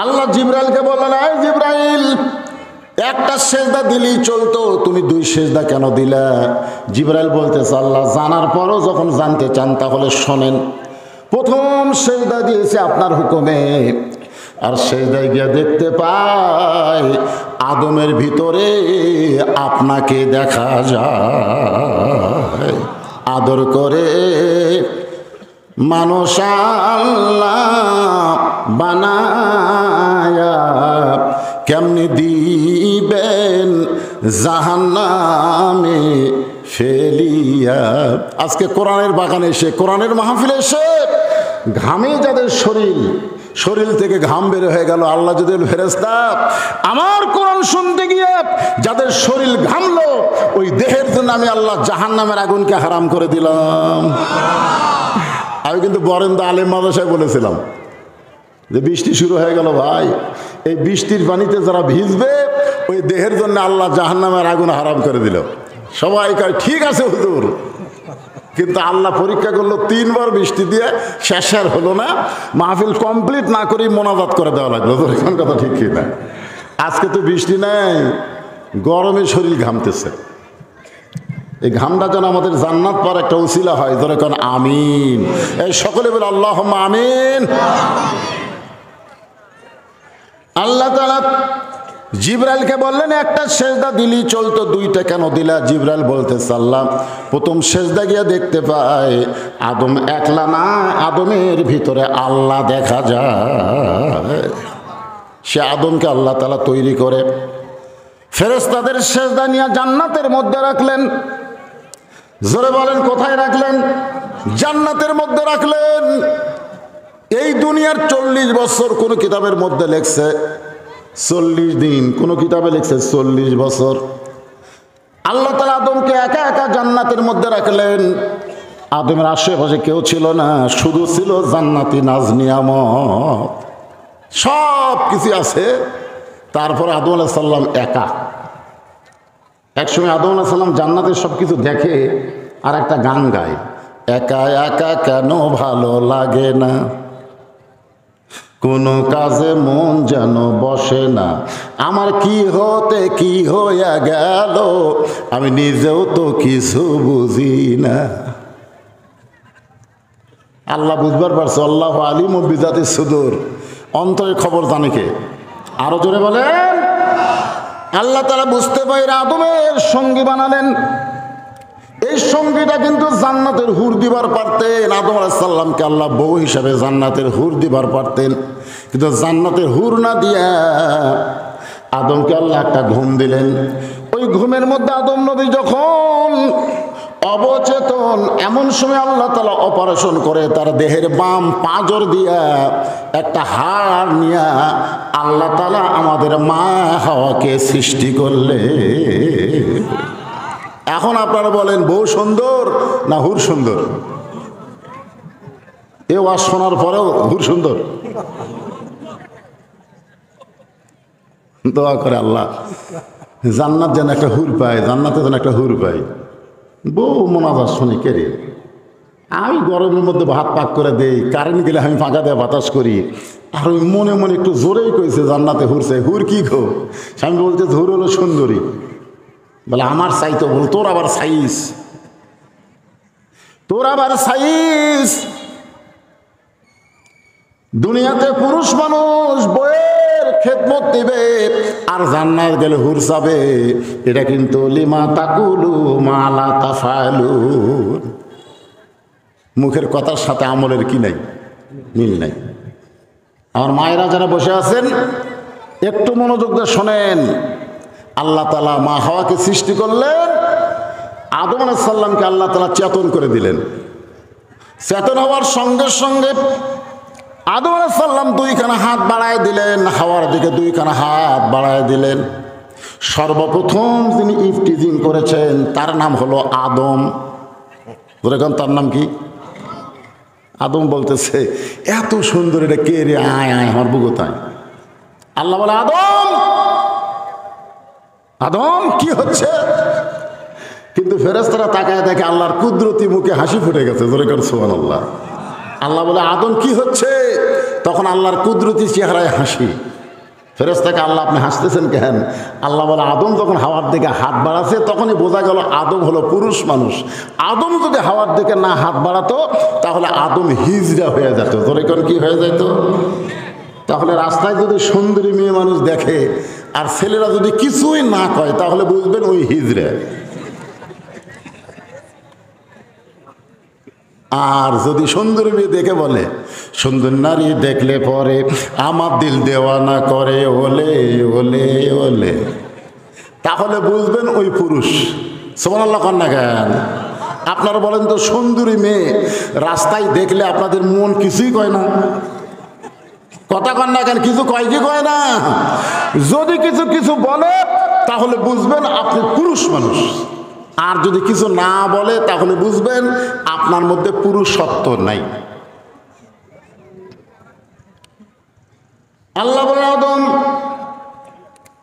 আল্লাহ জিবরাইলকে বললেন, এই জিবরাইল, একটা সেজদা দিলেই চলতো, তুমি 2 সেজদা কেন দিলা? জিবরাইল বলতেছে, আল্লাহ জানার পরও যখন জানতে চান তাহলে শোনেন। প্রথম সেজদা দিয়েছে আপনার হুকুমে, আর সেজদায় গিয়ে দেখতে পাই আদমের ভিতরে আপনাকে দেখা যায়। আদর করে মানুষ আল্লাহ বানায়া কেমনি দিবেন জাহান্নামে ফেলিয়া। আজকে কোরআনের বাগানে এসে, কোরআনের মাহফিলে এসে ঘামে যাদের শরীর থেকে ঘাম বের হয়ে গেল, আল্লাহ যদি ফেরেশতা আমার কোরআন শুনতে গিয়ে যাদের শরীর ঘামলো, ওই দেহের জন্য আমি আল্লাহ জাহান্নামের আগুনকে হারাম করে দিলাম। আমি কিন্তু বরেন্দা আলেম মাদ্রাসায় বলেছিলাম যে বৃষ্টি শুরু হয়ে গেল ভাই, এই বৃষ্টির পানিতে যারা ভিজবে ওই দেহের জন্য আল্লাহ জাহান্নামের আগুন হারাম করে দিল। সবাই কয় ঠিক আছে হুজুর, কিন্তু আল্লাহ পরীক্ষা করলো 3 বার বৃষ্টি দিয়ে, শেষ আর হলো না, মাহফিল কমপ্লিট না করেই মোনাজাত করে দেওয়া লাগলো। তোর এখন কথা ঠিক কি না? আজকে তো বৃষ্টি নাই, গরমে শরীর ঘামতেছে। এই ঘামটা যেন আমাদের জান্নাত পাওয়ার একটা উসিলা হয়। ধরে কোন আমিন, এই সকলে বলে আল্লাহুম্মা আমিন। আল্লাহ তাআলা জিবরাইলকে বললেন, একটা সেজদা দিলি চলতো, 2টা কেন দিলা? জিবরাইল বলতেছে, আল্লাহ প্রথম সেজদা গিয়ে দেখতে পায় আদম একলা না, আদমের ভিতরে আল্লাহ দেখা যায়। সে আদমকে আল্লাহ তাআলা তৈরি করে ফেরেশতাদের সেজদা নিয়ে জান্নাতের মধ্যে রাখলেন। জোরে বলেন কোথায় রাখলেন? জান্নাতের মধ্যে রাখলেন। এই দুনিয়ার 40 বছর কোন কিতাবের মধ্যে লেখছে 40 দিন, কোন কিতাবে লেখছে 40 বছর। আল্লাহ তাআলা আদমকে একা একা জান্নাতের মধ্যে রাখলেন। আদমের আশেপাশে কেউ ছিল না, শুধু ছিল জান্নাতি নাজ নিয়ামত, সব কিছু আছে। তারপর আদম আলাইহিস সালাম একা। একসময় আদম আলাইহিস সালাম জান্নাতের সব কিছু দেখে আর একটা গান গায়, একা একা কেন ভালো লাগে না, কোনো কাজে মন যেন বসে না, আমার কি হতে কি হইয়া গেল, আমি নিজেও তো কিছু বুঝি না। আল্লাহ বুঝবার পারছে, আল্লাহু আলিমু বিযাতি সুদূর, অন্তরের খবর জানে কে? আরো জোরে বলেন। আল্লাহ তাআলা বুঝতে পারে আদমের সঙ্গী বানালেন। এই সঙ্গীটা কিন্তু জান্নাতের হুর দিবার পারতেন। আদম আলাইহিস সালামকে আল্লাহ বউ হিসাবে জান্নাতের হুর দিবার পারতেন, কিন্তু জান্নাতের হুর না দিয়া আদমকে আল্লাহ একটা ঘুম দিলেন। ওই ঘুমের মধ্যে আদম নবী যখন অবচেতন, এমন সময় আল্লাহ তাআলা অপারেশন করে তার দেহের বাম পাঁজর দিয়া একটা হাড় নিয়া আল্লাহ তাআলা আমাদের মা হাওয়াকে সৃষ্টি করলে। এখন আপনারা বলেন বউ সুন্দর না হুর সুন্দর? এ ওয়াজ শোনার পরেও হুর সুন্দর? দোয়া করে আল্লাহ জান্নাত যেন একটা হুর পায়, জান্নাতে যেন একটা হুর পায়। বউ মোনাজাত শুনি কে রে? আমি গরমের মধ্যে ভাত পাক করে দেই, কারেন্ট গেলে আমি ফাঁকা দিয়ে বাতাস করি, আর ওই মনে মনে একটু জোরেই কইছে জান্নাতে হুরছে। হুর কি খো? স্বামী বলতে হুর হলো সুন্দরী। বলে আমার চাই তো, বল তোর আবার সাইজ, তোর আবার সাইজ। দুনিয়াতে পুরুষ মানুষ বইয়ের খেদমত দিবে আর জান্নাত গেলে হুর চাবে, এটা কিন্তু লিমা তাকুলু মা লা তাফালুন। মুখের কথার সাথে আমলের কি নাই? মিল নাই। আমার মায়েরা যারা বসে আছেন একটু মনোযোগ দিয়ে শোনেন। আল্লাহ তাআলা মা হাওয়াকে সৃষ্টি করলেন, আদম আলাইহিস সালামকে আল্লাহ তাআলা চেতন করে দিলেন। চেতন হওয়ার সঙ্গে সঙ্গে আদম আলাইহিস সালাম 2খানা হাত বাড়ায় দিলেন, হাওয়ার দিকে 2খানা হাত বাড়ায় দিলেন। সর্বপ্রথম যিনি ইফতিজিং করেছেন তার নাম হলো আদম। বলেন তার নাম কি? আদম বলতেছে এত সুন্দর, এটা কে রে? আয় আয় আমার বুগোতায়। আল্লাহ বলে আদম, আদম কি হচ্ছে? কিন্তু ফেরেশতারা তাকায় দেখে আল্লাহর কুদরতি মুখে হাসি ফুটে গেছে। বলে সুবহানাল্লাহ। আল্লাহ বলে আদম কি হচ্ছে? তো তখন আল্লাহর কুদরতি চেহারায় হাসি। ফেরেশতাকে আল্লাহ আপনি হাসতেছেন কেন? আল্লাহ বলে আদম যখন হাওয়ার দিকে হাত বাড়াচ্ছে তখনই বোঝা গেল আদম হলো পুরুষ মানুষ। আদম যদি হাওয়ার দিকে না হাত বাড়াতো তাহলে আদম হিজড়া হয়ে যেত। তোরে কোন কি হয়ে যেত? তাহলে রাস্তায় যদি সুন্দরী মেয়ে মানুষ দেখে আর ছেলেরা যদি কিছুই না কয় তাহলে বুঝবেন ওই হিজড়া। আর যদি সুন্দরী মেয়ে দেখে বলে সুন্দর নারী দেখলে পরে আমার দিল দেওয়ানা করে ওলে ওলে ওলে, তাহলে বুঝবেন ওই পুরুষ। সুবহানাল্লাহ কন না কেন? আপনারা বলেন তো সুন্দরী মেয়ে রাস্তায় দেখলে আপনাদের মন কিছুই কয় না? কথা কন না কেন? কিছু কয় কি কয় না? যদি কিছু কিছু বলে তাহলে বুঝবেন আপনি পুরুষ মানুষ। আর যদি কিছু না বলে তাহলে বুঝবেন আপনার মধ্যে পুরুষত্ব নাই। আল্লাহ বলেন আদম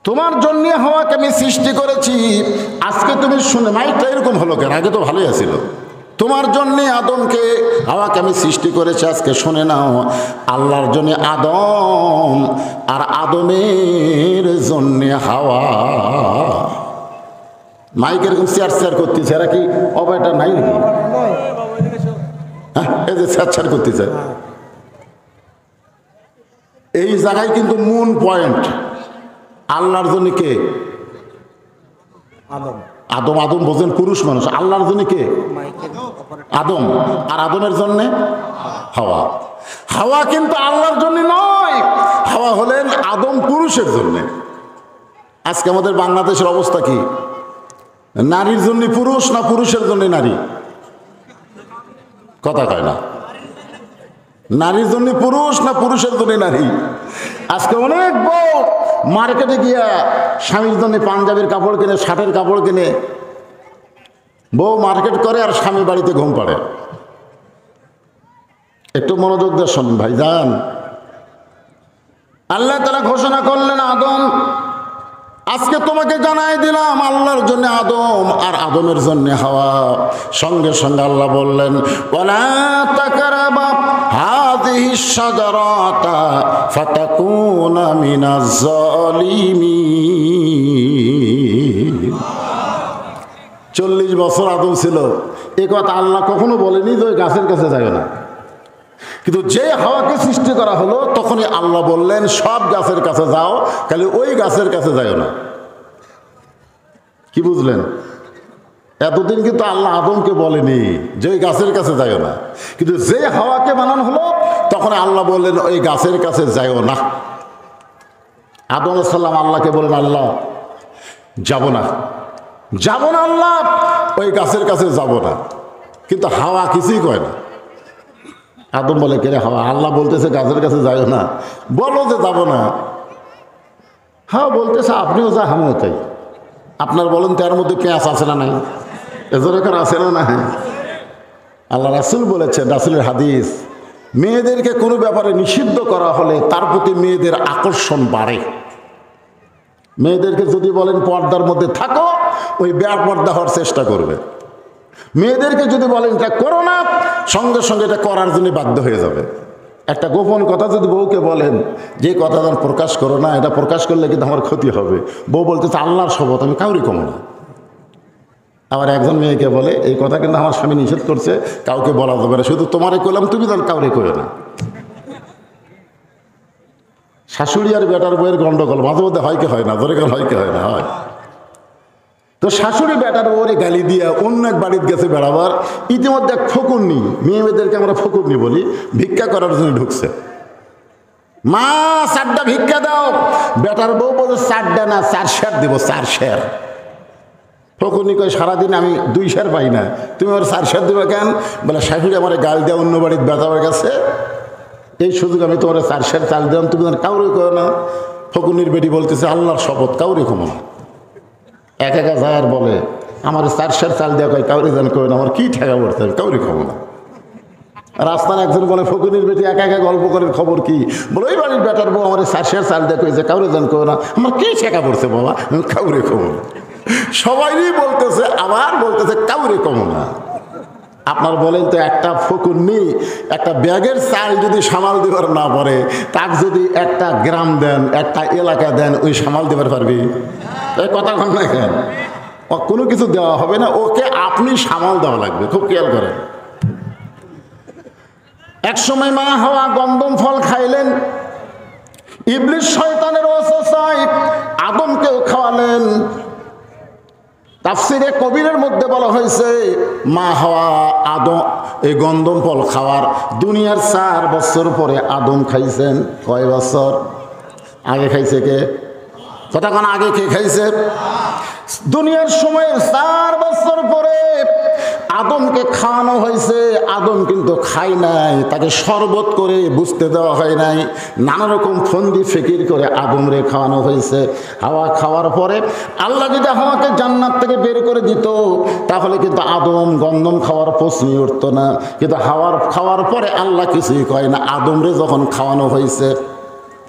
তোমার জন্য হাওয়াকে আমি সৃষ্টি করেছি। আজকে তুমি শুনে, মাইকটা এরকম হলো কেন? আগে তো ভালোই আছিল। তোমার জন্যে আদমকে হাওয়াকে আমি সৃষ্টি করেছি, আজকে শুনে নাও। আল্লাহর জন্য আদম আর আদমের জন্যে হাওয়া। মাইক এরকম চেয়ার চেয়ার করতেছে, এরা কি অবায়টা নাই নাকি? হ্যাঁ, এই যে চেয়ার চেয়ার করতেছে, এই জায়গায় কিন্তু মূল পয়েন্ট। আল্লাহর জন্য কে? আদম। আদম আদম বোঝেন পুরুষ মানুষ। আল্লাহর জন্য কে? আদম। আর আদমের জন্য হাওয়া। হাওয়া কিন্তু আল্লাহর জন্য নয়, হাওয়া হলেন আদম পুরুষের জন্য। আজকে আমাদের বাংলাদেশের অবস্থা কি? নারীর জন্য পুরুষ না পুরুষের জন্য নারী? কথা কয় না। নারীর জন্য পুরুষ না পুরুষের জন্য নারী? আজকে অনেক বউ মার্কেটে গিয়া স্বামীর জন্য পাঞ্জাবির কাপড় কিনে, শার্টের কাপড় কিনে। বউ মার্কেট করে আর স্বামী বাড়িতে ঘুম পাড়ে। একটু মনোযোগ দিয়ে শোনেন ভাই যান। আল্লাহ তাআলা ঘোষণা করলেন আদম আজকে তোমাকে জানাই দিলাম আল্লাহর জন্য আদম আর আদমের জন্য হাওয়া। সঙ্গে সঙ্গে আল্লাহ বললেন ওয়ালা তাকরাবা হাযিহিশ শাজারাতা ফাতাকুনা মিনাজ জালিমিন। 40 বছর আদম ছিল, এই কথা আল্লাহ কখনো বলেনি যে ওই গাছের কাছে যাও না। কিন্তু যে হাওয়াকে সৃষ্টি করা হলো তখনই আল্লাহ বললেন সব গাছের কাছে যাও, খালি ওই গাছের কাছে যাও না। কি বুঝলেন? এতদিন কিন্তু আল্লাহ আদমকে বলেনি যে ওই গাছের কাছে যাও না, কিন্তু যে হাওয়াকে বানানো হলো তখন আল্লাহ বললেন ওই গাছের কাছে যাও না। আদম আলাইহিস সালাম আল্লাহকে বলেন আল্লাহ যাব না, যাব না আল্লাহ, ওই গাছের কাছে যাব না। কিন্তু হাওয়া কিছুই কয় না। আদম বলে কে রে হাওয়া, আল্লাহ বলতেছে গাছের কাছে যাও না, বলো যে যাব না। হ্যাঁ বলতেছে আপনিও যা আমিও তাই। আপনার বলেন তার মধ্যে পেঁয়াজ আছে না নাই? এজরকার আছে না নাই? আল্লাহ রাসূল বলেছেন, রাসূলের হাদিস, মেয়েদেরকে কোনো ব্যাপারে নিষিদ্ধ করা হলে তার প্রতি মেয়েদের আকর্ষণ বাড়ে। মেয়েদেরকে যদি বলেন পর্দার মধ্যে থাকো, ওই বেপর্দা হওয়ার চেষ্টা করবে। মেয়েদেরকে যদি বলেন এটা করো না, সঙ্গে সঙ্গে এটা করার জন্য বাধ্য হয়ে যাবে। একটা গোপন কথা যদি বউকে বলেন যে কথা যেন প্রকাশ করো না, এটা প্রকাশ করলে কিন্তু আমার ক্ষতি হবে, বউ বলতেছে আল্লাহর শপথ আমি কাউরি কমো না। আবার একজন মেয়েকে বলে এই কথা কিন্তু আমার স্বামী নিষেধ করছে, কাউকে বলা যাবে না, শুধু তোমারে কইলাম, তুমি যেন কাউরে কইও না। শাশুড়ি আর বেটার বউয়ের গন্ডগোল মাঝে মধ্যে হয় কি হয় না? ধরে গেল হয় কি হয় না? হয়। তো শাশুড়ি বেটার বউরে গালি দিয়ে অন্য এক বাড়িতে গেছে বেড়াবার। ইতিমধ্যে এক ফকুন্নি, মেয়েদেরকে আমরা ফকুন্নি বলি, ভিক্ষা করার জন্য ঢুকছে। মা 4টা ভিক্ষা দাও। বেটার বউ বলছে 4টা না 4 শের দিব, 4 শের। ফকুন্নি কয় সারাদিন আমি 2 শের পাই না, তুমি আমার 4 শের দেবে কেন? বলে শাশুড়ি আমার গাল দেওয়া অন্য বাড়িতে বেড়াবার গেছে, এই সুযোগ আমি তোমার 4 শের চাল দিলাম, তুমি কাউরে কো না। ফকুন্নির বেটি বলতেছে আল্লাহর শপথ কাউরে কমো না। একা যায় আর বলে আমার 4 শের চাল দেওয়া কয় কাউরে যেন কই না, আমার কি ঠেকা পড়তে হবে, কাউরে কমো না। রাস্তার একজন বলে ফকুনির বেটি একা একা গল্প করেন, খবর কি? বলে ওই বাড়ির বেটার বউ আমার 4 শের চাল দেওয়া কইছে কাউরে যেন কই না, আমার কি ঠেকা পড়ছে বাবা, কাউরে কমো না। সবাই বলতেছে, আবার বলতেছে কাউরে কমো না। আপনার বলেন তো একটা ফকুন্নি একটা ব্যাগের চাল যদি সামাল দেবার না পারে, তাক যদি একটা গ্রাম দেন, একটা এলাকা দেন, ওই সামাল দেবার পারবি? এই কথা কন না কেন? কোনো কিছু দেওয়া হবে না, ওকে আপনি সামাল দেওয়া লাগবে। খুব খেয়াল করেন। এক সময় মা হাওয়া গন্ধম ফল খাইলেন, ইবলিস শয়তানের ওয়াসওয়াসায় আদমকেও খাওয়ালেন। তাফসিরে কবিরের মধ্যে বলা হয়েছে মা হাওয়া আদম এই গন্ধম ফল খাওয়ার দুনিয়ার 4 বছর পরে আদম খাইছেন। কয় বছর আগে খাইছে কে? কথা কোন আগে কে খাইছে? দুনিয়ার সময় 4 বছর পরে আদমকে খাওয়ানো হয়েছে। আদম কিন্তু খায় নাই, তাকে শরবত করে বুঝতে দেওয়া হয় নাই, নানা রকম ফন্দি ফিকির করে আদমরে খাওয়ানো হয়েছে। হাওয়া খাওয়ার পরে আল্লাহ যদি হাওয়াকে জান্নাত থেকে বের করে দিত, তাহলে কিন্তু আদম গন্ধম খাওয়ার প্রশ্নই উঠত না। কিন্তু খাওয়ার পরে আল্লাহ কিছুই কয় না। আদমরে যখন খাওয়ানো হয়েছে,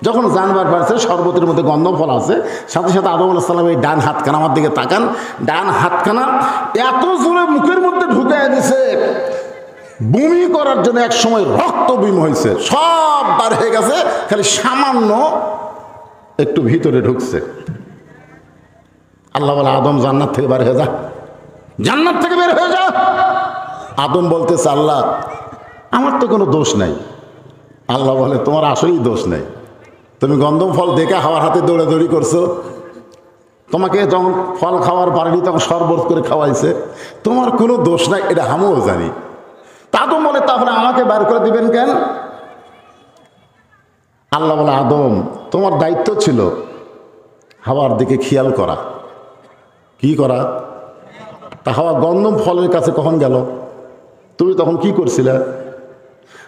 যখন জানবার পারছে শরবতের মধ্যে গন্ধম ফল আছে, সাথে সাথে আদম আলাইহিস সালাম এই ডান হাতখানা, আমার দিকে তাকান, ডান হাতখানা এত জোরে মুখের মধ্যে ঢুকাই দিছে, বমি করার জন্য এক সময় রক্ত বিম হয়েছে, সব বার হয়ে গেছে, খালি সামান্য একটু ভিতরে ঢুকছে। আল্লাহ বলে আদম জান্নাত থেকে বের হয়ে যা, জান্নাত থেকে বের হয়ে যা। আদম বলতেছে আল্লাহ আমার তো কোনো দোষ নাই। আল্লাহ বলে তোমার আসলেই দোষ নেই, তুমি গন্ধম ফল দেখে হাওয়ার হাতে দৌড়াদৌড়ি করছো, তোমাকে যখন ফল খাওয়ার পারেনি তখন শরবত করে খাওয়াইছে, তোমার কোনো দোষ নাই, এটা আমিও জানি। আদম বলে তাহলে আমাকে বার করে দিবেন কেন? আল্লাহ বলে আদম তোমার দায়িত্ব ছিল হাওয়ার দিকে খেয়াল করা। কি করা? তা হাওয়া গন্ধম ফলের কাছে কখন গেল? তুমি তখন কি করছিলে?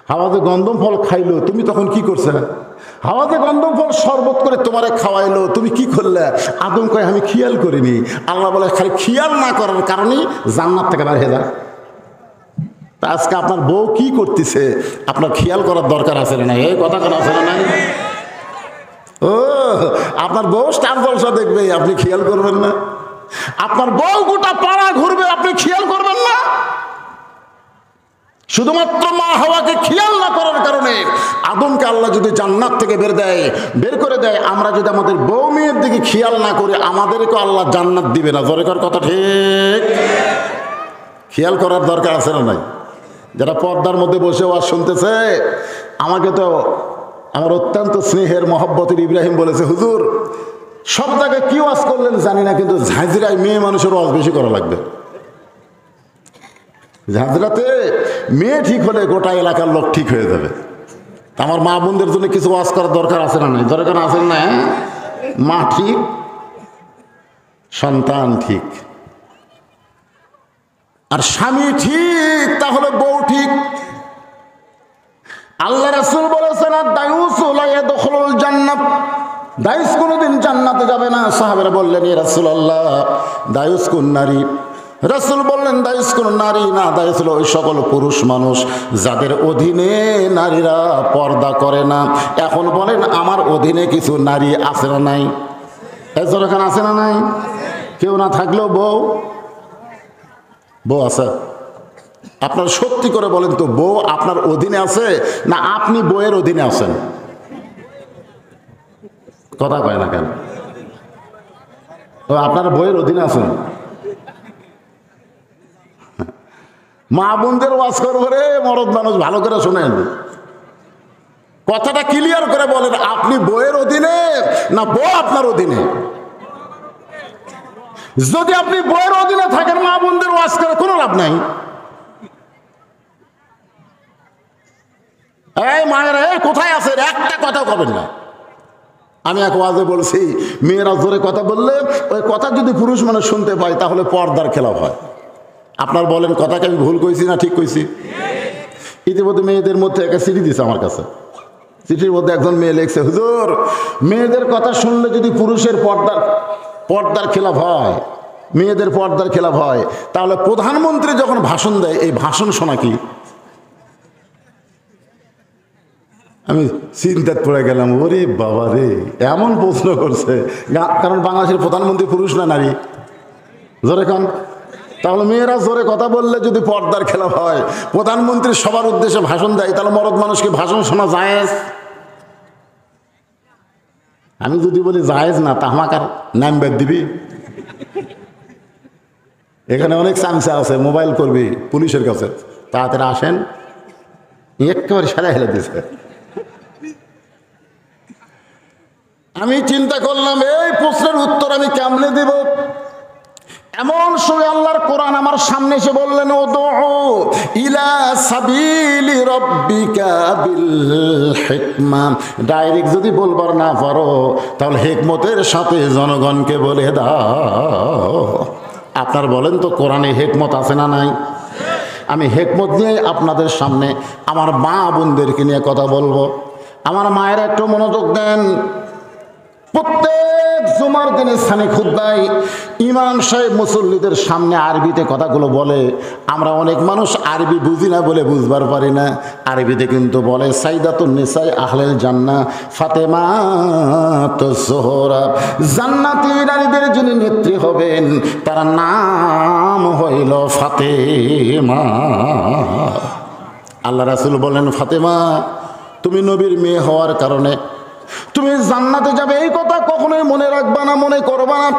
হাওয়া যে গন্ধম ফল খাইলো, তুমি তখন কি করছে? হাওয়া যে গন্ধম ফল শরবত করে তোমারে খাওয়াইলো, তুমি কি করলে? আদম কয় আমি খেয়াল করিনি। আল্লাহ বলে খালি খেয়াল না করার কারণেই জান্নাত থেকে বের হয়ে যায়। তা আজকে আপনার বউ কি করতেছে আপনার খেয়াল করার দরকার আছে না? এই কথা কেন আছে না? ও আপনার বউ স্টার জলসা দেখবে, আপনি খেয়াল করবেন না? আপনার বউ গোটা পাড়া ঘুরবে, আপনি খেয়াল করবেন না? শুধুমাত্র মা হাওয়াকে খেয়াল না করার কারণে আদমকে আল্লাহ যদি জান্নাত থেকে বের করে দেয়, আমরা যদি আমাদের বউ মেয়ের দিকে খেয়াল না করি, আমাদেরকে আল্লাহ জান্নাত দিবে না। জোরে কর কথা ঠিক? খেয়াল করার দরকার আছে না নাই? যারা পর্দার মধ্যে বসে ওয়াজ শুনতেছে, আমাকে তো আমার অত্যন্ত স্নেহের মহব্বতের ইব্রাহিম বলেছে, হুজুর সব জায়গায় কি ওয়াজ করলেন জানি না, কিন্তু ঝাঁঝরায় মেয়ে মানুষের ওয়াজ বেশি করা লাগবে। ঝাঁঝরাতে মেয়ে ঠিক হলে গোটা এলাকার লোক ঠিক হয়ে যাবে। আমার মা বোনদের জন্য কিছু ওয়াজ করার দরকার আছে না নাই? দরকার আছে না? মা ঠিক, সন্তান ঠিক, আর স্বামী ঠিক, তাহলে বউ ঠিক। আল্লাহ রাসূল বলেছেন দায়ুস লা ইয়াদখুলুল জান্নাত, দায়ুস কোনদিন জান্নাতে যাবে না। সাহাবারা বললেন ইয়া রাসূলুল্লাহ দায়ুস কোন নারী? রাসূল বললেন দায়ুস কোন নারী না, দায়ুস হলো ওই সকল পুরুষ মানুষ যাদের অধীনে নারীরা পর্দা করে না। এখন বলেন আমার অধীনে কিছু নারী আছে না নাই? এজরখান আছে না নাই? কেউ না থাকলেও বউ আছে। আপনার সত্যি করে বলেন তো, বউ আপনার অধীনে আছে না আপনি বউয়ের অধীনে আছেন? কথা কয় না কেন? আপনারা বউয়ের অধীনে আছেন। মা বোনদের ওয়াজ করবো রে মরদ মানুষ, ভালো করে শোনেন, কথাটা ক্লিয়ার করে বলেন, আপনি বউয়ের অধীনে না বউ আপনার অধীনে? যদি আপনি বউয়ের অধীনে থাকেন, মা বোনদের ওয়াজ করে কোনো লাভ নাই। এই মায়েরা কোথায় আছে? একটা কথা কবেন না। আমি এক ওয়াজে বলছি, মেয়েরা জোরে কথা বললে ওই কথা যদি পুরুষ মানুষ শুনতে পায় তাহলে পর্দার খেলাফ হয়। আপনার বলেন কথাকে আমি ভুল কইছি না ঠিক কইছি? ইতিমধ্যে মেয়েদের মধ্যে একটা চিঠি দিছে আমার কাছে। চিঠির মধ্যে একজন মেয়ে লিখছে, হুজুর মেয়েদের কথা শুনলে যদি পুরুষের পর্দার খেলাফ হয়, মেয়েদের পর্দার খেলাফ হয়, তাহলে প্রধানমন্ত্রী যখন ভাষণ দেয় এই ভাষণ শোনা কি? আমি চিন্তায় পড়ে গেলাম, ওরে বাবা রে, এমন প্রশ্ন করছে। কারণ বাংলাদেশের প্রধানমন্ত্রী পুরুষ না নারী? জোরে খান তাহলে মেয়েরা জোরে কথা বললে যদি পর্দার খেলাফ হয়, প্রধানমন্ত্রী সবার উদ্দেশ্যে ভাষণ দেয়, তাহলে মরদ মানুষকে ভাষণ শোনা জায়েজ? আমি যদি বলি জায়েজ না, তা আমাকে আর নাম বেদ দিবি? এখানে অনেক চামচা আছে, মোবাইল করবি পুলিশের কাছে, তাড়াতাড়ি আসেন, একেবারে সারা হেলে দিছে। আমি চিন্তা করলাম এই প্রশ্নের উত্তর আমি কেমনে দিব। এমন সময় আল্লাহর কোরআন আমার সামনে এসে বললেন, উদউ ইলা সাবিলি রাব্বিকা বিল হিকমা। ডাইরেক্ট যদি বলবার না পারো, তাহলে হিকমতের সাথে জনগণকে বলে দাও। আপনার বলেন তো কোরআনে হিকমত আছে না নাই? আমি হিকমত নিয়ে আপনাদের সামনে আমার মা বোনদেরকে নিয়ে কথা বলবো। আমার মায়েরা একটু মনোযোগ দেন। প্রত্যেক জুমার দিনে স্থানে খুতবায় ইমাম সাহেব মুসল্লিদের সামনে আরবিতে কথাগুলো বলে। আমরা অনেক মানুষ আরবি বুঝি না বলে বুঝবার পারি না। আরবিতে কিন্তু বলে সাইদাতুন নিসাই আহলেল জান্নাহ ফাতেমাতুজ যোহরা, জান্নাতি নারীদের যিনি নেত্রী হবেন তার নাম হইল ফাতেমা। আল্লাহ রাসূল বলেন, ফাতেমা তুমি নবীর মেয়ে হওয়ার কারণে তুমি জান্নাতে যাবে, এই কথা কখনোই মনে রাখবা না, মনে করবা না।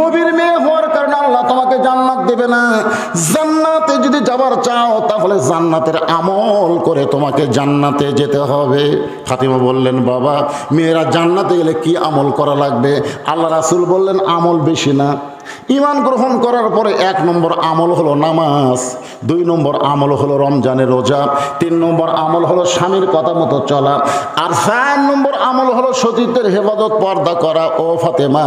নবীর মেয়ে হওয়ার কারণে আল্লাহ তোমাকে জান্নাত দেবে না। জান্নাতে যদি যাবার চাও, তাহলে জান্নাতের আমল করে তোমাকে জান্নাতে যেতে হবে। ফাতিমা বললেন, বাবা মেয়েরা জান্নাতে গেলে কি আমল করা লাগবে? আল্লাহ রাসূল বললেন, আমল বেশি না। ঈমান গ্রহণ করার পরে 1 নম্বর আমল হলো নামাজ, 2 নম্বর আমল হলো রমজানের রোজা, 3 নম্বর আমল হলো স্বামীর কথা মতো চলা, আর 4 নম্বর আমল হলো সতীত্বের হেফাজত, পর্দা করা। ও ফাতেমা,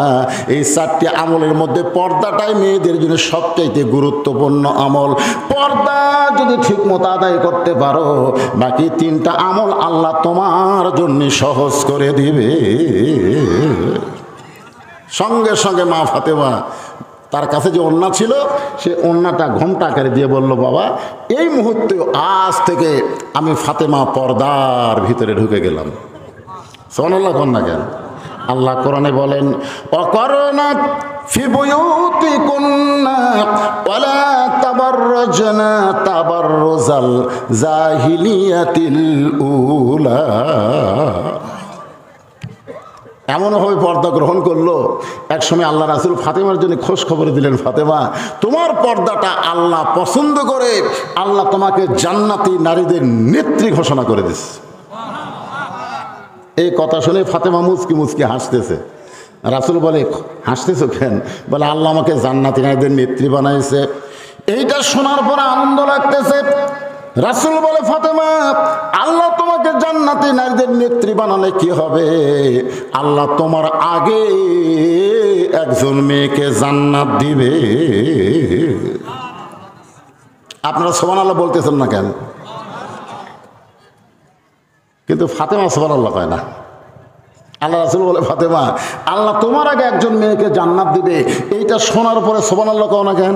এই 4টি আমলের মধ্যে পর্দাটাই মেয়েদের জন্য সবচাইতে গুরুত্বপূর্ণ আমল। পর্দা যদি ঠিক মতো আদায় করতে পারো, বাকি 3টা আমল আল্লাহ তোমার জন্য সহজ করে দিবে। সঙ্গে সঙ্গে মা ফাতেমা তার কাছে যে ওড়না ছিল, সে ওড়নাটা ঘোমটা আকারে দিয়ে বলল, বাবা এই মুহূর্তে আজ থেকে আমি ফাতেমা পর্দার ভিতরে ঢুকে গেলাম। সুবহানাল্লাহ কন্যা কেন? আল্লাহ কোরআনে বলেন, অকরনা ফি বুয়ুতিকুন্না ওয়ালা তাবাররাজনা তাবাররুজাল জাহিলিয়াতিল উলা। এমনভাবে পর্দা গ্রহণ করলো, একসময় আল্লাহ রাসূল ফাতেমার জন্য খোঁজ খবর দিলেন, ফাতেমা তোমার পর্দাটা আল্লাহ পছন্দ করে, আল্লাহ তোমাকে জান্নাতি নারীদের নেত্রী ঘোষণা করে দিচ্ছে। এই কথা শুনে ফাতেমা মুচকি মুচকি হাসতেছে। রাসূল বলে, হাসতেছো কেন? বলে, আল্লাহ আমাকে জান্নাতি নারীদের নেত্রী বানাইছে। এইটা শোনার পরে আনন্দ লাগতেছে। রাসূল বলে, ফাতেমা আল্লাহ তোমাকে জান্নাতি নারীদের নেত্রী বানালে কি হবে? আল্লাহ তোমার আগে একজন মেয়েকে জান্নাত দিবে। আপনারা সুবহানাল্লাহ বলতেছেন না কেন? কিন্তু ফাতেমা সুবহানাল্লাহ কয় না। আল্লাহ রাসূল বলে, ফাতেমা আল্লাহ তোমার আগে একজন মেয়েকে জান্নাত দিবে। এইটা শোনার পরে সুবহানাল্লাহ কও না কেন?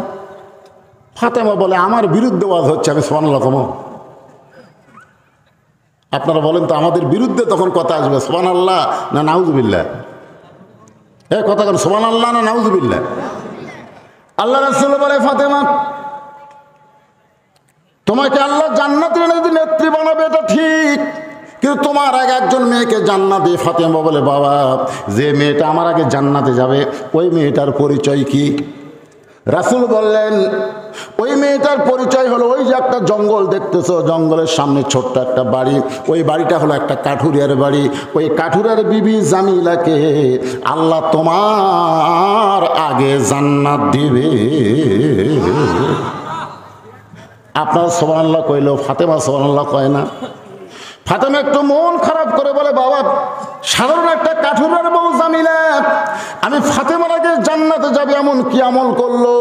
ফাতেমা বলে, আমার বিরুদ্ধে ওয়াজ হচ্ছে, আমি সুবহানাল্লাহ কমো? আপনারা বলেন তো, আমাদের বিরুদ্ধে তখন কথা আসবে সুবহানাল্লাহ না নাউজুবিল্লাহ? কথা কেন, সুবহানাল্লাহ না নাউজুবিল্লাহ? আল্লাহ রাসূল বলে, ফাতেমা তোমাকে আল্লাহ জান্নাতের নেত্রী বানাবে, এটা ঠিক, কিন্তু তোমার আগে একজন মেয়েকে জান্নাত দিয়ে। ফাতেমা বলে, বাবা যে মেয়েটা আমার আগে জান্নাতে যাবে, ওই মেয়েটার পরিচয় কি? রাসূল বললেন, ওই মেয়েটার পরিচয় হলো, ওই যে একটা জঙ্গল দেখতেছো, জঙ্গলের সামনে ছোট্ট একটা বাড়ি, ওই বাড়িটা হলো একটা কাঠুরিয়ার বাড়ি। ওই কাঠুরিয়ার বিবি জামিলাকে আল্লাহ তোমার আগে জান্নাত দিবে। আপনার সুবহানাল্লাহ কইলো, ফাতেমা সুবহানাল্লাহ কয় না। ফাতেমা একটু মন খারাপ করে বলে, বাবা সাধারণ একটা কাঠুরিয়ার বউ জামিলা, আমি ফাতেমার আগে জান্নাতে যাবে এমন কি আমল করলো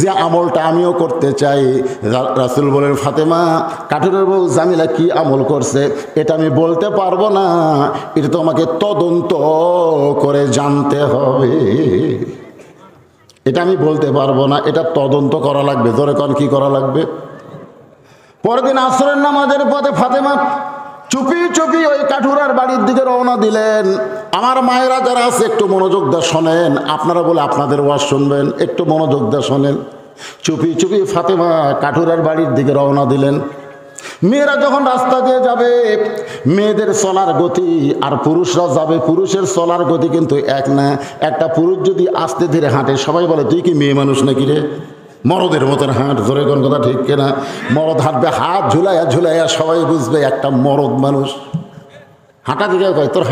যে আমলটা আমিও করতে চাই? রাসূল বলেন, ফাতেমা কাঠুরিয়ার বউ জামিলা কি আমল করছে এটা আমি বলতে পারবো না, এটা তোমাকে তদন্ত করে জানতে হবে। এটা আমি বলতে পারবো না, এটা তদন্ত করা লাগবে। ধরে কোন কি করা লাগবে? পরের দিন আসরের নামাজের পথে ফাতেমা চুপি চুপি ওই কাঠুরার বাড়ির দিকে রওনা দিলেন। আমার মায়েরা যারা আছে একটু মনোযোগ দিয়ে শোনেন, আপনারা বলে আপনাদের ওয়াজ শুনবেন, একটু মনোযোগ দিয়ে শোনেন। চুপি চুপি ফাতেমা কাঠুরার বাড়ির দিকে রওনা দিলেন। মেয়েরা যখন রাস্তা দিয়ে যাবে, মেয়েদের চলার গতি আর পুরুষরা যাবে, পুরুষের চলার গতি কিন্তু এক না। একটা পুরুষ যদি আস্তে ধীরে হাঁটে, সবাই বলে তুই কি মেয়ে মানুষ নাকি রে, মরদের মতন হাঁট, ধরে কোন কথা ঠিক কিনা। মরদ হাঁটবে হাত ঝুলাইয়া ঝুলাইয়া, সবাই বুঝবে একটা মরদ মানুষ। হাঁটা দিকে কয় তোর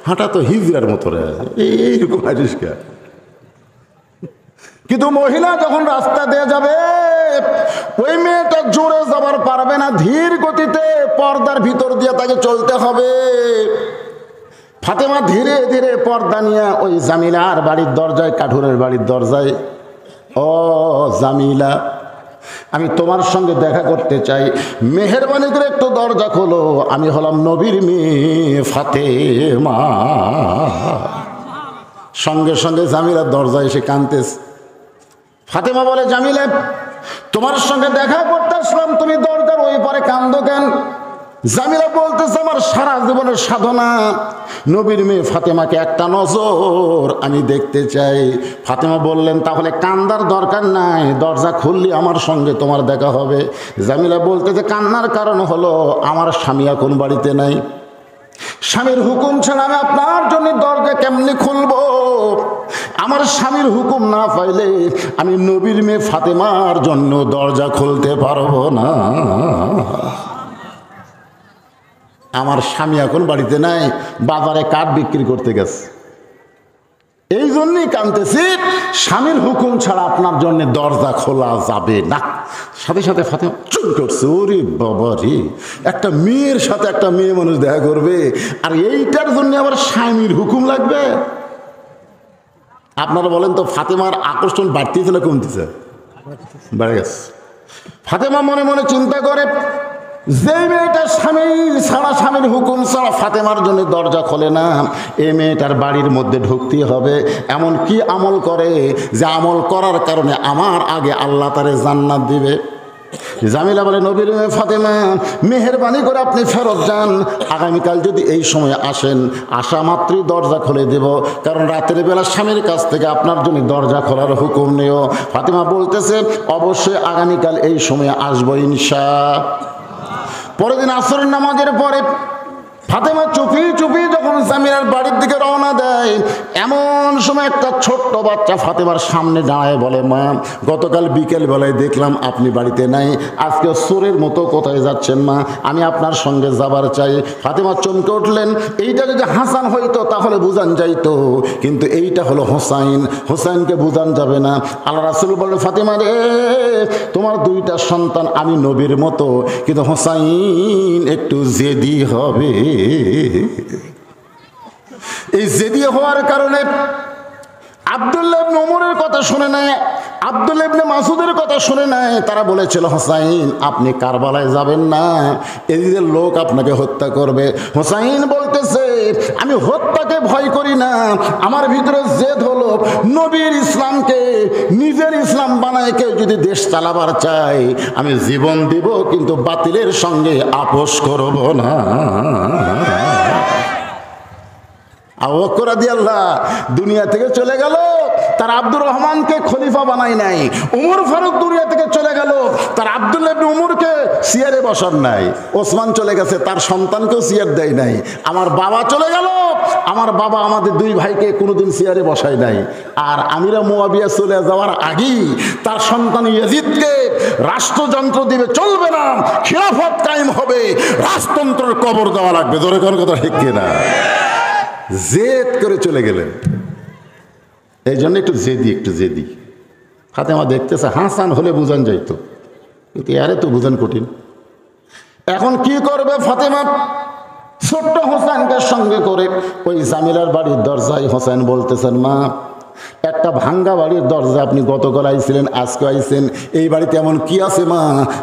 হাঁটা তো হিজড়ার মতো রে, এইরকম হাঁটিস কে। কিন্তু মহিলা যখন রাস্তা দিয়ে যাবে, ওই মেয়েটা জোরে যাবার পারবে না, ধীর গতিতে পর্দার ভিতর দিয়ে তাকে চলতে হবে। ফাতেমা ধীরে ধীরে পর্দা নিয়ে ওই জামিলার বাড়ির দরজায়, কাঠুরের বাড়ির দরজায়, ও জামিলা, আমি তোমার সঙ্গে দেখা করতে চাই, মেহেরবানি করে একটু দরজা খোলো, আমি হলাম নবীর মেয়ে ফাতেমা। সঙ্গে সঙ্গে জামিলার দরজা এসে কাঁদতেছে। ফাতেমা বলে, জামিলা, তোমার সঙ্গে দেখা করতে আসলাম, তুমি দরজার ওই পারে কান্দো কেন? জামিলা বলতেছে, আমার সারা জীবনের সাধনা নবীর মেয়ে ফাতেমাকে একটা নজর আমি দেখতে চাই। ফাতেমা বললেন, তাহলে কান্দার দরকার নাই, দরজা খুললি আমার সঙ্গে তোমার দেখা হবে। জামিলা বলতেছে, কান্নার কারণ হলো আমার স্বামী এখন বাড়িতে নাই, স্বামীর হুকুম ছাড়া আমি আপনার জন্য দরজা কেমনি খুলবো? আমার স্বামীর হুকুম না পাইলে আমি নবীর মেয়ে ফাতেমার জন্য দরজা খুলতে পারবো না। আমার স্বামী এখন বাড়িতে নাই, বাজারে কাঠ বিক্রি করতে গেছে, এই জন্যই কাঁদতেছি, স্বামীর হুকুম ছাড়া আপনার জন্য দরজা খোলা যাবে না। সাথে সাথে ফাতেমা চুপ করছে, ওরে বাবা রে, একটা মেয়ের সাথে একটা মেয়ে মানুষ দেখা করবে, আর এইটার জন্য আবার স্বামীর হুকুম লাগবে? আপনারা বলেন তো, ফাতেমার আকর্ষণ বাড়তেছে না কমতেছে? বেড়ে গেছে। ফাতেমা মনে মনে চিন্তা করে, যে মেয়েটা স্বামী ছাড়া, স্বামীর হুকুম ছাড়া ফাতেমার জন্য দরজা খোলে না, এই মেয়েটার বাড়ির মধ্যে ঢুকতে হবে। এমন কি আমল করে যে আমল করার কারণে আমার আগে আল্লাহ তারে জান্নাত দিবে? জামিলা বলে, নবীর মেয়ে ফাতেমা, মেহেরবানি করে আপনি ফেরত যান, আগামীকাল যদি এই সময় আসেন, আসা মাত্রই দরজা খুলে দেব, কারণ রাতের বেলা স্বামীর কাছ থেকে আপনার জন্য দরজা খোলার হুকুম নেও। ফাতেমা বলতেছে, অবশ্যই আগামীকাল এই সময় আসবো ইনশাআল্লাহ। পরের দিন আসরের নামাজের পরে ফাতেমা চুপি চুপি যখন জামিলার বাড়ির দিকে রওনা দেয়, এমন সময় একটা ছোট্ট বাচ্চা ফাতেমার সামনে দাঁড়ায় বলে, মা, গতকাল বিকেল বেলায় দেখলাম আপনি বাড়িতে নাই, আজকে চোরের মতো কোথায় যাচ্ছেন মা? আমি আপনার সঙ্গে যাবার চাই। ফাতেমা চমকে উঠলেন, এইটা যদি হাসান হইতো তাহলে বুঝান যাইতো, কিন্তু এইটা হলো হোসাইন, হোসাইনকে বুঝান যাবে না। আল্লাহ রাসূল বললেন, ফাতেমা রে, তোমার দুইটা সন্তান আমি নবীর মতো, কিন্তু হোসাইন একটু জেদি হবে। এই জেদি হওয়ার কারণে আব্দুল্লাহ ইবনে ওমরের কথা শুনে নেয়, আব্দুল্লাহ ইবনে মাসুদের কথা শুনে নেয়। তারা বলেছিল, হোসাইন আপনি কারবালায় যাবেন না, এদিকের লোক আপনাকে হত্যা করবে। হোসাইন বলতেছে, আমি হত্যাকে ভয় করি না, আমার ভিতরে জেদ হলো নবীর ইসলামকে নিজের ইসলাম বানায় কেউ যদি দেশ চালাবার চায়, আমি জীবন দিব, কিন্তু বাতিলের সঙ্গে আপোষ করব না। আবু বকর রাদিয়াল্লাহু দুনিয়া থেকে চলে গেল, তার আব্দুর রহমানকে খলিফা বানাই নাই। উমর ফারুক দুনিয়া থেকে চলে গেল, তার আব্দুল্লাহ ইবনে উমরকে চেয়ারে বসান নাই। ওসমান চলে গেছে, তার সন্তানকেও চেয়ার দেয় নাই। আমার বাবা চলে গেল, আমার বাবা আমাদের দুই ভাইকে কোনোদিন চেয়ারে বসায় নাই। আর আমিরা মুয়াবিয়া চলে যাওয়ার আগেই তার সন্তান ইয়াজিদকে রাষ্ট্রযন্ত্র দিবে, চলবে না, খিলাফত কায়েম হবে, রাজতন্ত্রের কবর দেওয়া লাগবে। জোরে কোন কথা ঠিক কিনা? জেদ করে চলে গেলেন। এই জন্য একটু জেদি। ফাতেমা দেখতেছে, হাসান হলে বুঝান যাইতো, কিন্তু আরে তো বুঝান কঠিন। এখন কি করবে ফাতেমা? ছোট্ট হোসেনকে সঙ্গে করে ওই জামিলার বাড়ির দরজায় হোসেন বলতেছেন, মা, একটা ভাঙ্গা বাড়ির দরজা আপনি গতকাল আইছিলেন, আজকে আইছেন, এই বাড়িতে এমন কি আছে মা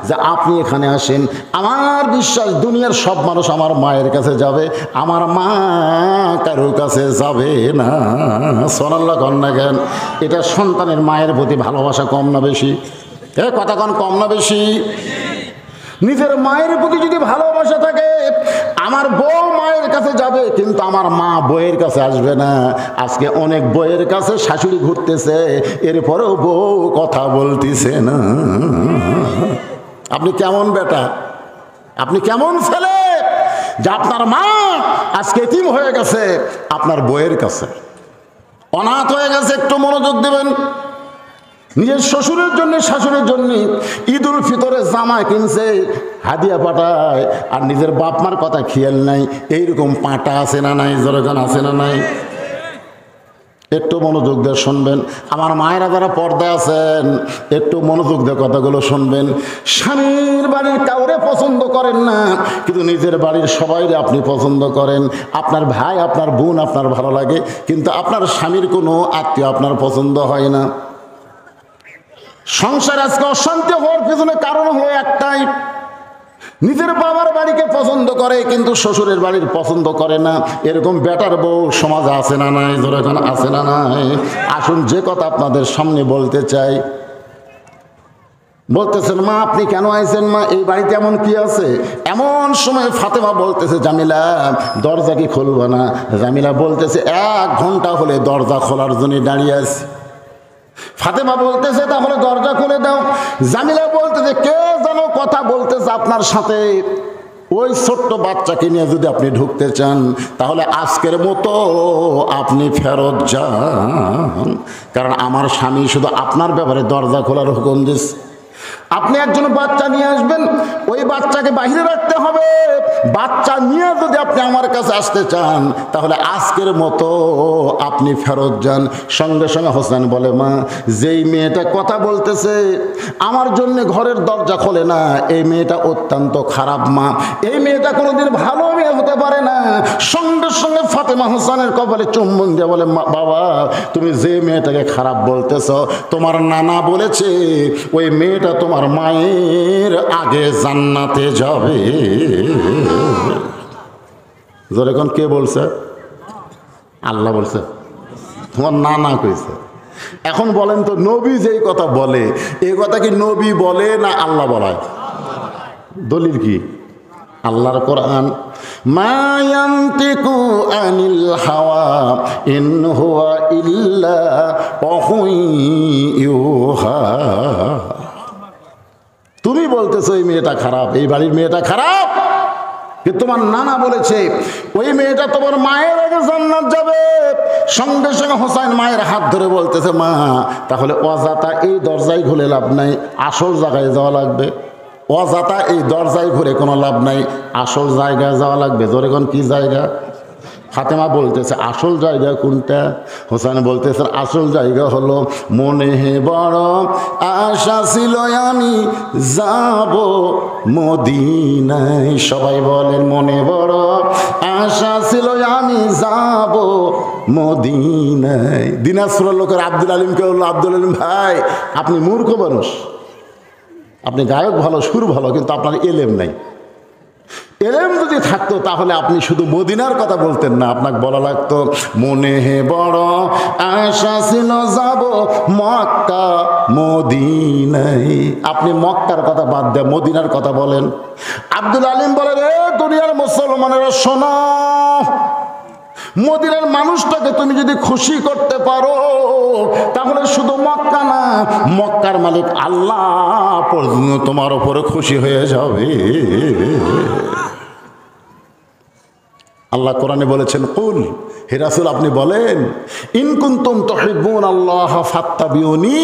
যে আপনি এখানে আসেন? আমার বিশ্বাস দুনিয়ার সব মানুষ আমার মায়ের কাছে যাবে, আমার মা কারোর কাছে যাবে না। সুবহানাল্লাহ কন্যা জ্ঞান। এটা সন্তানের মায়ের প্রতি ভালোবাসা কম না বেশি? কথা কন, কম না বেশি? নিজের মায়ের প্রতি যদি ভালোবাসা থাকে, আমার বউ মায়ের কাছে যাবে, কিন্তু আমার মা বউয়ের কাছে আসবে না। আজকে অনেক বউয়ের কাছে শাশুড়ি ঘুরতেছে, এরপরেও বউ কথা বলতেছে না। আপনি কেমন বেটা, আপনি কেমন ছেলে যে আপনার মা আজকে এতিম হয়ে গেছে আপনার বউয়ের কাছে, অনাথ হয়ে গেছে। একটু মনোযোগ দেবেন। নিজের শ্বশুরের জন্য শাশুড়ির জন্য ঈদুল ফিতরে জামা কিনছে, হাদিয়া পাঠায়, আর নিজের বাপ মার কথা খেয়াল নাই। এইরকম পাটা আছে না নাই? জোরগান আছে না নাই? একটু মনোযোগ দিয়ে শুনবেন। আমার মায়েরা যারা পর্দায় আছেন, একটু মনোযোগ দিয়ে কথাগুলো শুনবেন। স্বামীর বাড়ির কাউরে পছন্দ করেন না, কিন্তু নিজের বাড়ির সবাইরে আপনি পছন্দ করেন। আপনার ভাই, আপনার বোন আপনার ভালো লাগে, কিন্তু আপনার স্বামীর কোনো আত্মীয় আপনার পছন্দ হয় না। সংসার আজকে অশান্তি হওয়ার পিছনে কারণ হলো একটাই, নিজের বাবার বাড়িকে পছন্দ করে কিন্তু শ্বশুরের বাড়ির পছন্দ করে না। এরকম বেটার বউ সমাজে আছে না নাই? জোরে এখন আছে না নাই? আসুন, যে কথা আপনাদের সামনে বলতে চাই। বলতেছেন, মা আপনি কেন আইছেন? মা এই বাড়িতে এমন কি আছে? এমন সময় ফাতেমা বলতেছে, জামিলা দরজা কি খুলবো না? জামিলা বলতেছে, 1 ঘন্টা হলে দরজা খোলার জন্য দাঁড়িয়ে আছি। ফাতেমা বলতেছে, তাহলে দরজা খুলে দাও। জামিলা বলতেছে, কে যেন কথা বলতেছে আপনার সাথে। ওই ছোট্ট বাচ্চাকে নিয়ে যদি আপনি ঢুকতে চান, তাহলে আজকের মতো আপনি ফেরত যান, কারণ আমার স্বামী শুধু আপনার ব্যাপারে দরজা খোলার হুকুম দিচ্ছে। আপনি একজন বাচ্চা নিয়ে আসবেন, ওই বাচ্চাকে বাইরে রাখতে হবে। বাচ্চা নিয়ে যদি আপনি আমার কাছে আসতে চান, তাহলে আজকের মতো আপনি ফেরত যান। সঙ্গে সঙ্গে হোসেন বলে, মা যেই মেয়েটা কথা বলতেছে আমার জন্য ঘরের দরজা খোলে না, এই মেয়েটা অত্যন্ত খারাপ মা, এই মেয়েটা কোনোদিন ভালো মেয়ে হতে পারে না। সঙ্গে সঙ্গে ফাতেমা হোসেনের কপালে চুম্বন দিয়ে বলে, বাবা তুমি যে মেয়েটাকে খারাপ বলতেছ, তোমার নানা বলেছে ওই মেয়েটা তোমার মায়ের আগে জান্নাতে যাবে। জোরে কোন, কে বলছে? আল্লাহ বলছে, তোমার নানা কইছে। এখন বলেন তো, নবী যেই কথা বলে, এই কথা কি নবী বলে না আল্লাহ বলায়? দলিল কি? আল্লাহর কোরআন, মা ইয়ানতিকু আনিল হাওয়া ইন হুয়া ইল্লা ওয়াহুন ইউহা। তুমি বলতেছো এই মেয়েটা খারাপ, এই বাড়ির মেয়েটা খারাপ, কিন্তু তোমার নানা বলেছে ওই মেয়েটা তোমার মায়ের আগে জান্নাত যাবে। সঙ্গে সঙ্গে হোসেন মায়ের হাত ধরে বলতেছে, মা তাহলে অজাতা এই দরজায় ঘুরে লাভ নাই, আসল জায়গায় যাওয়া লাগবে। অজাতা এই দরজায় ঘুরে কোনো লাভ নাই, আসল জায়গায় যাওয়া লাগবে। জোরে কোন, কি জায়গা? ফাতেমা বলতেছে, আসল জায়গা কোনটা? হোসেন বলতেছে, আসল জায়গা হলো, মনে বড় আশা ছিল আমি যাব মদিনায়। সবাই বলেন, মনে বড় আশা ছিল আমি যাব মদিনায়। দিনাজপুরের লোকের আব্দুল আলিমকে বললো, আব্দুল আলিম ভাই আপনি মূর্খ মানুষ, আপনি গায়ক ভালো, সুর ভালো, কিন্তু আপনার এলেম নাই। এলেম যদি থাকতো তাহলে আপনি শুধু মদিনার কথা বলতেন না, আপনাকে বলা লাগতো মনে বড় আশা ছিল যাব মক্কা মদিনায়। আপনি মক্কার কথা বাদ দেন, মদিনার কথা বলেন। আব্দুল আলিম বলে, রে দুনিয়ার মুসলমানেরা শোনো, মদিনার মানুষটাকে তুমি যদি খুশি করতে পারো, তাহলে শুধু মক্কা না, মক্কার মালিক আল্লাহ পর্যন্ত তোমার উপরে খুশি হয়ে যাবে। আল্লাহ কোরআনে বলেছেন, কুল, হে রাসূল আপনি বলেন, ইন কুনতুম তুহিব্বুনাল্লাহ ফাত্তাবিউনি,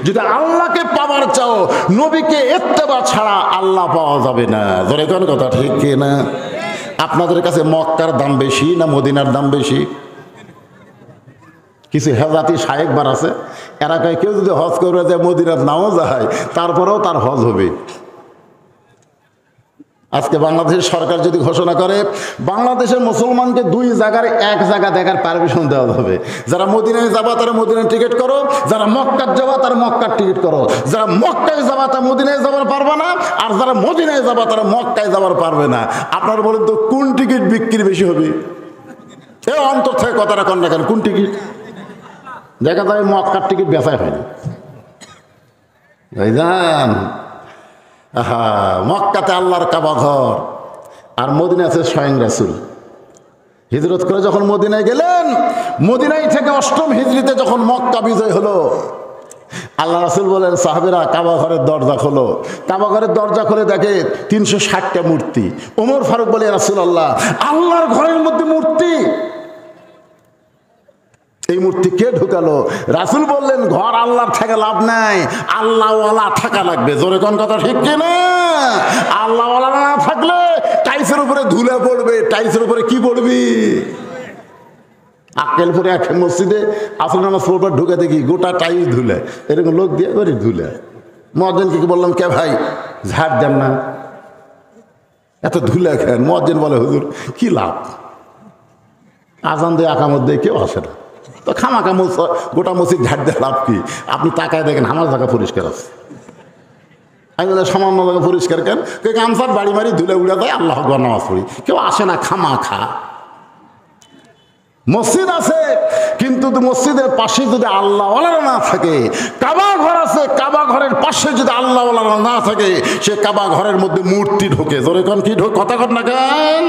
যদি আল্লাহকে পাওয়ার চাও নবীকে ইত্তেবা ছাড়া আল্লাহ পাওয়া যাবে না। জোরে কোন কথা ঠিক কি না? আপনাদের কাছে মক্কার দাম বেশি না মদিনার দাম বেশি? কিছু হেজাতি শায়েখবার আছে, এরা কয় কেউ যদি হজ করে যায় মদিনার নাও যায়, তারপরেও তার হজ হবে। আজকে বাংলাদেশের সরকার যদি ঘোষণা করে বাংলাদেশের মুসলমানকে 2 জায়গার 1 জায়গা দেখার পারমিশন দেওয়া হবে, যারা মদিনায় যাবা তারা মদিনার টিকিট করো, যারা মক্কার যাবা তারা মক্কার টিকিট করো, যারা মক্কায় যাবা তারা মদিনায় যাবার পারবে না, আর যারা মদিনায় যাবা তারা মক্কায় যাবার পারবে না। আপনারা বলেন তো কোন টিকিট বিক্রি বেশি হবে? এ অন্তর থেকে কথাটা কন না কেন, কোন টিকিট? দেখা যায় মক্কার টিকিট বেচাই হয়নি। ভাইজান, আহা, মক্কাতে আল্লাহর কাবা ঘর, আর মদিনায় আছে স্বয়ং রাসূল। হিজরত করে যখন মদিনায় গেলেন, মদিনায় থেকে ৮ম হিজরিতে যখন মক্কা বিজয় হলো, আল্লাহ রাসূল বলেন, সাহাবীরা কাবা ঘরের দরজা খোলো। কাবা ঘরের দরজা খুলে দেখে ৩৬০টা মূর্তি। ওমর ফারুক বলে, রাসূলুল্লাহ, আল্লাহর ঘরের মধ্যে মূর্তি, এই মূর্তি কে ঢুকালো? রাসূল বললেন, ঘর আল্লাহর থেকে লাভ নাই, আল্লাহওয়ালা থাকা লাগবে। জোরে কোন কথা ঠিক কিনা? আল্লাহওয়ালা না থাকলে টাইসের উপরে ধুলে পড়বে। টাইসের উপরে কি পড়বি? আক্কেলপুরে এক মসজিদে আসর নামাজ পড়বার ঢুকে দেখি গোটা টাইস ধুলে, এরকম লোক দিয়ে এবারে ধুলে। মুয়াজ্জিনকে কি বললাম, কে ভাই ঝাড় দেন না, এত ধুলে খেন? মুয়াজ্জিন বলে, হুজুর কি লাভ, আজান দিয়ে আকামত দিয়ে কেউ আসে না, তো খামাখা গোটা মসজিদ ঝাড় দিয়ে লাভ কি? আপনি তাকায় দেখেন আমার জায়গা পরিষ্কার আছে। আমি বলে, সামান্য জায়গা পরিষ্কার কেন? গামছার বাড়ি মারি ধুলে উড়ে দেয়, আল্লাহ আকবার নামাজ পড়ি, কেউ আসে না খামাখা। মসজিদ আছে, কিন্তু মসজিদের পাশে যদি আল্লাহওয়ালারা না থাকে, কাবা ঘর আছে, কাবা ঘরের পাশে যদি আল্লাহওয়ালারা না থাকে, সে কাবা ঘরের মধ্যে মূর্তি ঢোকে। জোরে কোন কি ঢোক, কথা কর না কেন?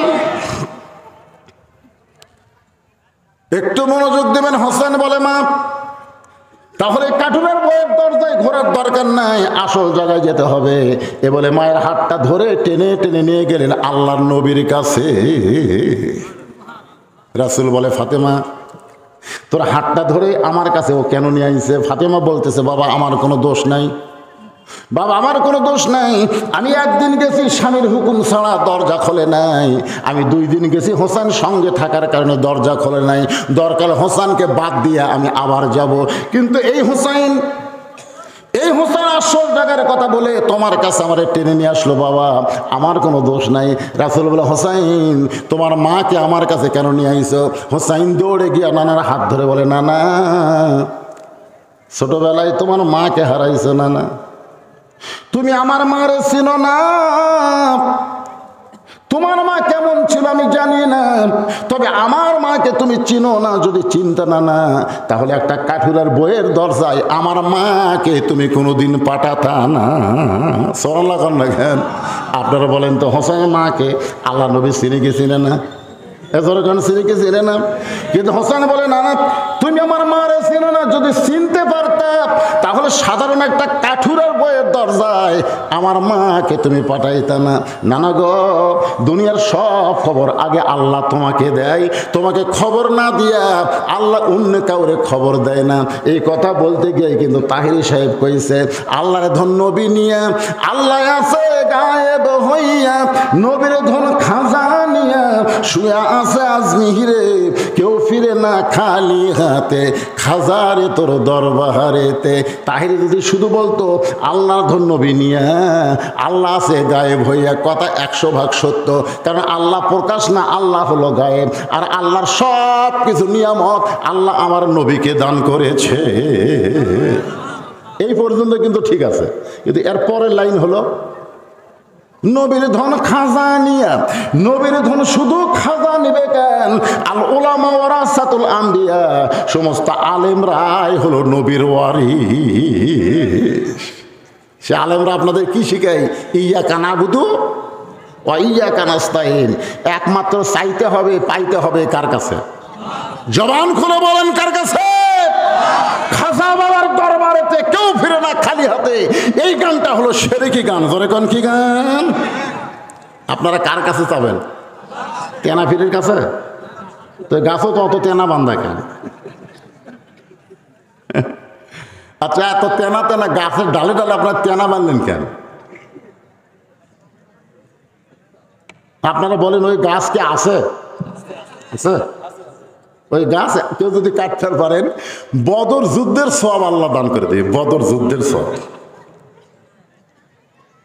একটু মনোযোগ দেবেন। হোসেন বলে, মা তাহলে কাঠুরের বইয়ের দরজায় ঘোরার দরকার নাই, আসল জায়গায় যেতে হবে। এ বলে মায়ের হাতটা ধরে টেনে টেনে নিয়ে গেলেন আল্লাহর নবীর কাছে। রাসূল বলে, ফাতেমা তোর হাতটা ধরে আমার কাছে ও কেন নিয়ে আইছে? ফাতেমা বলতেছে, বাবা আমার কোনো দোষ নাই, বাবা আমার কোনো দোষ নাই। আমি একদিন গেছি স্বামীর হুকুম ছাড়া, দরজা খোলে নাই। আমি 2 দিন গেছি, হোসেন সঙ্গে থাকার কারণে দরজা খোলে নাই। দরকার হোসেনকে বাদ দিয়ে আমি আবার যাব, কিন্তু এই হোসেন আসল জায়গার কথা বলে তোমার কাছে আমার টেনে নিয়ে আসলো। বাবা আমার কোনো দোষ নাই। রাসূল বলে, হোসাইন তোমার মাকে আমার কাছে কেন নিয়ে আইছো? হোসাইন দৌড়ে গিয়া নানার হাত ধরে বলে, নানা ছোটবেলায় তোমার মাকে হারাইছো, নানা তুমি আমার মারে চিনো না, তোমার মা কেমন ছিল আমি জানি না, তবে আমার মাকে তুমি চিনো না। যদি চিনতে না তাহলে একটা কাঠুরার বইয়ের দরজায় আমার মাকে তুমি কোনোদিন পাঠাতা না। সুবহানাল্লাহ কেন? আপনারা বলেন তো, হোসেনের মাকে আল্লাহ নবী চিনে গেছিলেন না? এজরখান সিরিকে চিনে না, কিন্তু হোসেন বলে, না না তুমি আমার মারে চিনো না। যদি চিনতে পারতাম তাহলে সাধারণ একটা কাঠুরার বইয়ের দরজায় আমার মাকে তুমি পাঠাইতা না। নানা গো, দুনিয়ার সব খবর আগে আল্লাহ তোমাকে দেয়, তোমাকে খবর না দিয়া আল্লাহ অন্য কাউরে খবর দেয় না। এই কথা বলতে গিয়ে কিন্তু তাহিরি সাহেব কইছে, আল্লাহর ধন নবী নিয়া আল্লাহ আছে গায়েব হইয়া, নবীর ধন খাজা নিয়া শুয়া আছে আজমিহিরে, কেউ ফিরে না খালি হাতে, খাজারে তোর দরবারেতে। তাহিরি যদি শুধু বলতো আল্লাহর ধন নবী নিয়া আল্লাহ আছে গায়েব হইয়া, কথা 100 ভাগ সত্য। কারণ আল্লাহ প্রকাশ না, আল্লাহ হলো গায়েব। আর আল্লাহর সব কিছু নিয়ামত আল্লাহ আমার নবীকে দান করেছে। এই পর্যন্ত কিন্তু ঠিক আছে, কিন্তু এর পরের লাইন হলো, নবীর ধন খাজা নিয়া, নবীর ধন শুধু খাজা নিবে কেন? আল উলামা ওয়ারাসাতুল আম্বিয়া, সমস্ত আলেমরাই হলো নবীর ওয়ারিস। সে আলেমরা আপনাদের কি শিখায়? ইয়াকা নাবুদু ওয়া ইয়াকা নাস্তাইন, একমাত্র চাইতে হবে পাইতে হবে কার কাছে? জবান খুলে বলেন কার কাছে? খাজা বাবার দরবারেতে কেউ ফিরে না খালি হাতে। এই গানটা হলো শিরকি গান। জোরে কোন কি গান? আপনারা কার কাছে যাবেন? তেনা ফিরের কাছে? তো গাছও তো অত তেনা বান্ধা কেন? আচ্ছা, এত তেনা তেনা গাছের ডালে ডালে আপনারা তেনা বাঁধলেন কেন? আপনারা বলেন ওই গাছ কি আছে? আছে? ওই গাছ কেউ যদি কাটতে পারেন, বদর যুদ্ধের সওয়াব আল্লাহ দান করে দেবে। বদর যুদ্ধের সওয়াব,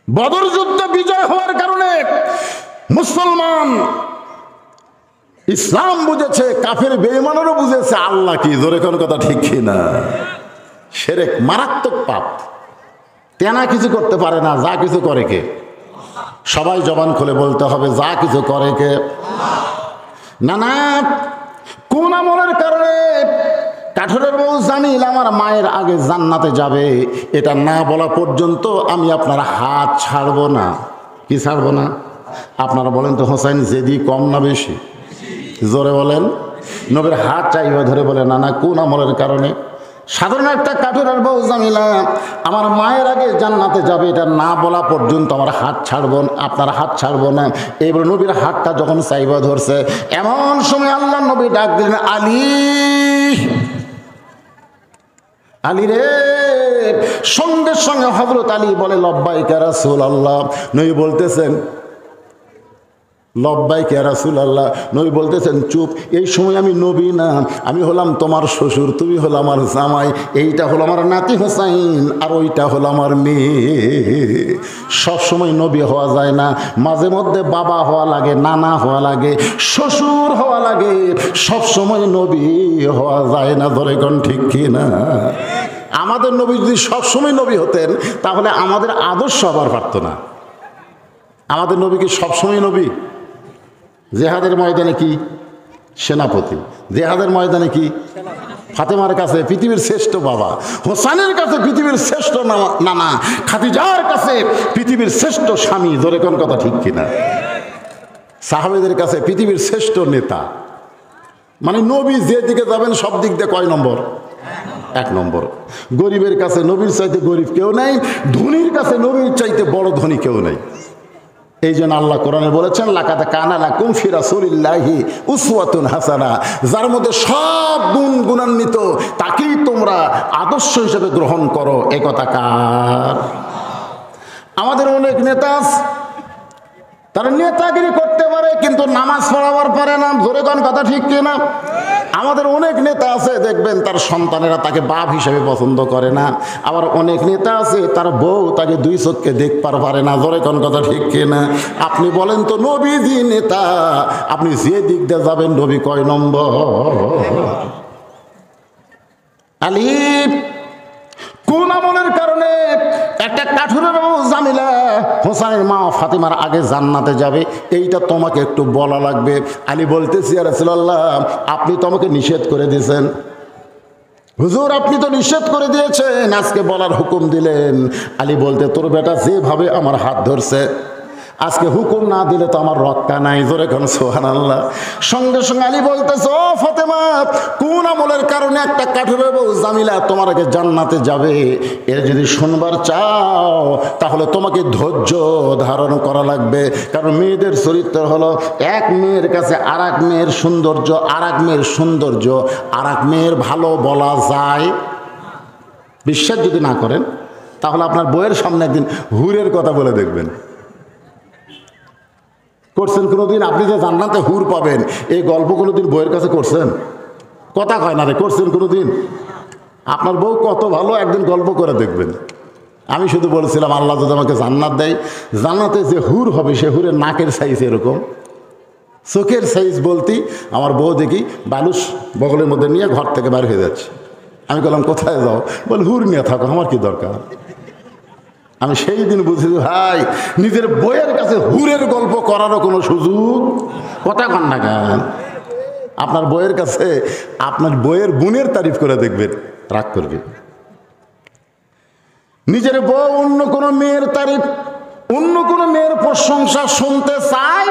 বদর যুদ্ধে বিজয় হওয়ার কারণে মুসলমান ইসলাম বুঝেছে, কাফের বেঈমানেরও বুঝেছে আল্লাহ কি। জোরে কোন কথা ঠিক কিনা? শিরক মারাত্মক পাপ। তেনা কিছু করতে পারে না, যা কিছু করে কে? সবাই জবান খুলে বলতে হবে, যা কিছু করে কে? না না, কোন আমলের কারণে কাঠুরের বউ জামিল আমার মায়ের আগে জান্নাতে যাবে, এটা না বলা পর্যন্ত আমি আপনার হাত ছাড়বো না। কি ছাড়বো না? আপনারা বলেন তো হোসাইন জেদি কম না বেশি? জোরে বলেন। নবীর হাত চাইবা ধরে বলে না না কোন আমলের কারণে? সাধারণ একটা কাঠুরের বউ জামিলা আমার মায়ের আগে জান্নাতে যাবে এটা না বলা পর্যন্ত আমার হাত ছাড়বো না, আপনার হাত ছাড়বো না। এইবার নবীর হাতটা যখন চাইবা ধরছে এমন সময় আল্লাহ নবী ডাক দিলেন, আলী আলী রে। সঙ্গে সঙ্গে হযরত আলী বলে লব্বাইকা রাসূলুল্লাহ। নবী বলতেছেন লব্বাইকা রাসূলুল্লাহ। নবী বলতেছেন চুপ। এই সময় আমি নবী না, আমি হলাম তোমার শ্বশুর, তুমি হলো আমার জামাই, এইটা হলো আমার নাতি হোসাইন আর ওইটা হলো আমার মেয়ে। সব সময় নবী হওয়া যায় না, মাঝে মধ্যে বাবা হওয়া লাগে, নানা হওয়া লাগে, শ্বশুর হওয়া লাগে, সব সময় নবী হওয়া যায় না। ধরে কোন ঠিক কি না? আমাদের নবী যদি সবসময় নবী হতেন তাহলে আমাদের আদর্শ আবার পারত না। আমাদের নবী কি সবসময় নবী? জেহাদের ময়দানে কি সেনাপতি, জেহাদের ময়দানে কি ফাতেমার কাছে পৃথিবীর শ্রেষ্ঠ বাবা, হোসেনের কাছে পৃথিবীর শ্রেষ্ঠ নানা, খাদিজার কাছে পৃথিবীর শ্রেষ্ঠ স্বামী। ধরে কোন কথা ঠিক কিনা? সাহাবেদের কাছে পৃথিবীর শ্রেষ্ঠ নেতা। মানে নবী যে দিকে যাবেন সব দিক দিয়ে কয় নম্বর? 1 নম্বর। গরিবের কাছে নবীর চাইতে গরিব কেউ নাই, ধনীর কাছে নবীর চাইতে বড় ধনী কেউ নাই। এই জন্য আল্লাহ কোরআনে বলেছেন লাকাদ কানা লাকুম ফি রাসূলিল্লাহি উসওয়াতুন হাসানা। যার মধ্যে সব গুণ গুণান্বিত তাকেই তোমরা আদর্শ হিসেবে গ্রহণ করো। এই কথা কার? আমাদের অনেক নেতা আছে, তারা নেতাগিরি করতে পারে কিন্তু নামাজ পড়াবার পারে না। ধরে কোন কথা ঠিক কিনা? আমাদের অনেক নেতা আছে দেখবেন তার সন্তানেরা তাকে বাপ হিসেবে পছন্দ করে না। আবার অনেক নেতা আছে তার বউ তাকে 2 চোখে দেখবার পারে না। ধরে কোন কথা ঠিক কিনা? আপনি বলেন তো নবীজি নেতা, আপনি যে দিক দিয়ে যাবেন নবী কয় নম্বর? আলিফ। কোন আমলের কারণে একটা কাঠুরের বউ জামিলা হোসেনের মা ফাতিমার আগে জান্নাতে যাবে এইটা তোমাকে একটু বলা লাগবে। আলী বলতেছি ইয়া রাসূলুল্লাহ আপনি তো আমাকে নিষেধ করে দিয়েছেন। হুজুর আপনি তো নিষেধ করে দিয়েছেন, আজকে বলার হুকুম দিলেন। আলী বলতে তোর বেটা যেভাবে আমার হাত ধরছে আজকে হুকুম না দিলে তো আমার রক্ষা নাই। জোরে কোন সুবহানাল্লাহ। সঙ্গে সঙ্গে আলী বলতেছে ও ফাতেমা কোন আমলের কারণে একটা কাঠুরের বউ জামিলা তোমার আগে জান্নাতে যাবে এর যদি শুনবার চাও তাহলে তোমাকে ধৈর্য ধারণ করা লাগবে। কারণ মেয়েদের চরিত্র হলো এক মেয়ের কাছে আর এক মেয়ের সৌন্দর্য, আর এক মেয়ের সৌন্দর্য আর এক মেয়ের ভালো বলা যায়। বিশ্বাস যদি না করেন তাহলে আপনার বইয়ের সামনে একদিন হুরের কথা বলে দেখবেন। করছেন কোনোদিন? আপনি যে জান্নাতে হুর পাবেন এই গল্প কোনোদিন বইয়ের কাছে করছেন? কথা কয় না রে, করছেন কোনোদিন? আপনার বউ কত ভালো একদিন গল্প করে দেখবেন। আমি শুধু বলেছিলাম আল্লাহ যদি আমাকে জান্নাত দেয়, জান্নাতে যে হুর হবে সে হুরের নাকের সাইজ এরকম, চোখের সাইজ বলতেই আমার বউ দেখি বালুস বগলের মধ্যে নিয়ে ঘর থেকে বাইরে হয়ে যাচ্ছে। আমি বললাম কোথায় যাও? বল হুর নিয়ে থাকো, আমার কি দরকার। আমি সেই দিন বুঝি ভাই নিজের বইয়ের কাছে হুরের গল্প করারও কোনো সুযোগ কথা কন না কেন? আপনার বইয়ের কাছে আপনার বইয়ের গুণের তারিফ করে দেখবেন, রাগ করবে। নিজের বউ অন্য কোনো মেয়ের তারিফ, অন্য কোনো মেয়ের প্রশংসা শুনতে চায়,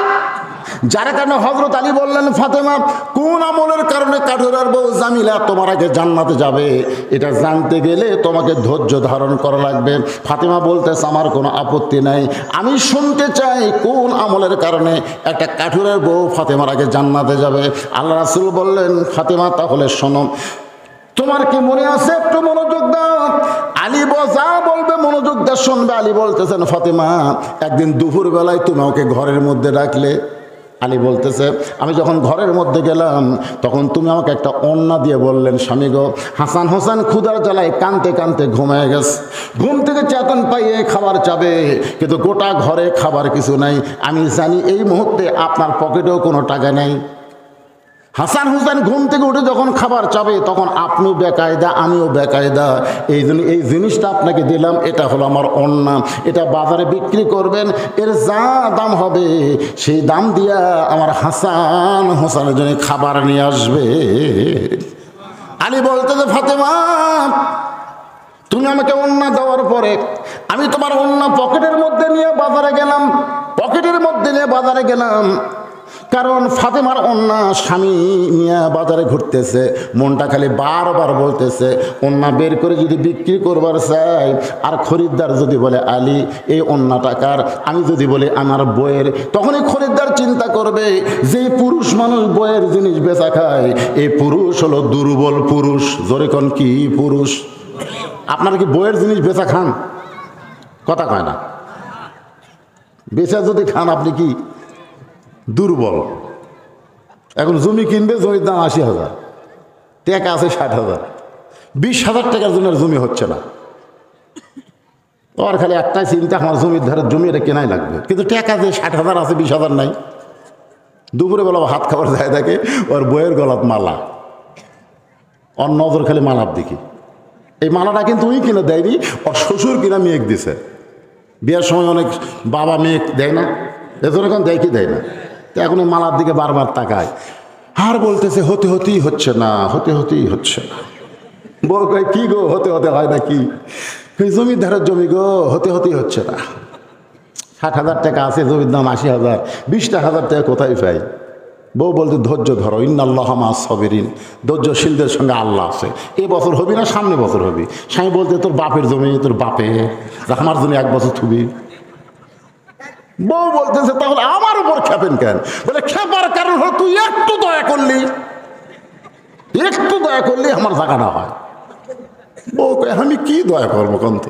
যার কারণে হযরত আলী বললেন ফাতেমা কোন আমলের কারণে কাঠুরের বউ জামিলা তোমার আগে জান্নাতে যাবে এটা জানতে গেলে তোমাকে ধৈর্য ধারণ করা লাগবে। ফাতেমা বলতেছে আমার কোনো আপত্তি নাই, আমি শুনতে চাই কোন আমলের কারণে একটা কাঠুরের বউ ফাতেমার আগে জান্নাতে যাবে। আল্লাহ রাসূল বললেন ফাতেমা তাহলে শোনো, তোমার কি মনে আছে? একটু মনোযোগ দাও। আলী যা বলবে মনোযোগ দিয়ে শুনবে। আলী বলতেছেন ফাতেমা একদিন দুপুর বেলায় তুমি ওকে ঘরের মধ্যে ডাকলে। আলী বলতেছে আমি যখন ঘরের মধ্যে গেলাম তখন তুমি আমাকে একটা ওড়না দিয়ে বললেন স্বামী গো হাসান হোসেন ক্ষুধার জ্বালায় কানতে কানতে ঘুমিয়ে গেছে, ঘুম থেকে চেতন পাইয়ে খাবার চাবে কিন্তু গোটা ঘরে খাবার কিছু নাই। আমি জানি এই মুহূর্তে আপনার পকেটেও কোনো টাকা নেই। হাসান হুসেন ঘুম থেকে উঠে যখন খাবার চাবে তখন আপনিও বেকায়দা আমিও বেকায়দা। এই জন্য এই জিনিসটা আপনাকে দিলাম, এটা হলো আমার ওড়না, এটা বাজারে বিক্রি করবেন, এর যা দাম হবে সেই দাম দিয়া আমার হাসান হোসেনের জন্য খাবার নিয়ে আসবে। আলী বলতে যে ফাতেমা তুমি আমাকে ওড়না দেওয়ার পরে আমি তোমার ওড়না পকেটের মধ্যে নিয়ে বাজারে গেলাম, পকেটের মধ্যে নিয়ে বাজারে গেলাম, কারণ ফাতেমার ওন্না স্বামী নিয়ে বাজারে ঘুরতেছে, মনটা খালি বারবার বলতেছে ওন্না বের করে যদি বিক্রি করবার চাই, আর খরিদ্দার যদি বলে আলী এই ওন্নাটা কার, আমি যদি বলি আমার বইয়ের, তখনই খরিদ্দার চিন্তা করবে যে পুরুষ মানুষ বইয়ের জিনিস বেচা খায়, এই পুরুষ হলো দুর্বল পুরুষ। জোরে কোন কি পুরুষ? আপনারা কি বইয়ের জিনিস বেচা খান? কথা কয় না। বেচা যদি খান আপনি কি দুর্বল। এখন জমি কিনবে, জমির দাম ৮০,০০০, টাকা আছে ৬০,০০০, ২০,০০০ টাকার জন্য জমি হচ্ছে না। ওর খালি একটাই চিন্তা, আমার জমির ধারে জমি এটা কেনাই লাগবে, কিন্তু টাকা যে ৬০,০০০ আছে ২০,০০০ নাই। দুপুরে বেলা হাত খাবার যায় থাকে, ওর বইয়ের গলাত মালা, ওর নজর খালি মালার দিকে। এই মালাটা কিন্তু ওই কিনে দেয়নি, ওর শ্বশুর কিনা মেয়েক দিছে। বিয়ের সময় অনেক বাবা মেয়েক দেয় না, এজন্য এখন দেয় কি দেয় না, তো এখন এই মালার দিকে বারবার তাকায় আর বলতেছে হতে হতেই হচ্ছে না, হতে হতেই হচ্ছে না। বউ কয় কি গো, হতে হতে হয় না কি? জমির ধারের জমি গো, হতে হতেই হচ্ছে না। ৬০,০০০ টাকা আছে, জমির দাম ৮০,০০০, ২০,০০০ টাকা কোথায় পাই? বউ বলতে ধৈর্য ধরো, ইন্নাল্লাহ মা'আস সাবিরিন, ধৈর্যশীলদের সঙ্গে আল্লাহ আছে। এ বছর হবি না সামনে বছর হবি। স্বামী বলতে তোর বাপের জমি, তোর বাপে, আমার জমি ১ বছর থুবি। বউ বলতেছে তাহলে আমার উপর খেপেন কেন? বলে খেপার কারণ হলো তুই একটু দয়া করলি, একটু দয়া করলি আমার জায়গাটা হয়। বউ কয় আমি কি দয়া করবো কন্ত?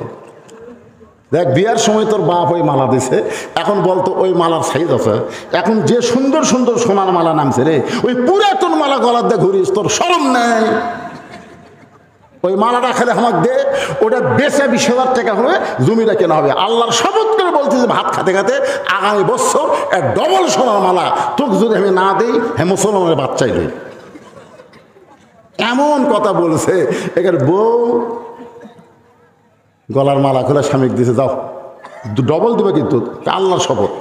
দেখ বিয়ার সময় তোর বাপ ওই মালা দিছে, এখন বলতো ওই মালার সাইজ আছে, এখন যে সুন্দর সুন্দর সোনার মালা নামছে রে, ওই পুরাতন মালা গলার দিয়ে ঘুরিস, তোর শরম নেই? ওই মালাটা খেলে আমাকে দে, ওটা বেচে ২০,০০০ টাকা হবে, জমিটা কেনা হবে। আল্লাহর শপথ করে বলতেছে ভাত খাতে খাতে আগামী বছর এক ডবল সোনার মালা তোকে যদি আমি না দিই, হ্যাঁ মুসলমানের বাচ্চাই লই। এমন কথা বলছে। এখানে বউ গলার মালা খুলে স্বামীকে দিছে, যাও ডবল দিবে, কিন্তু আল্লাহর শপথ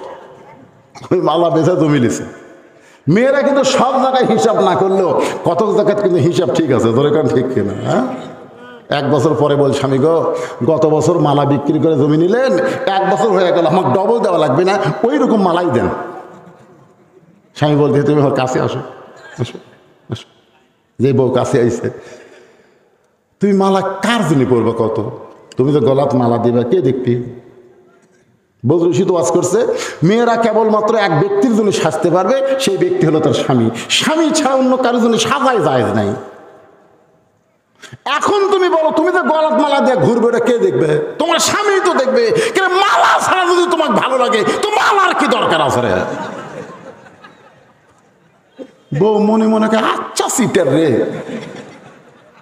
ওই মালা বেচা জমি লিছে। মেয়েরা কিন্তু সব জায়গায় হিসাব না করলেও কত জায়গায় কিন্তু হিসাব ঠিক আছে, ধরে কারণ ঠিক কিনা? হ্যাঁ, ১ বছর পরে বল স্বামী গো, গত বছর মালা বিক্রি করে জমি নিলেন, ১ বছর হয়ে গেল, আমাকে ডবল দেওয়া লাগবে না, ওই রকম মালাই দেন। স্বামী বলতে তুমি আমার কাছে আসো, আসো আসো। যে বউ কাছে আইছে, তুমি মালা কার জন্য করবে? কত তুমি তো গলাত মালা দিবা, কে দেখবি? বদরুশি তো ওয়াজ করছে, মেয়েরা কেবলমাত্র এক ব্যক্তির জন্য সাজতে পারবে, সেই ব্যক্তি হলো তার স্বামী। স্বামী ছাড়া অন্য কারোর জন্য সাজায় জায়েজ নাই। এখন তুমি বলো, তুমি তো গলাত মালা দিয়ে ঘুরবে, ওটা কে দেখবে? তোমার স্বামী তো দেখবে। কিন্তু মালা ছাড়া যদি তোমাকে ভালো লাগে, তো মালার কি দরকার আছে রে? বউ মনে মনে আচ্ছা সিটার রে,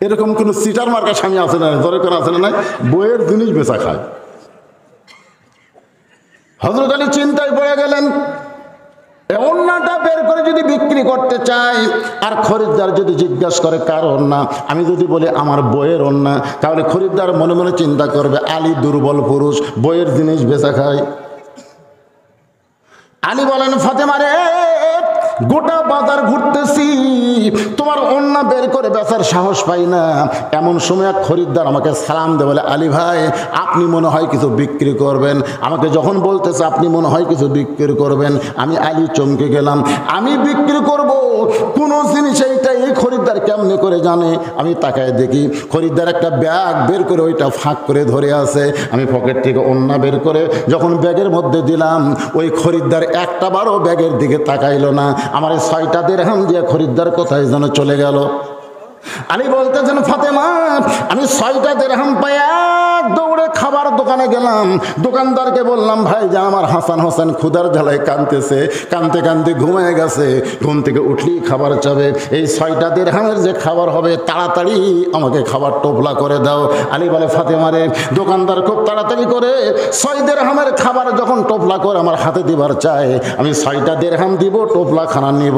এরকম কোন সিটার মার্কা স্বামী আছে না? দরকার আছে না? নাই, বইয়ের জিনিস বেচা খায়। হযরত আলী চিন্তায় পড়ে গেলেন, ওন্নাটা বের করে যদি বিক্রি করতে চাই, আর খরিদ্দার যদি জিজ্ঞাসা করে কার ওন্না, আমি যদি বলি আমার বইয়ের ওন্না, তাহলে খরিদ্দার মনে মনে চিন্তা করবে আলী দুর্বল পুরুষ, বইয়ের জিনিস বেচা খায়। আলী বলেন ফাতেমা রে, গোটা বাজার ঘুরতেছি, তোমার ওন্না বের করে বেচার সাহস পাই না। এমন সময় এক খরিদ্দার আমাকে সালাম দে, বলে আলী ভাই আপনি মনে হয় কিছু বিক্রি করবেন। আমাকে যখন বলতেছে আপনি মনে হয় কিছু বিক্রি করবেন, আমি আলী চমকে গেলাম। আমি বিক্রি করব কোন জিনিস, এইটা এই খরিদ্দার কেমনে করে জানে? আমি তাকায় দেখি খরিদ্দার একটা ব্যাগ বের করে ওইটা ফাঁক করে ধরে আছে। আমি পকেট থেকে ওন্না বের করে যখন ব্যাগের মধ্যে দিলাম, ওই খরিদ্দার একটা বারও ব্যাগের দিকে তাকাইলো না। আমার ৬টা দিরহাম দিয়ে খরিদ্দার কোথায় যেন চলে গেল। আলী বলতেছেন ফাতেমা, আমি ৬টা দিরহাম পাইয়া দৌড়ে খাবার দোকানে গেলাম। দোকানদারকে বললাম ভাই যে আমার হাসান হোসেন ক্ষুধার জ্বালায় কাঁদতেছে, কাঁদতে কাঁদতে ঘুমিয়ে গেছে, ঘুম থেকে উঠলেই খাবার চাবে। এই ৬টা দিরহামের যে খাবার হবে তাড়াতাড়ি আমাকে খাবার টোপলা করে দাও। আলী বলে ফাতেমা রে, দোকানদার খুব তাড়াতাড়ি করে ৬ দিরহামের খাবার যখন টোপলা করে আমার হাতে দিবার চায়, আমি ৬টা দিরহাম দিব, টোপলা খানা নিব।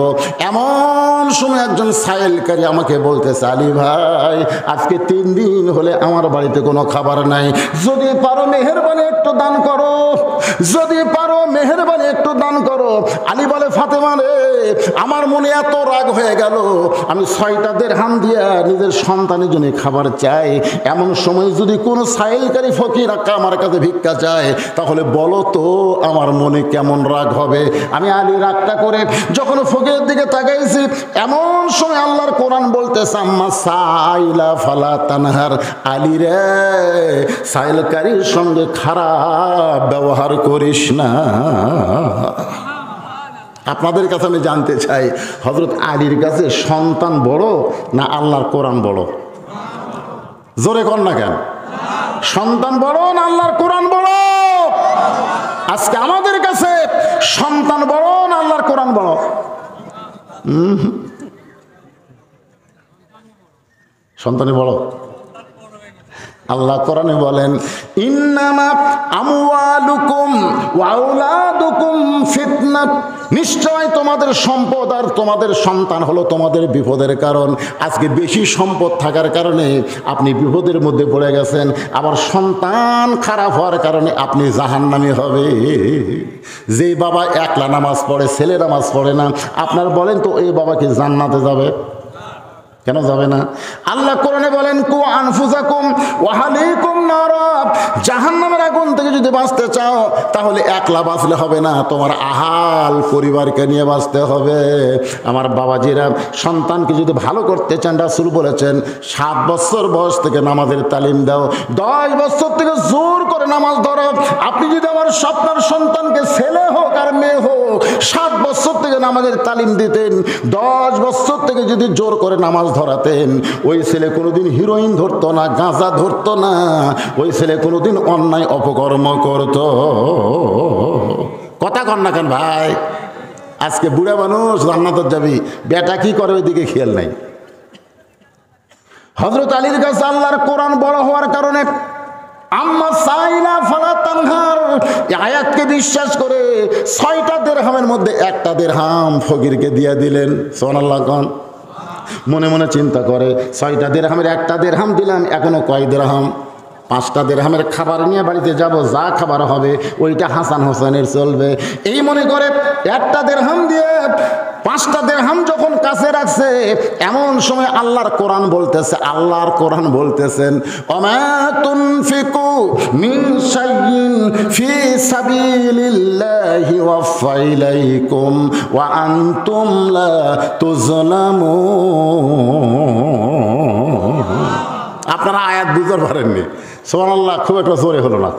এমন সময় একজন সাইলকারী আমাকে বলতেছে আলী ভাই আজকে 3 দিন হলে আমার বাড়িতে কোনো খাবার নাই, যদি পারো মেহেরবানি একটু দান করো, যদি পারো মেহেরবানি একটু দান করো। আলী বলে, ফাতেমা রে, আমার মনে এত রাগ হয়ে গেল, আমি 6টা দিরহাম দিয়ে নিজের সন্তানের জন্য খাবার চাই। এমন সময় যদি কোনো সাইলকারী ফকির আমার কাছে ভিক্ষা চায়, তাহলে বলো তো আমার মনে কেমন রাগ হবে। আমি আলী রাগটা করে যখন ফকিরের দিকে তাকাইছি, এমন সময় আল্লাহর কোরআন বলতেছে, আম্মা সাইলা ফালা তানহার, আলী রে, সাইলকারীর সঙ্গে খারাপ ব্যবহার করিস না। আপনাদের কাছে আমি জানতে চাই, হযরত আলীর কাছে সন্তান বড় না আল্লাহর কোরআন বড়? জোরে কর না কেন? সন্তান বড় না আল্লাহর কোরআন বড়? আজকে আমাদের কাছে সন্তান বড় না আল্লাহর কোরআন বড়? সন্তানই বড়। আল্লাহ কোরআনে বলেন, ইন্নামা আমওয়ালুকুম ওয়া আওলাদুকুম ফিতনা, নিশ্চয় তোমাদের সম্পদ আর তোমাদের সন্তান হলো তোমাদের বিপদের কারণ। আজকে বেশি সম্পদ থাকার কারণে আপনি বিপদের মধ্যে পড়ে গেছেন, আবার সন্তান খারাপ হওয়ার কারণে আপনি জাহান্নামী হবে। যেই বাবা একলা নামাজ পড়ে, ছেলে নামাজ পড়ে না, আপনার বলেন তো এই বাবা কি জান্নাতে যাবে? কেন যাবে না? আল্লাহ কোরআনে বলেন, কু আনফুসাকুম ওয়া আহলিকুম নার, জাহান্নামের আগুন থেকে যদি বাঁচতে চাও তাহলে একলা বাঁচলে হবে না, তোমার আহাল পরিবারকে নিয়ে বাঁচতে হবে। আমার বাবাজিরা, সন্তানকে যদি ভালো করতে চান, রাসূল বলেছেন 7 বছর বয়স থেকে নামাজের তালিম দাও, 10 বছর থেকে জোর করে নামাজ ধরো। আপনি যদি আমার স্বপ্নের সন্তানকে, ছেলে হোক আর মেয়ে হোক, 7 বছর থেকে নামাজের তালিম দিতেন, 10 বছর থেকে যদি জোর করে নামাজ ধরাতেন, ওই ছেলে কোনোদিন হিরোইন ধরতো না, গাঁজা ধরতো না, ওই ছেলে কোনোদিন অন্যায় অপকর্ম করত। কথা কন না কেন ভাই? আজকে বুড়া মানুষ জান্নাতে যাবি, বেটা কি করে ওইদিকে খেয়াল নাই। হযরত আলীর কাছে আল্লাহর কোরআন বড় হওয়ার কারণে আম্মা সাইলা ফালা তানহার, এই আয়াতকে বিশ্বাস করে 6টা দিরহামের মধ্যে 1টা দিরহাম ফকিরকে দিয়ে দিলেন। সুবহানাল্লাহ কোন? মনে মনে চিন্তা করে, 6টা দিরহামের 1টা দিরহাম দিলাম, এখনো কয় দিরহাম? 5টা দিরহামের খাবার নিয়ে বাড়িতে যাব, যা খাবার হবে ওইটা হাসান হোসেনের চলবে। এই মনে করে 1টা দিরহাম দিয়ে 5টা দিরহাম যখন কাছে রাখছে, এমন সময় আল্লাহর কোরআন বলতেছে, আল্লাহর কোরআন বলতেছেন, ওমা তুনফিকু মিন শাইইন ফি সাবিলিল্লাহি ওয়াফা ইলাইকুম ওয়া আনতুম লা তুযলামুন। আপনারা আয়াত বুঝতে পারেননি। সুবহানাল্লাহ, খুব একটা জোরে হলো না।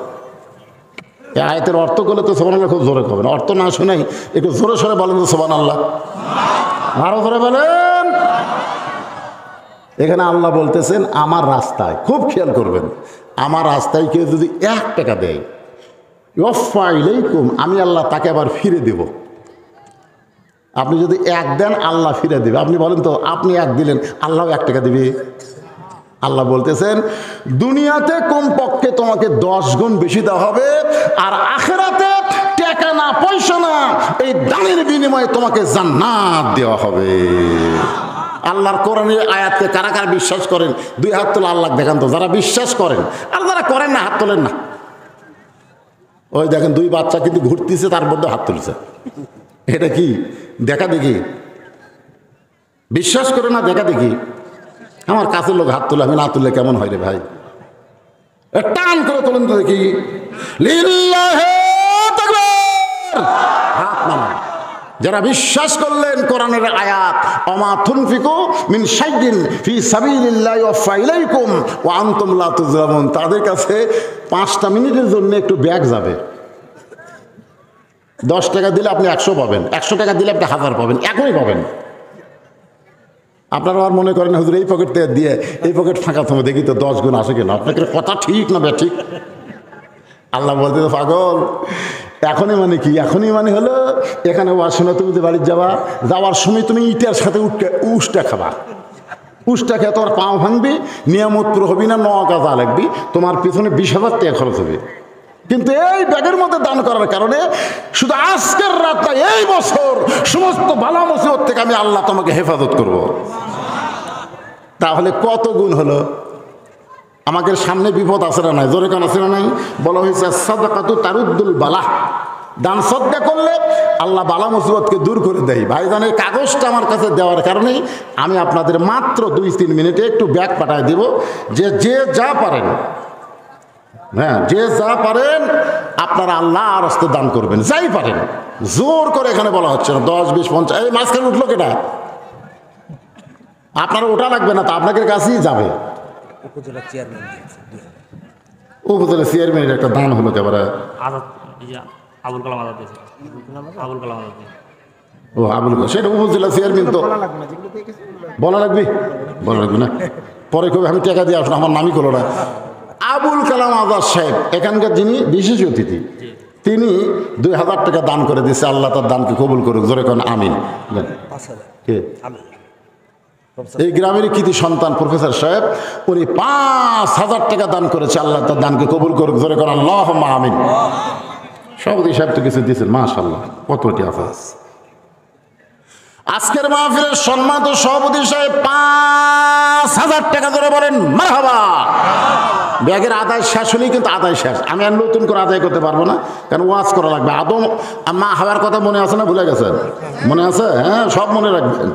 এই আয়াতের অর্থ করলে তো সুবহানাল্লাহ খুব জোরে হবে না, অর্থ না শুনেই একটু জোরে সরে বলেন তো সুবহানাল্লাহ, আরো জোরে বলেন। এখানে আল্লাহ বলতেছেন আমার রাস্তায়, খুব খেয়াল করবেন, আমার রাস্তায় কেউ যদি 1 টাকা দেয়, ওয়াফা ইলাইকুম, আমি আল্লাহ তাকে আবার ফিরে দেব। আপনি যদি 1 দেন, আল্লাহ ফিরে দেবে। আপনি বলেন তো, আপনি 1 দিলেন, আল্লাহ 1 টাকা দিবে? আল্লাহ বলতেছেন দুনিয়াতে কমপক্ষে তোমাকে 10 গুণ বেশি দেওয়া হবে, আর আখিরাতে টাকা না, পয়সা না, এই দানের বিনিময়ে তোমাকে জান্নাত দেওয়া হবে। আল্লাহর কোরআনের আয়াতকে কারা কারা বিশ্বাস করেন? 2 হাত তোলা, আল্লাহ দেখান তো যারা বিশ্বাস করেন। আর যারা করেন না, হাত তোলেন না। ওই দেখেন 2 বাচ্চা কিন্তু ঘুরতেছে, তার মধ্যে হাত তুলছে। এটা কি দেখা দেখি? বিশ্বাস করে না দেখা দেখি? আমার কাছের লোক হাত তুলে, আমি না তুললে কেমন হয় রে ভাই? টান করে তোলেন তো দেখি। লিল্লাহি তাকবীর, হাত নামান। যারা বিশ্বাস করলেন কোরআনের আয়াত, ওমা তুনফিকু মিন শাইইন ফি সাবিলিল্লাহি ওয়াফা ইলাইকুম ওয়া আনতুম লা তুযলামুন, তাদের কাছে 5টা মিনিটের জন্য একটু ব্যাগ যাবে। 10 টাকা দিলে আপনি 100 পাবেন, 100 টাকা দিলে আপনি 1000 পাবেন, এখনই পাবেন। আপনারা আর মনে করেন হুজুর এই পকেট থেকে দিয়ে এই পকেট ফাঁকা থামে, দেখি তো 10 গুণ আসে কিনা। আপনাকে কথা ঠিক না ঠিক? আল্লাহ বলতে পাগল, এখনই মানে কি? এখনই মানে হলো এখানে ওয়াশনা, তুমি যে বাড়ি যাওয়ার সময় তুমি ইটার সাথে উষ্টা খাবা। উষ্টা খেয়ে তোমার পাও ভাঙবি, নিয়ামত পুরো হবি না, 9 গাজা লাগবি, তোমার পিছনে 20,000 টাকা খরচ হবে। কিন্তু এই ব্যাগের মধ্যে দান করার কারণে শুধু আজকের রাতটা, এই বছর সমস্ত বালা মুসিবত থেকে আমি আল্লাহ তোমাকে হেফাজত করব। তাহলে কত গুণ হলো? আমাদের সামনে বিপদ আছে না নাই? জোরে কান আছে না নাই? বলা হয়েছে সাদাকাতু তারুদ্দুল বালাহ, দান সদকা করলে আল্লাহ বালা মুসিবতকে দূর করে দেয়। ভাইজান এই কাগজটা আমার কাছে দেওয়ার কারণেই আমি আপনাদের মাত্র 2-3 মিনিটে একটু ব্যাগ পাঠায় দিব, যে যা পারেন, হ্যাঁ যে যা পারেন আপনারা আল্লাহর রাস্তায় দান করবেন, যাই পারেন। জোর করে এখানে বলা হচ্ছে না 10, 20, 50। এই মাঝখানে উঠলো কেটা? আপনারা ওটা লাগবে না, তা আপনাদের কাছেই যাবে। উপজেলা চেয়ারম্যানের একটা দান হলো একেবারে। আবুল কালাম আজাদ দিয়েছে। ও আবুল কালাম, সেটা উপজেলা চেয়ারম্যান তো বলা লাগবে না, পরে কবে আমি টাকা দিয়ে আসলাম, আমার নামই করলো না। আবুল কালাম আজাদ সাহেব এখানকার যিনি বিশেষ অতিথি, তিনি 2000 টাকা দান করে দিচ্ছে। আল্লাহ তার দানকে কবুল করুক, জোরে কোন আমিন। কে? এই গ্রামেরই কৃতি সন্তান প্রফেসর সাহেব, উনি 5000 টাকা দান করেছে। আল্লাহ তার দানকে কবুল করুক, জোরে কোন আল্লাহুম্মা আমিন। সভাপতি সাহেব তো কিছু দিয়েছেন, মাশাআল্লাহ, কতটি আফাস। আজকের মাহফিলের সম্মানিত সভাপতি সাহেব 5000 টাকা ধরে বলেন মারহাবা। ব্যাগের আদায় শেষ হলেই কিন্তু আদায় শেষ, আমি আর নতুন করে আদায় করতে পারবো না, কারণ ওয়াজ করা লাগবে। আদম মা হাওয়ার কথা মনে আছে না? ভুলে গেছেন? মনে আছে? হ্যাঁ, সব মনে রাখবেন।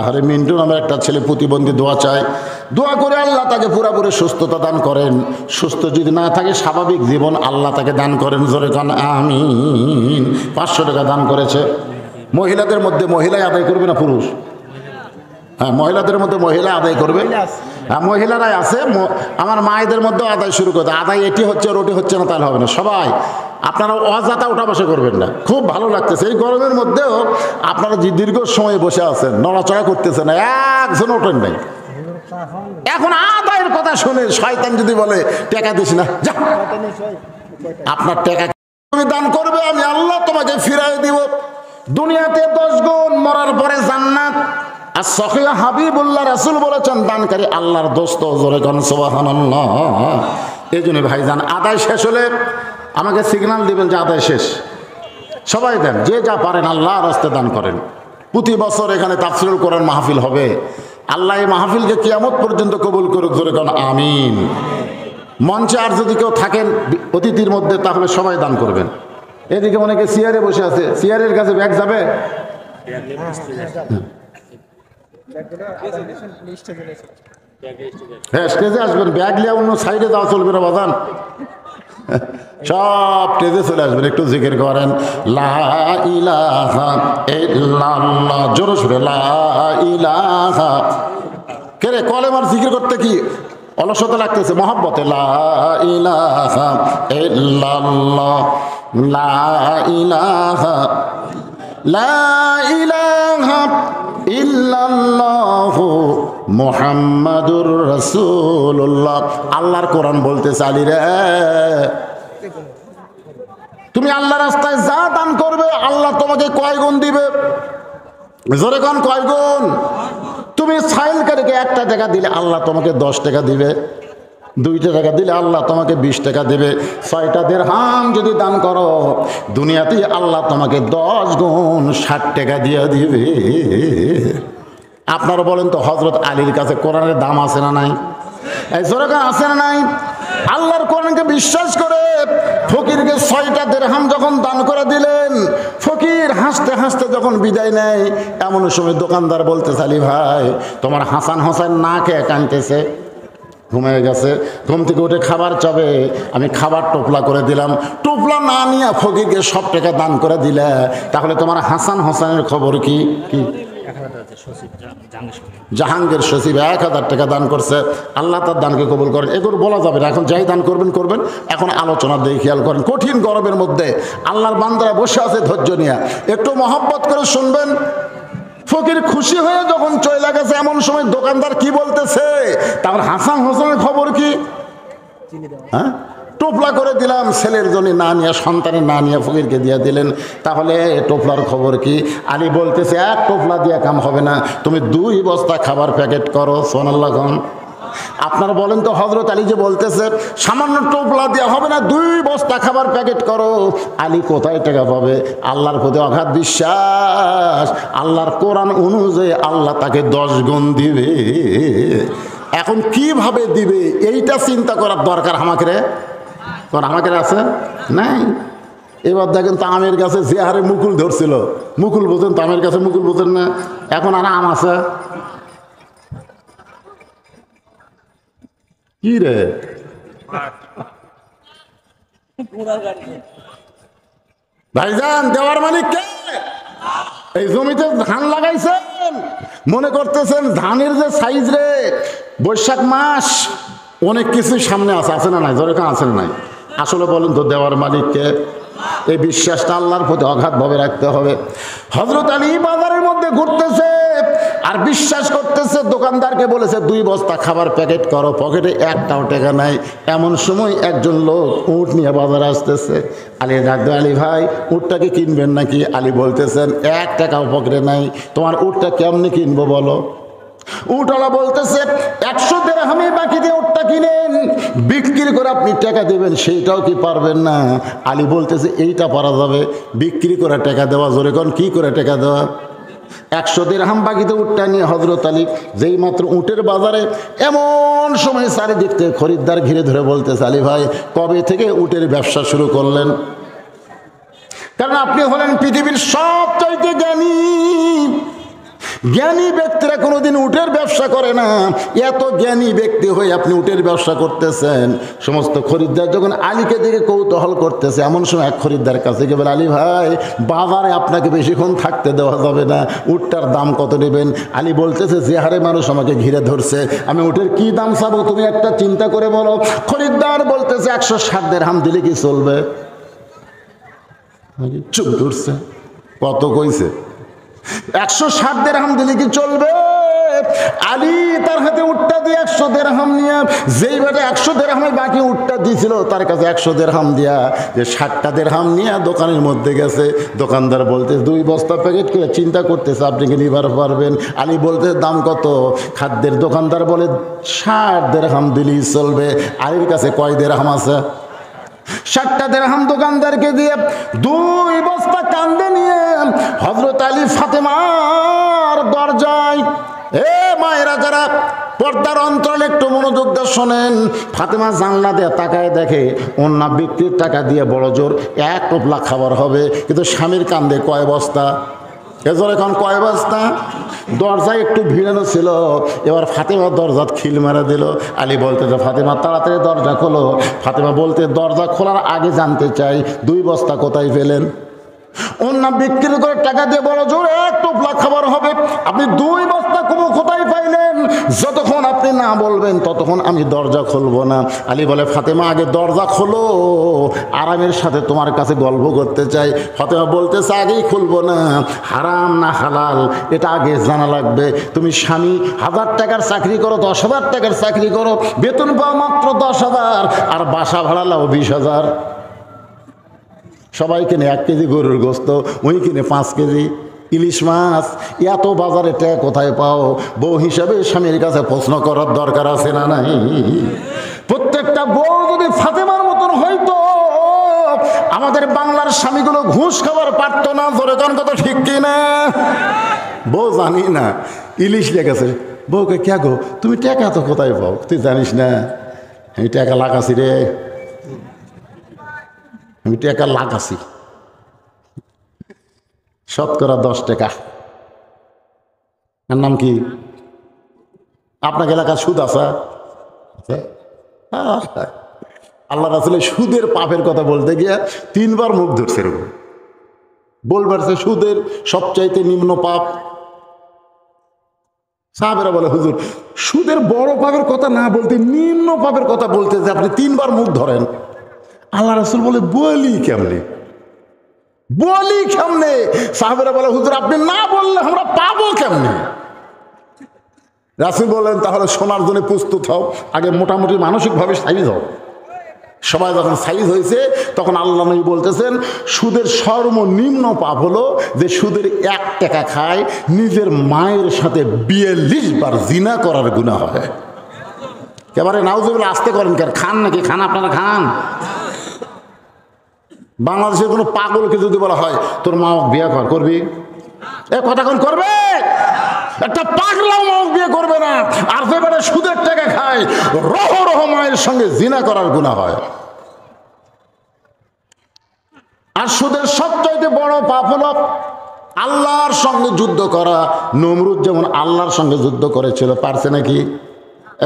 আরে মিন্টু নামের একটা ছেলে প্রতিবন্ধী, দোয়া চায়, দোয়া করে আল্লাহ তাকে পুরাপুরি সুস্থতা দান করেন। সুস্থ যদি না থাকে, স্বাভাবিক জীবন আল্লাহ তাকে দান করেন, জোরে কান আমিন। 500 টাকা দান করেছে। মহিলাদের মধ্যে মহিলাই আদায় করবে না পুরুষ? হ্যাঁ, মহিলাদের মধ্যে মহিলা আদায় করবে। হ্যাঁ, মহিলারাই আছে। আমার মায়েদের মধ্যেও আদায় শুরু করতে, আদায় এটি হচ্ছে আর ওটি হচ্ছে না, তাহলে হবে না। সবাই আপনারা অযথা উঠা বসে করবেন না। খুব ভালো লাগতেছে এই গরমের মধ্যেও আপনারা যে দীর্ঘ সময় বসে আছেন, নড়াচড়া করতেছেন, একজন ওঠেন নাই। এখন আদায়ের কথা শুনে শয়তান যদি বলে টাকা দিস না, যা, আপনার টাকা তুমি দান করবে, আমি আল্লাহ তোমাকে ফিরাই দিব। দুনিয়াতে 10 গুণ, মরার পরে জান্নাত। আর সখিয়া হাবিবুল্লাহ রাসূল বলেছেন, দানকারী আল্লাহর দোস্ত, জোরে কোন সুবহানাল্লাহ। এই জন্য ভাইজান আদায় শেষ হলে আমাকে সিগন্যাল দিবেন যে আদায় শেষ। সবাই দেন, যে যা পারেন আল্লাহর রাস্তায় দান করেন। প্রতি বছর এখানে তাফসীরুল কোরআন মাহফিল হবে। আল্লাহ এই মাহফিলকে কিয়ামত পর্যন্ত কবুল করুক, জোরে কোন আমিন। মঞ্চে আর যদি কেউ থাকেন অতিথির মধ্যে, তাহলে সবাই দান করবেন। এদিকে অনেকে চেয়ারে বসে আছে, চেয়ারের কাছে ব্যাগ যাবে? হ্যাঁ, স্টেজে আসবেন, ব্যাগ নিয়ে অন্য সাইডে যাওয়া চলবে না বাজান। সব স্টেজে চলে আসবেন, একটু জিকির করেন লা ইলাহা ইল্লাল্লাহ, জোরে সুরে লা ইলাহা। কে রে, কলেমার জিকির করতে কি অলসতা লাগতেছে? মহব্বতে লা ইলাহা ইল্লাল্লাহ, লা ইলাহা, লা ইলাহা ইল্লাল্লাহু মুহাম্মাদুর রাসূলুল্লাহ। আল্লাহর কোরআন বলতে চালি রে, তুমি আল্লাহর রাস্তায় যা দান করবে আল্লাহ তোমাকে কয় গুণ দিবে? জোরে কোন কয় গুণ? তুমি সাইলকারীকে 1 টাকা দিলে আল্লাহ তোমাকে 10 টাকা দিবে। 2 টাকা দিলে আল্লাহ তোমাকে 20 টাকা দেবে। 6টা দিরহাম যদি দান করো, দুনিয়াতেই আল্লাহ তোমাকে 10 গুণ 60 টাকা দিয়ে দিবে। আপনারা বলেন তো, হযরত আলীর কাছে কোরআনের দাম আছে না নাই? এই জোরে আছে না নাই? আল্লাহর কোরআনকে বিশ্বাস করে ফকিরকে 6টা দিরহাম যখন দান করে দিলেন, ফকির হাসতে হাসতে যখন বিদায় নেয়, এমন সময় দোকানদার বলতে চালি, ভাই তোমার হাসান হোসেন না খেয়ে কাঁদতেছে, ঘুমিয়ে গেছে, ঘুম থেকে উঠে খাবার চাবে, আমি খাবার টোপলা করে দিলাম। টোপলা না নিয়ে ফকিরকে সব টাকা দান করে দিলে, তাহলে তোমার হাসান হোসেনের খবর কি? কি জাহাঙ্গীর সচিব 1000 টাকা দান করছে, আল্লাহ তার দানকে কবুল করেন। এগুলো বলা যাবে না, এখন যাই দান করবেন করবেন। এখন আলোচনা দিয়ে খেয়াল করেন, কঠিন গরমের মধ্যে আল্লাহর বান্দারা বসে আছে ধৈর্য নিয়ে, একটু মহব্বত করে শুনবেন। ফকির খুশি হয়ে যখন চলে গেছে, এমন সময় দোকানদার কি বলতেছে, তারপর হাসান হোসেনের খবর কি? হ্যাঁ, টোপলা করে দিলাম, ছেলের জন্য না নিয়ে, সন্তানের না নিয়ে ফকিরকে দিয়ে দিলেন, তাহলে টোপলার খবর কি? আলী বলতেছে, 1 টোপলা দিয়ে কাম হবে না, তুমি 2 বস্তা খাবার প্যাকেট করো। সুবহানাল্লাহ। আপনারা বলেন তো, হযরত আলী যে বলতেছে সামান্য টোপলা দেওয়া হবে না, 2 বস্তা খাবার প্যাকেট করো, আলী কোথায় টাকা পাবে? আল্লাহর প্রতি অগাধ বিশ্বাস, আল্লাহর কোরআন অনুযায়ী আল্লাহ তাকে 10 গুণ দিবে। এখন কিভাবে দিবে এইটা চিন্তা করার দরকার আমাকে রে। কারণ আমাকে আছে নাই। এবার দেখেন তামের গাছে যে হারে মুকুল ধরছিল, মুকুল বোঝেন, তামের গাছে মুকুল বোঝেন না, এখন আর আম আছে কি রে? ভাইজান দেওয়ার মালিক কে? এই জমিতে ধান লাগাইছেন, মনে করতেছেন ধানের যে সাইজ রে, বৈশাখ মাস অনেক কিছু সামনে আছে না নাই? জোরে আছে না নাই? আসলে বলেন তো দেওয়ার মালিককে? এই বিশ্বাসটা আল্লাহর প্রতি অগাধভাবে রাখতে হবে। হযরত আলী বাজারের মধ্যে ঘুরতেছে আর বিশ্বাস করতেছে, দোকানদারকে বলেছে 2 বস্তা খাবার প্যাকেট করো, পকেটে একটাও টাকা নাই। এমন সময় একজন লোক উট নিয়ে বাজারে আসতেছে। আলী ডাকতে, আলী ভাই উটটাকে কিনবেন নাকি? আলী বলতেছেন 1 টাকাও পকেটে নাই, তোমার উটটা কেমনি কিনবো বলো? উটওয়ালা বলতেছে 100 দিরহামে বাকি দিয়ে উটটা কিনেন, বিক্রি করে আপনি টাকা দেবেন, সেইটাও কি পারবেন না? আলী বলতেছে এইটা পারা যাবে, বিক্রি করে টাকা দেওয়া। জোরে কোন কি করে টাকা দেওয়া? 100 দিরহাম বাকিতে উটটা নিয়ে হযরত আলী যেই মাত্র উটের বাজারে, এমন সময় চারিদিক থেকে খরিদ্দার ঘিরে ধরে বলতেছে, আলী ভাই কবে থেকে উটের ব্যবসা শুরু করলেন? কারণ আপনি হলেন পৃথিবীর সবচাইতে জ্ঞানী। জ্ঞানী ব্যক্তিরা কোনোদিন উটের ব্যবসা করে না। এত জ্ঞানী ব্যক্তি হয়ে আপনি উটের ব্যবসা করতেছেন। সমস্ত খরিদ্দার যখন আলীকে দিকে কৌতূহল করতেছে, এমন সময় এক খরিদ্দার কাছে গিয়ে বলে, আলী ভাই বাজারে আপনাকে বেশিক্ষণ থাকতে দেওয়া যাবে না, উটটার দাম কত নেবেন? আলী বলতেছে, যে হারে মানুষ আমাকে ঘিরে ধরছে, আমি উটের কি দাম চাবো তুমি একটা চিন্তা করে বলো। খরিদ্দার বলতেছে 160 দিরহাম দিলে কি চলবে? চুপ ধরছে, কত কইছে? 160 দিরহাম দিলে কি চলবে? আলী তার হাতে উটটা দিয়ে 100 দিরহাম নিয়ে, যেই বেটা 100 দিরহামে বাকি উটটা দিয়েছিল তার কাছে 100 দিরহাম দিয়া যে 60টা দিরহাম নিয়ে দোকানের মধ্যে গেছে। দোকানদার বলতে 2 বস্তা প্যাকেট করে চিন্তা করতেছে আপনি কি নিবার পারবেন? আলী বলতে দাম কত? খাদ্যের দোকানদার বলে 60 দিরহাম দিলেই চলবে। আলীর কাছে কয় দিরহাম আছে? 60টা দিরহাম দোকানদারকে দিয়ে 2 বস্তা কান্দে নিয়ে হযরত আলী ফাতেমার দরজায়, এ মায়েরা যারা পর্দার অন্তরালে একটু মনোযোগ দিয়ে শোনেন, ফাতেমা জানলা দিয়ে তাকায় দেখে অন্য বিক্রির টাকা দিয়ে বড় জোর 1 টোপলা খাবার হবে, কিন্তু স্বামীর কান্দে কয় বস্তা? এজন্য এখন কয় বস্তা? দরজায় একটু ভিড়ানো ছিল, এবার ফাতেমা দরজা খিল মারা দিল। আলী বলতে যে ফাতেমা তাড়াতাড়ি দরজা খোলো। ফাতেমা বলতে দরজা খোলার আগে জানতে চাই 2 বস্তা কোথায় পেলেন? অন্য বিক্রি করে টাকা দিয়ে বড় জোর 1 টোপলা খাবার হবে, আপনি 2 বস্তা কোথায় পাইলেন? যতক্ষণ আপনি না বলবেন ততক্ষণ আমি দরজা খুলবো না। আলী বলে, ফাতেমা আগে দরজা খোলো, আরামের সাথে তোমার কাছে গল্প করতে চাই। ফাতেমা বলতেছে আগেই খুলবো না, হারাম না হালাল এটা আগে জানা লাগবে। তুমি স্বামী 1000 টাকার চাকরি করো, 10,000 টাকার চাকরি করো, বেতন পাও মাত্র 10,000, আর বাসা ভাড়া লাও 20,000। সবাই কিনে 1 কেজি গরুর গোস্ত, ওই কিনে 5 কেজি ইলিশ মাছ। এত বাজারে টাকা কোথায় পাও? বউ হিসাবে স্বামীর কাছে প্রশ্ন করার দরকার আছে না নাই? প্রত্যেকটা বউ যদি ফাতেমার মতন হইতো, আমাদের বাংলার স্বামীগুলো ঘুষ খাবার পারতো না। জোরে কোন কথা ঠিক কিনা? বউ জানি না ইলিশ লেগেছে, বউকে কে গো তুমি টাকা তো কোথায় পাও? তুই জানিস না আমি টাকা লাগাছি রে, আমি টাকা লাগাছি শতকরা 10 টাকা। এর নাম কি? আপনার এলাকার সুদ আছে? আল্লাহ রাসূল সুদের পাপের কথা বলতে গিয়ে 3 বার মুখ ধরছে। বলবার সুদের সবচাইতে নিম্ন পাপ। সাহাবেরা বলে, হুজুর সুদের বড় পাপের কথা না বলতে নিম্ন পাপের কথা বলতে যে আপনি 3 বার মুখ ধরেন। আল্লাহ রাসূল বলে, বলি কেমনে? সাহাবেরা বলে, হুজুর আপনি না বললে আমরা পাবো কেমনে? রাসূল বললেন, তাহলে শোনার জন্য প্রস্তুত হও, আগে মোটামুটি মানসিকভাবে সাইজ হও। সবাই যখন সাইজ হয়েছে তখন আল্লাহ নবী বলতেছেন, সুদের সর্বনিম্ন পাপ হলো যে সুদের 1 টাকা খায়, নিজের মায়ের সাথে 42 বার জিনা করার গুনাহ হয়। এবারে নাউজুবিল্লাহ আসতে করেন কেন? খান নাকি? খান আপনারা খান? বাংলাদেশের কোনো পাগলকে যদি বলা হয় তোর মা বিয়ে করবি, এ কথা কোন করবে? একটা পাগলাও মা বিয়ে করবে না। আর যে বেটা সুদের টাকা নাই, রহ রহ মায়ের সঙ্গে জিনা করার গুনাহ হয়। আর সুদের সবচাইতে বড় পাপ হলো আল্লাহর সঙ্গে যুদ্ধ করা। নমরুদ যেমন আল্লাহর সঙ্গে যুদ্ধ করেছিল, পারছে নাকি?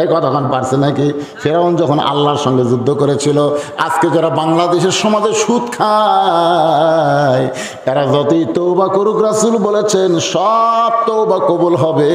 এই কতক্ষণ পারছে নাকি? ফেরাউন যখন আল্লাহর সঙ্গে যুদ্ধ করেছিল। আজকে যারা বাংলাদেশের সমাজে সুদ খায়, এরা যতই তওবা করুক, রাসূল বলেছেন সব তওবা কবুল হবে।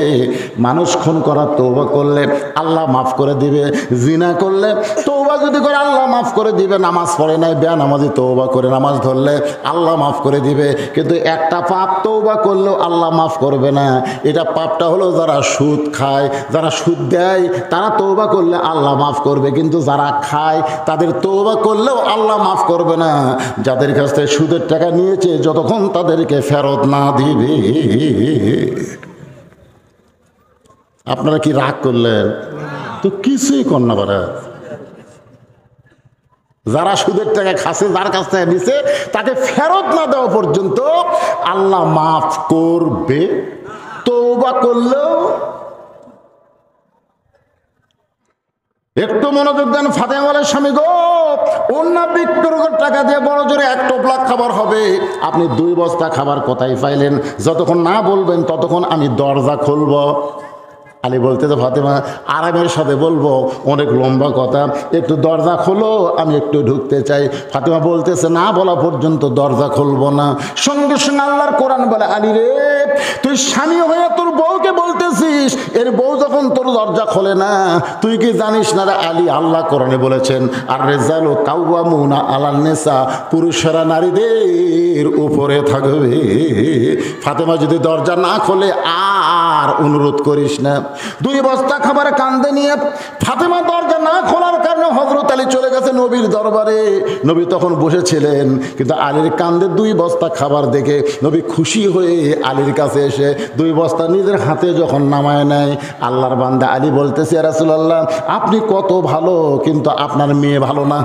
মানুষ খুন করার তওবা করলে আল্লাহ মাফ করে দিবে, জিনা করলে তওবা যদি করে আল্লাহ মাফ করে দিবে, নামাজ পড়ে নাই বেনামাজি তওবা করে নামাজ ধরলে আল্লাহ মাফ করে দিবে। কিন্তু একটা পাপ তওবা করলেও আল্লাহ মাফ করবে না। এটা পাপটা হলো যারা সুদ খায়, যারা সুদ দেয়, তারা তওবা করলে আল্লাহ মাফ করবে, কিন্তু যারা খায় তাদের তওবা করলেও আল্লাহ মাফ করবে না। যাদের কাছ থেকে সুদের টাকা নিয়েছে, যতক্ষণ তাদেরকে ফেরত না দিবে। আপনারা কি রাগ করলেন? তো কিছুই কর না পারে। যারা সুদের টাকা খাচ্ছে, যার কাছ থেকে নিছে, তাকে ফেরত না দেওয়া পর্যন্ত আল্লাহ মাফ করবে। তওবা করলেও একটু মনোযোগ দেন। ফাতেমা বলে, স্বামী গো, অন্য বিক্রির টাকা দিয়ে বড় জোরে 1 টোপলা খাবার হবে, আপনি 2 বস্তা খাবার কোথায় পাইলেন? যতক্ষণ না বলবেন ততক্ষণ আমি দরজা খুলব। আলী বলতেছে, ফাতেমা আরামের সাথে বলবো, অনেক লম্বা কথা, একটু দরজা খোলো, আমি একটু ঢুকতে চাই। ফাতেমা বলতেছে, না বলা পর্যন্ত দরজা খুলবো না। সঙ্গে সঙ্গে আল্লাহর কোরআন বলে, আলী রে, তুই স্বামী হয়ে তোর বউকে বলতেছিস, এর বউ যখন তোর দরজা খোলে না, তুই কি জানিস না রে আলী, আল্লাহ কোরআনে বলেছেন, আর রেজালু কাওয়ামুনা আলান নিসা, পুরুষেরা নারীদের উপরে থাকবে। ফাতেমা যদি দরজা না খোলে আর অনুরোধ করিস না। 2 বস্তা খাবার কান্দে নিয়ে ফাতেমা দরজা না খোলার কারণে হযরত আলী চলে গেছে নবীর দরবারে। নবী তখন বসেছিলেন, কিন্তু আলীর কান্দে 2 বস্তা খাবার দেখে নবী খুশি হয়ে আলীর কাছে এসে 2 বস্তা নিজের হাতে যখন নামায় নেয়, আল্লাহর বান্দা আলী বলতেছে, ইয়া রাসূলুল্লাহ, আপনি কত ভালো, কিন্তু আপনার মেয়ে ভালো না।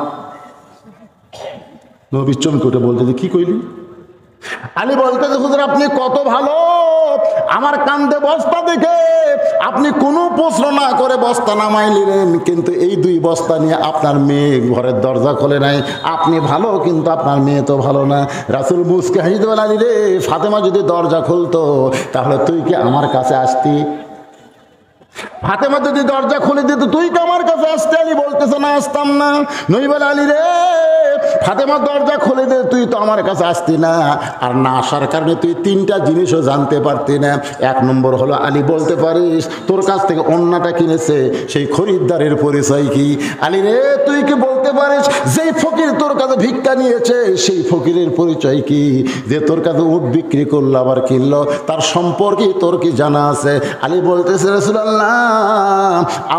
নবী চমকে উঠে বলতেছে, কি কইলি? আলী বলতেছে, হুজুর আপনি কত ভালো, আমার কান্দে বস্তা দেখে আপনি কোনো প্রশ্ন না করে বস্তা নামাই নিলেন, কিন্তু এই 2 বস্তা নিয়ে আপনার মেয়ে ঘরের দরজা খোলে নাই। আপনি ভালো, কিন্তু আপনার মেয়ে তো ভালো না। রাসূল মুসকে হাসিতে বলেন, আলী রে, ফাতেমা যদি দরজা খুলতো তাহলে তুই কি আমার কাছে আসতি? ফাতেমা যদি দরজা খুলে দিত, তুই কি আমার কাছে আসতে? আলী বলতেছে, না, আসতাম না। নবী বলে, আলী রে, ফাতেমা দরজা খুলে দে, তুই তো আমার কাছে আসতি না, আর না আসার কারণে তুই 3টা জিনিসও জানতে পারতি না। 1 নম্বর হলো, আলী বলতে পারিস তোর কাছ থেকে অন্যটা কিনেছে সেই খরিদ্দারের পরিচয় কি? আলী রে, তুই কি বলতে পারিস যেই ফকির তোর কাছে ভিক্ষা নিয়েছে সেই ফকিরের পরিচয় কি? যে তোর কাছে উট বিক্রি করলো আবার কিনলো, তার সম্পর্কে তোর কি জানা আছে? আলী বলতেছে, রাসূলুল্লাহ,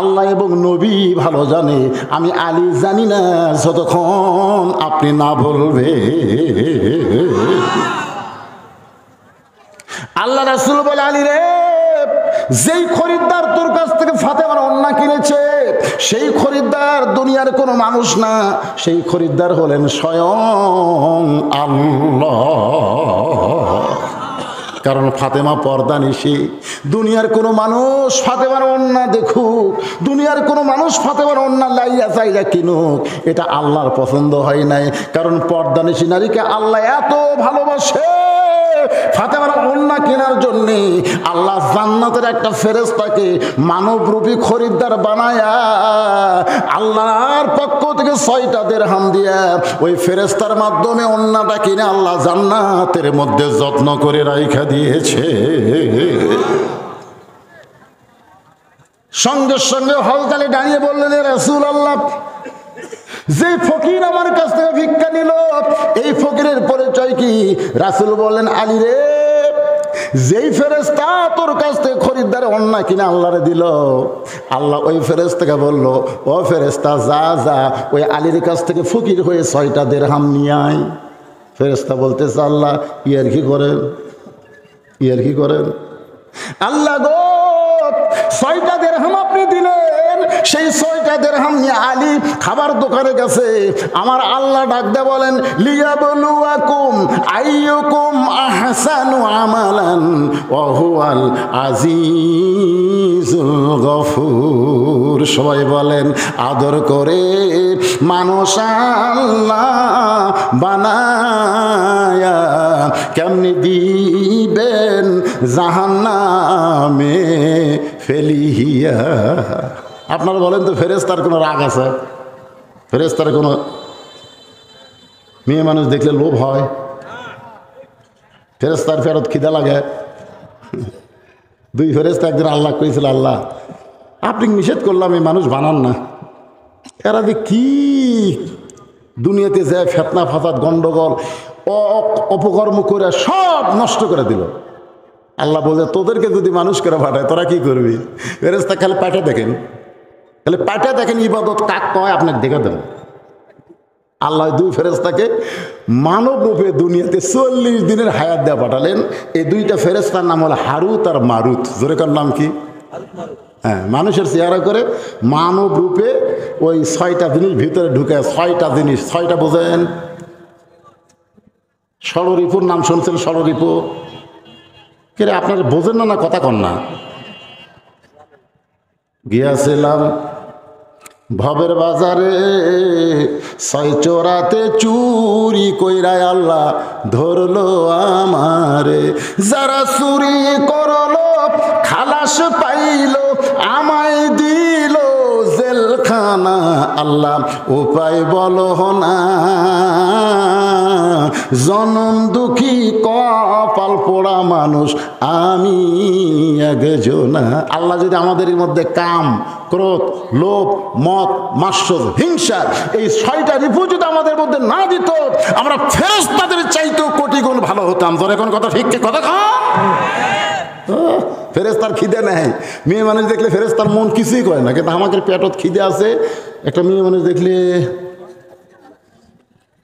আল্লাহ এবং নবী ভালো জানে, আমি আলী জানি না যতক্ষণ আপনি না বলবে। আল্লাহ রাসূল বলে, আলী রে, যেই খরিদ্দার তোর কাছ থেকে ফাতেমার ওন্না কিনেছে সেই খরিদ্দার দুনিয়ার কোনো মানুষ না, সেই খরিদ্দার হলেন স্বয়ং আল্লাহ। কারণ ফাতেমা পর্দানিশী। দুনিয়ার কোনো মানুষ ফাতেমার ওন্না দেখুক, দুনিয়ার কোনো মানুষ ফাতেমার ওন্না লাইয়া চাইলা কিনুক, এটা আল্লাহর পছন্দ হয় নাই। কারণ পর্দানিশী নারীকে আল্লাহ এত ভালোবাসে, ফাতেমার ওন্না কেনার জন্যে আল্লাহ জান্নাতের একটা ফেরেশতাকে মানবরূপী খরিদ্দার বানায়া আল্লাহর পক্ষ থেকে 6টা দিরহাম দিয়া ওই ফেরেশতার মাধ্যমে ওন্নাটা কিনে আল্লাহ জান্নাতের মধ্যে যত্ন করে রাইখা দিয়েছে। সঙ্গে সঙ্গে হযরত দাঁড়িয়ে বললেন, রাসূলুল্লাহ, যে ফকির আমার কাছ থেকে ভিক্ষা নিল এই ফকিরের পরিচয় কি? রাসূল বললেন, আলী রে, যেই ফেরেশতা তোর কাছ থেকে খরিদ্দার ওন্না কিনে আল্লাহরে দিল, আল্লাহ ওই ফেরেশতাকে বলল, ও ফেরেশতা, যা যা ওই আলীর কাছ থেকে ফকির হয়ে 6টা দিরহাম নিয়ে আয়। ফেরেশতা বলতেছে, আল্লাহ ইয়ার কি করেন, ইয়ার কি করেন? আল্লাহ গো, 6টা দিরহাম আপনি দিলেন, সেই 6টা দিরহাম নিয়ে আলী খাবার দোকানে গেছে, আমার আল্লাহ ডাক দিয়ে বলেন লিয়াবলুয়াকুম আইয়ুকুম আহসানু আমালান ওয়া হুয়াল আজিজুল গফুর। সবাই বলেন আদর করে মানুষ আল্লাহ বানায়া কেমনি দিবেন জাহান্নামে ফেলিয়া। আপনারা বলেন তো ফেরেশতার কোনো রাগ আছে? ফেরেশতার কোনো মেয়ে মানুষ দেখলে লোভ হয়? ফেরেশতার ফেরত খিদা লাগে? দুই ফেরেশতা একদিন আল্লাহ কইছিল, আল্লাহ আপনি নিষেধ করলাম এই মানুষ বানান না, এরা যে কি দুনিয়াতে যায় ফেতনা ফাসাদ গন্ডগোল অপকর্ম করে সব নষ্ট করে দিল। আল্লাহ বলে তোদেরকে যদি মানুষ করে পাঠায় তোরা কি করবি? ফেরেশতা খালি পাঠা দেখেন, খালি পাঠা দেখেন ইবাদত কাক কয় আপনাকে দেখে দেন। আল্লাহ দুই ফেরেশতাকে মানব রূপে দুনিয়াতে 40 দিনের হায়াত দেওয়া পাঠালেন। এই দুইটা ফেরেশতার নাম হলো হারুত আর মারুত। জোরেকার নাম কি? হ্যাঁ, মানুষের চেহারা করে মানব রূপে ওই 6টা জিনিস ভিতরে ঢুকে। 6টা জিনিস, 6টা বোঝেন? ষড়রিপুর নাম শুনছেন? ষড়রিপু কে রে? আপনারা বোঝেন না, না কথা কন না? গিয়াছিলাম ভবের বাজারে, 6 চোরাতে চুরি কইরায় আল্লাহ ধরলো আমারে। যারা চুরি করলো খালাস পাইলো, আমায় দিল জেলখানা। আল্লাহ উপায় বলো না, জনম দুঃখী কপাল পোড়া মানুষ আমি একজনা। আল্লাহ যদি আমাদের মধ্যে কাম, ক্রোধ, লোভ, মদ, মাৎসর্য, হিংসা এই 6টা রিপু যদি আমাদের মধ্যে না দিত, আমরা ফেরেশতাদের চাইতেও কোটি গুণ ভালো হতাম। তোর এখন কথা ঠিক কথা খা। ফেরেশতার খিদে নেই। মেয়ে মানুষ দেখলে ফেরেশতার মন কিছুই করে না, কিন্তু আমাকে পেটত খিদে আছে। একটা মেয়ে মানুষ দেখলে,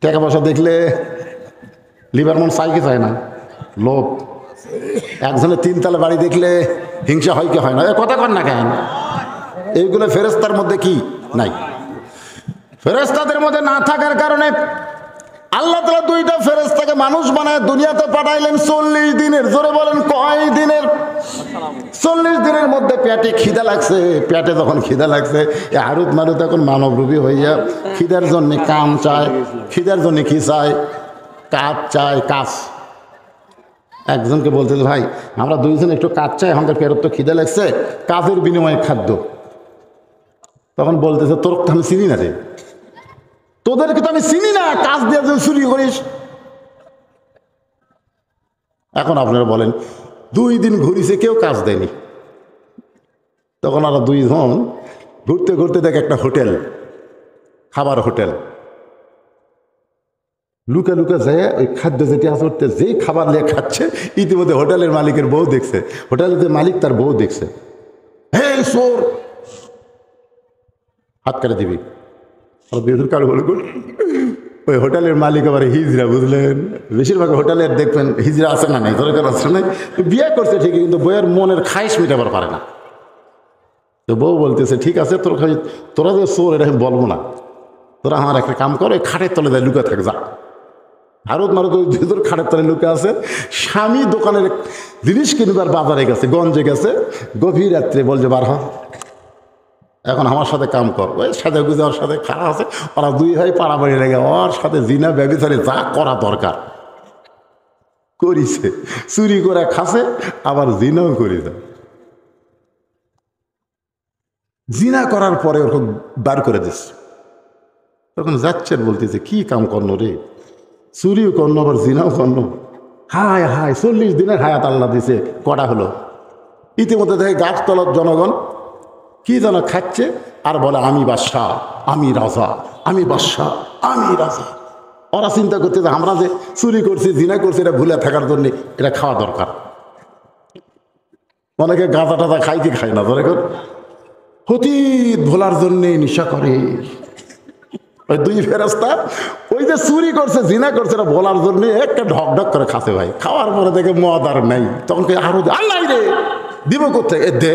টাকা পয়সা দেখলে লিভার মন চাই কি চায় না? লোভ। একজনের 3 তলা বাড়ি দেখলে হিংসা হয় কি হয় না? কথা কর না কেন? এইগুলো ফেরেশতার মধ্যে কি নাই? ফেরেশতাদের মধ্যে না থাকার কারণে আল্লাহ তাআলা 2টা ফেরেশতাকে মানুষ বানায় দুনিয়াতে পাঠাইলেন 40 দিনের। জোরে বলেন কয় দিনের? 40 দিনের মধ্যে পেটে খিদা লাগছে। পেটে যখন খিদা লাগছে, এই হারুত মারুত এখন মানবরূপী হইয়া খিদার জন্য কাম চায়। খিদার জন্য কি চায়? কাজ চায়, কাজ। একজনকে বলতে ভাই আমরা 2 জন একটু কাজ চাই, আমাদের পেটত তো খিদা লাগছে, কাজের বিনিময়ে খাদ্য। তখন বলতেছে তোর তো আমি চিনি না রে, তোদেরকে তো আমি চিনি না, কাজ দিয়ে চুরি করিস। এখন আপনারা বলেন 2 দিন ঘুরিছে, কেউ কাজ দেয়নি। তখন আরো 2 জন ঘুরতে ঘুরতে দেখে একটা হোটেল, খাবার হোটেল। লুকা লুকা যায় ওই খাদ্য যেটি আসতে, যেই খাবার নিয়ে খাচ্ছে ইতিমধ্যে হোটেলের মালিকের বউ দেখছে, হোটেলের যে মালিক তার বউ দেখছে। হে চোর, হাত কাটে দিবি। আর বেদুর কারো বলে ওই হোটেলের মালিক আবার হিজড়া, বুঝলেন? বেশিরভাগ হোটেলের দেখবেন হিজড়া আছে না, নাই দরকার আছে না, বিয়ে করছে ঠিকই, কিন্তু বইয়ের মনের খাইশ মিটাবার পারে না। তো বউ বলতেছে ঠিক আছে, তোরা যে চোর এটা আমি বলবো না, তোরা আমার একটা কাম করো, খাটের তলে যায় লুকা থাকে, যা। হারুত মারুত ওই 2 জন খাটের তলে লুকা আছে। স্বামী দোকানের জিনিস কিনবার বাজারে গেছে, গঞ্জে গেছে, গভীর রাত্রে বলছে বার হ, এখন আমার সাথে কাম কর। ওই সাথে গুজে ওর সাথে খারাপ আছে, ওরা 2 ভাই পাড়াপাড়ি লেগে ওর সাথে জিনা ব্যভিচারে যা করা দরকার করিছে। চুরি করে খাসে, আবার জিনাও করে দেয়। জিনা করার পরে ওরকম বার করে দিচ্ছে। তখন যাচ্ছেন বলতেছে কি কাম করলো রে, চুরিও করলো আবার জিনাও করলো। হায় হায়, 40 দিনের হায়াত আল্লাহ দিছে, কটা হলো। ইতিমধ্যে দেখে গাছতলার জনগণ কি যেন খাচ্ছে আর বলে আমি বাদশাহ, আমি রাজা, আমি বাদশাহ, আমি রাজা। ওরা চিন্তা করতে যে আমরা যে চুরি করছি, জিনা করছি, এটা ভুলে থাকার জন্য এটা খাওয়া দরকার। অনেকে গাঁজা টাজা খাই কি খায় না, ধরে অতীত ভোলার জন্যে নেশা করে। ওই 2 ফেরেশতা ওই যে চুরি করছে, জিনা করছে, এটা বলার জন্য একটা ঢক ঢক করে খাচ্ছে ভাই। খাওয়ার পরে দেখে মদ আর নেই, তখন আরো আল্লাহ রে দিব করতে দে,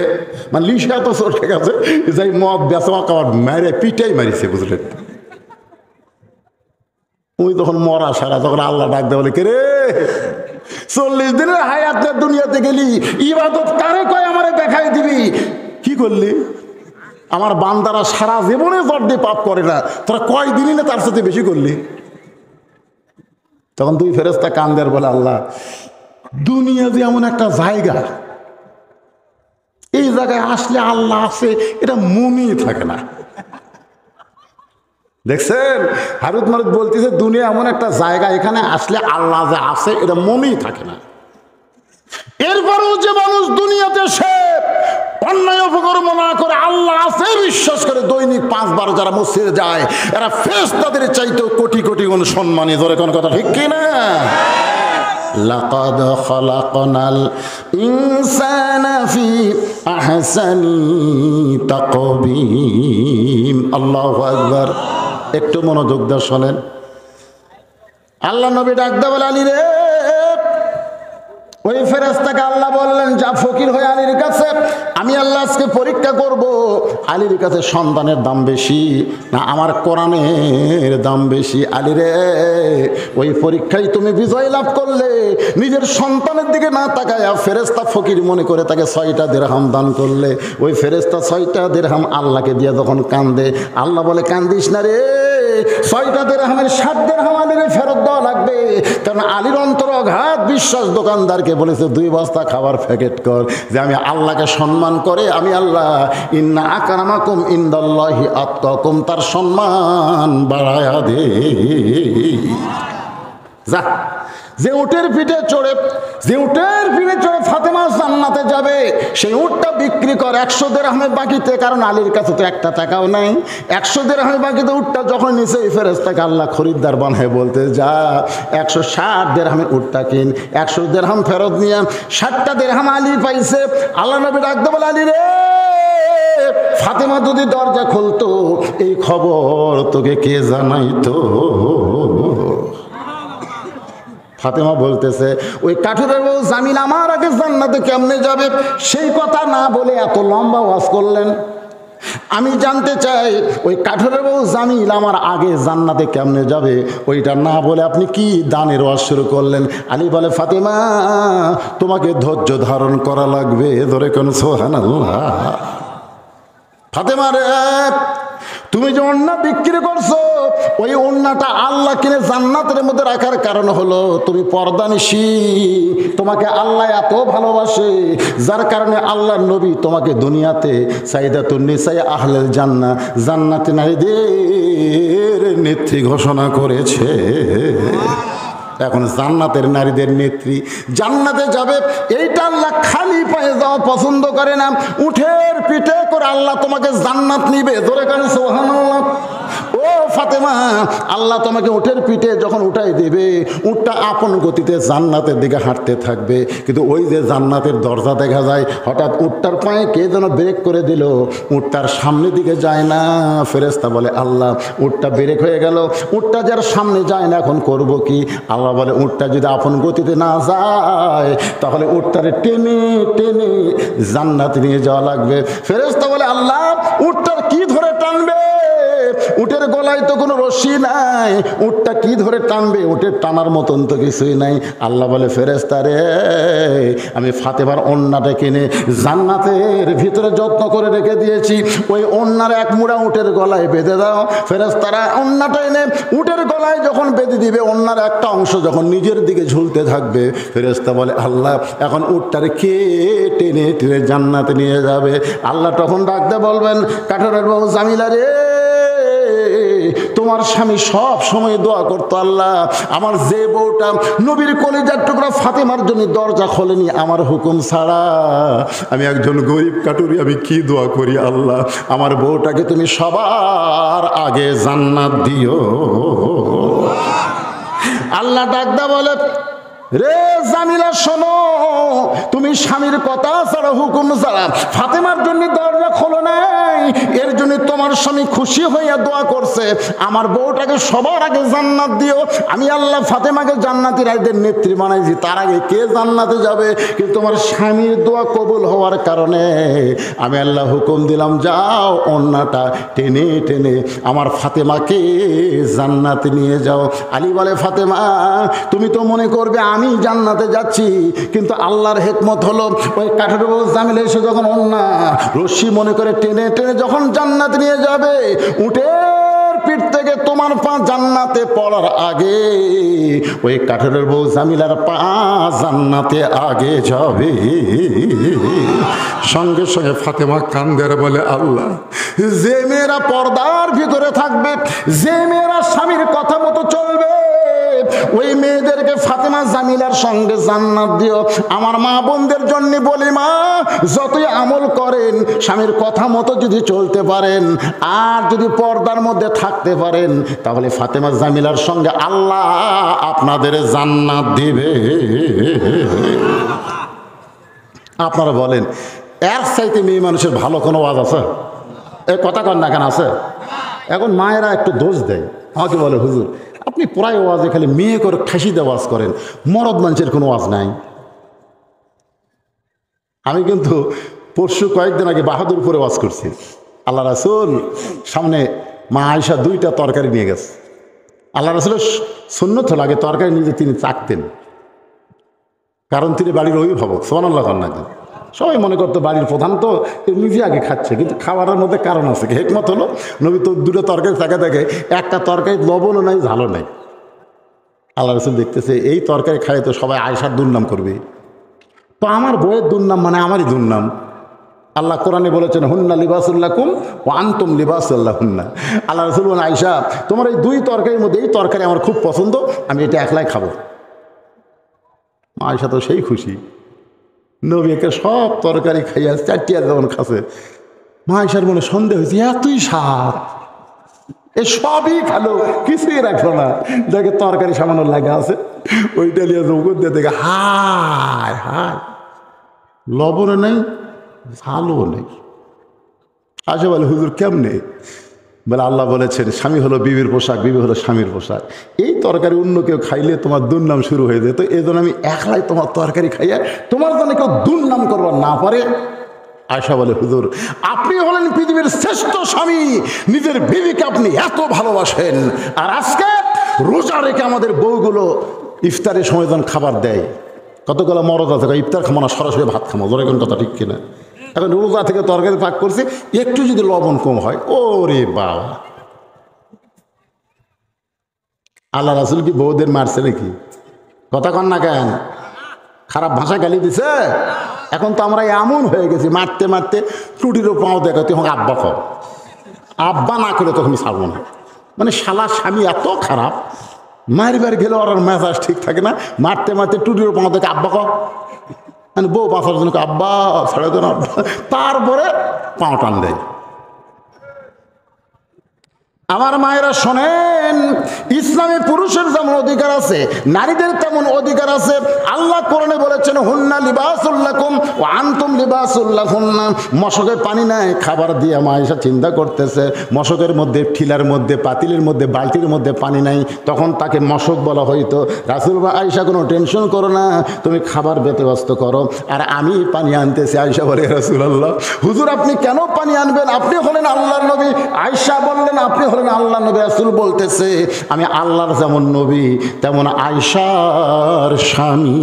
মানে লিশা তো চোর ঠিক আছে, যাই মদ বেচা খাওয়ার মেরে পিটাই মারিছে, বুঝলেন? ওই তখন মরা সারা, তখন আল্লাহ ডাক দেয় বলে, কে রে 40 দিনের হায়াত দুনিয়াতে গেলি, ইবাদত কারে কয় আমারে দেখাই দিবি, কি করলি? আমার বান্দারা সারা জীবনে জট দিয়ে পাপ করে না, তোরা কয় দিনই না তার সাথে বেশি করলি? তখন দুই ফেরেশতা কান্দের বলে, আল্লাহ দুনিয়া যে এমন একটা জায়গা, এই জায়গায় আসলে আল্লাহ আছে এটা মনেই থাকে না। দেখছেন হারুত মারুত বলতেছে দুনিয়া এমন একটা জায়গা, এখানে আসলে আল্লাহ যে আছে এটা মনেই থাকে না। এরপরেও যে মানুষ দুনিয়াতে সে অন্যায় অপকর্ম না করে আল্লাহ আছে বিশ্বাস করে দৈনিক 5 বার যারা মসজিদে যায়, এরা ফেরেশতাদের চাইতেও কোটি কোটি গুণ সম্মানী। ধরে কোন কথা ঠিক কি না? লাকাদ খালাকনাল ইনসানা ফি আহসানি তাকবীম। আল্লাহু আকবার। একটু মনোযোগ দিয়ে শোনেন। আল্লাহ নবী ডাক দে বলে, আলী রে, ওই ফেরেশতাকে আল্লাহ বললেন, যা ফকির হয়ে আলীর কাছে, আমি আল্লাহ আজকে পরীক্ষা করব আলীর কাছে সন্তানের দাম বেশি না আমার কোরআনের দাম বেশি। আলী রে, ওই পরীক্ষায় তুমি বিজয় লাভ করলে নিজের সন্তানের দিকে না তাকায় ফেরেশতা ফকির মনে করে তাকে 6টা দিরহাম দান করলে, ওই ফেরেশতা 6টা দিরহাম আল্লাহকে দিয়ে যখন কান্দে, আল্লাহ বলে, কান্দিস না রে, 6টা দিরহামের 7 দিরহাম আলীর ফেরত দেওয়া লাগবে। কারণ আলীর অন্তর অগাধ বিশ্বাস দোকানদারকে বলেছে 2 বস্তা খাবার প্যাকেট কর, যে আমি আল্লাহকে সম্মান করে আমি আল্লাহ ইন্না আকরামাকুম ইনদাল্লাহি আতকাকুম, তার সম্মান বাড়ায়া দে। যা, যে উটের পিঠে চড়ে ফাতেমা জান্নাতে যাবে, সেই উটটা বিক্রি কর 100 দিরহামের বাকিতে, কারণ আলীর কাছে তো 1 টাকাও নাই। 100 দিরহামের বাকিতে উটটা যখন নিচে, এই ফেরেশতাকে আল্লাহ খরিদ্দার বানায় বলতে, যা 160 দিরহামের উটটা কিন, 100 দিরহাম ফেরত নিয়ে 60টা দিরহাম আলী পাইছে। আল্লাহ নবী ডাকতে বলে, আলী রে, ফাতেমা যদি দরজা খুলতো এই খবর তোকে কে জানাইতো? ফাতেমা বলতেছে, ওই কাঠুরের বউ জামিল আমার আগে জান্নাতে কেমনে যাবে সেই কথা না বলে এত লম্বা ওয়াজ করলেন। আমি জানতে চাই ওই কাঠুরের বউ জামিল আমার আগে জান্নাতে কেমনে যাবে, ওইটা না বলে আপনি কি দানের ওয়াজ শুরু করলেন? আলী বলে, ফাতেমা তোমাকে ধৈর্য ধারণ করা লাগবে। ধরে কোন সুবহানাল্লাহ। ফাতেমা রে, তুমি যে ওন্না বিক্রি করছো, ওই ওন্নাটা আল্লাহ কিনে জান্নাতের মধ্যে রাখার কারণ হলো তুমি পর্দানিশী, তোমাকে আল্লাহ এত ভালোবাসে, যার কারণে আল্লাহর নবী তোমাকে দুনিয়াতে সাইদাতুন নিসা আহলেল জান্নাহ, জান্নাতে নারীদের নেত্রী ঘোষণা করেছে। এখন জান্নাতের নারীদের নেত্রী জান্নাতে যাবে, এইটা আল্লাহ খালি পায়ে যাওয়া পছন্দ করে না। উঠের পিঠে করে আল্লাহ তোমাকে জান্নাত নিবে। ধরে কেন সুবহানাল্লাহ। ও ফাতেমা, আল্লাহ তোমাকে উঠের পিঠে যখন উঠাই দেবে, উটটা আপন গতিতে জান্নাতের দিকে হাঁটতে থাকবে, কিন্তু ওই যে জান্নাতের দরজা দেখা যায়, হঠাৎ উটটার পায়ে কে যেন ব্রেক করে দিল, উটটার সামনের দিকে যায় না। ফেরেশতা বলে, আল্লাহ উটটা ব্রেক হয়ে গেল, উটটা যার সামনে যায় না, এখন করব কি? আল্লাহ বলে, উটটা যদি আপন গতিতে না যায় তাহলে উটটারে টেনে টেনে জান্নাতে নিয়ে যাওয়া লাগবে। ফেরেশতা বলে, আল্লাহ উটটার কি ধরে টানবে? উটের গলায় তো কোনো রশি নাই, উটটা কি ধরে টানবে? উটের টানার মতন তো কিছুই নাই। আল্লাহ বলে, ফেরেশতা রে, আমি ফাতেমার ওন্নাটা কিনে জান্নাতের ভিতরে যত্ন করে রেখে দিয়েছি, ওই ওন্নার 1 মুড়া উটের গলায় বেঁধে দাও। ফেরেশতারা ওন্নাটা এনে উটের গলায় যখন বেঁধে দিবে, ওন্নার একটা অংশ যখন নিজের দিকে ঝুলতে থাকবে, ফেরেশতা বলে, আল্লাহ এখন উটটারে কে টেনে টেনে জান্নাতে নিয়ে যাবে? আল্লাহ তখন ডাকতে বলবেন, কাঠুরের বউ জামিলা রে, তোমার স্বামী সব সময় দোয়া করতো, আল্লাহ আমার যে বউটা নবীর কলিজার টুকরা ফাতেমার জন্য দরজা খোলেনি আমার হুকুম ছাড়া, আমি একজন গরিব কাটুরি, আমি কি দোয়া করি, আল্লাহ আমার বউটাকে তুমি সবার আগে জান্নাত দিও। আল্লাহ ডাকদা বলে, রে জামিলা শোনো, তুমি স্বামীর কথা ছাড়া হুকুম ছাড়া ফাতেমার জন্য দরজা খোলো নাই, এর জন্য জন্য তোমার স্বামী খুশি হইয়া দোয়া করছে, আমার বউটাকে সবার আগে জান্নাত দিও। আমি আল্লাহ ফাতেমাকে জান্নাতি রাইদের নেত্রী বানাইছি, তার আগে কে জান্নাতে যাবে? কিন্তু তোমার স্বামীর দোয়া কবুল হওয়ার কারণে আমি আল্লাহ হুকুম দিলাম, যাও ওন্নাটা টেনে টেনে আমার ফাতেমাকে জান্নাতে নিয়ে যাও। আলী বলে, ফাতেমা তুমি তো মনে করবে আমি জান্নাতে যাচ্ছি, কিন্তু আল্লাহর হিকমত হলো ওই কাঠের বউ জামিল এসে যখন ওন্না রশ্মি মনে করে টেনে টেনে যখন জান্নাতে নিয়ে যাবে, উটের পিঠ থেকে তোমার পা জান্নাতে পড়ার আগে ওই কাঠের বউ জামিলার পা জান্নাতে আগে যাবে। সঙ্গে সঙ্গে ফাতেমা কান্দের বলে, আল্লাহ, যে মেয়েরা পর্দার ভিতরে থাকবে, যে মেয়েরা স্বামীর কথা মতো চলবে, ওই মেয়েদেরকে ফাতেমা জামিলার সঙ্গে জান্নাত দিও। আমার মা বোনদের জন্য বলি, মা যতই আমল করেন স্বামীর কথা মতো যদি চলতে পারেন আর যদি পর্দার মধ্যে থাকতে পারেন, তাহলে ফাতেমা জামিলার সঙ্গে আল্লাহ আপনাদের জান্নাত দিবে। আপনারা বলেন, এর চাইতে মেয়ে মানুষের ভালো কোনো ওয়াজ আছে? এ কথা কন না কেন আছে? এখন মায়েরা একটু দোষ দেয়, আমাকে বলে, হুজুর আপনি প্রায় ওয়াজে খালি মেয়ে করে খাসিতে ওয়াজ করেন, মরদ মানুষের কোনো ওয়াজ নাই। আমি কিন্তু পরশু কয়েকদিন আগে বাহাদুরপুরে ওয়াজ করছি। আল্লাহ রাসূল সামনে মা আয়েশা 2টা তরকারি নিয়ে গেছে। আল্লাহ রাসূলের সুন্নত হলো আগে তরকারি নিজে তিনি চাকতেন, কারণ তিনি বাড়ির অভিভাবক। সুবহানাল্লাহ না, সবাই মনে করতো বাড়ির প্রধান তো নিজে আগে খাচ্ছে, কিন্তু খাবারের মধ্যে কারণ আছে। হিকমত হলো নবী তো 2টা তরকারি তাকে দেখে, একটা তরকারি লবণও নাই ঝালও নাই। আল্লাহ রাসূল দেখতেছে এই তরকারি খায় তো সবাই আয়েশার দুর্নাম করবে, তো আমার বইয়ের দুর্নাম মানে আমারই দুর্নাম। আল্লাহ কোরআনে বলেছেন, হুন্না লিবাসুল্লাকুম ওয়া আনতুম লিবাসুল্লাহুন্না। আল্লাহ রাসূল বলেন, আয়েশা তোমার এই 2 তরকারির মধ্যে এই তরকারি আমার খুব পছন্দ, আমি এটা একলাই খাবো। আয়েশা তো সেই খুশি, নবীকে সব তরকারি খাইয়া 4টিয়া যখন খাচ্ছে, মা আয়েশার মনে সন্দেহ হয়েছে, এতই স্বাদ, এ সবই খালো, কিছুই রাখলো না। দেখে তরকারি সামান্য লাগা আছে, ওইটা নিয়ে জৌকর দিয়ে দেখে হায় হায়, লবণও নেই ঝালও নেই। আচ্ছা বলে, হুজুর কেমনে? বলে, আল্লাহ বলেছেন স্বামী হলো বিবির পোশাক, বিবি হলো স্বামীর পোশাক। এই তরকারি অন্য কেউ খাইলে তোমার দুর্নাম শুরু হয়ে যেত, এই জন্য আমি একলাই তোমার তরকারি খাইয়া তোমার জন্য কেউ দুর্নাম করবার না পারে। আয়েশা বলে, হুজুর আপনি হলেন পৃথিবীর শ্রেষ্ঠ স্বামী, নিজের বিবিকে আপনি এত ভালোবাসেন, আর আজকে রোজা রেখে আমাদের বউগুলো ইফতারের সময় যখন খাবার দেয়, কতগুলো মরদ আছে ইফতার খাবো না, সরাসরি ভাত খাবো, ধরে কোন কথা ঠিক কিনা? এখন রোজা থেকে তরকারি পাক করছে, একটু যদি লবণ কম হয়, ওরে বাবা। আল্লাহ রাসূল কি বউদের মারছে নাকি? কথা কন না কেন? খারাপ ভাষা গালি দিছে? এখন তো আমরা এমন হয়ে গেছি, মারতে মারতে টুটিরও পাও দেখা, তুই আমাকে আব্বা কর, আব্বা না করে তখন ছাড়বো না। মানে শালা স্বামী এত খারাপ, মারিবার গেলে ওর মেজাজ ঠিক থাকে না, মারতে মারতে টুটিরও পাও দেখে আব্বা কর, মানে বউ বাঁচার জন্য আব্বা ছেড়ে দেন আব্বা, তারপরে পাও টান দেয়। আমার মায়েরা শোনেন, ইসলামে পুরুষের যেমন অধিকার আছে, নারীদের তেমন অধিকার আছে। আল্লাহ কোরআনে বলেছেন, হুন্না লিবাসুল্লাকুম ওয়া আনতুম লিবাসুল্লাহুন্না। মশকের পানি নাই, খাবার দিয়ে মা আয়েশা চিন্তা করতেছে, মশকের মধ্যে, ঠিলার মধ্যে, পাতিলের মধ্যে, বালতির মধ্যে পানি নাই, তখন তাকে মশক বলা হইতো। রাসূল বা আয়েশা কোনো টেনশন করো না, তুমি খাবার ব্যতিব্যস্ত করো, আর আমি পানি আনতেছি। আয়েশা বলে, রাসূলুল্লাহ হুজুর আপনি কেন পানি আনবেন? আপনি হলেন আল্লাহর নবী। আয়েশা বললেন, আপনি হলেন আল্লাহ নবী। রাসূল বলতেছে, আমি আল্লাহর যেমন নবী তেমন আয়েশার স্বামী।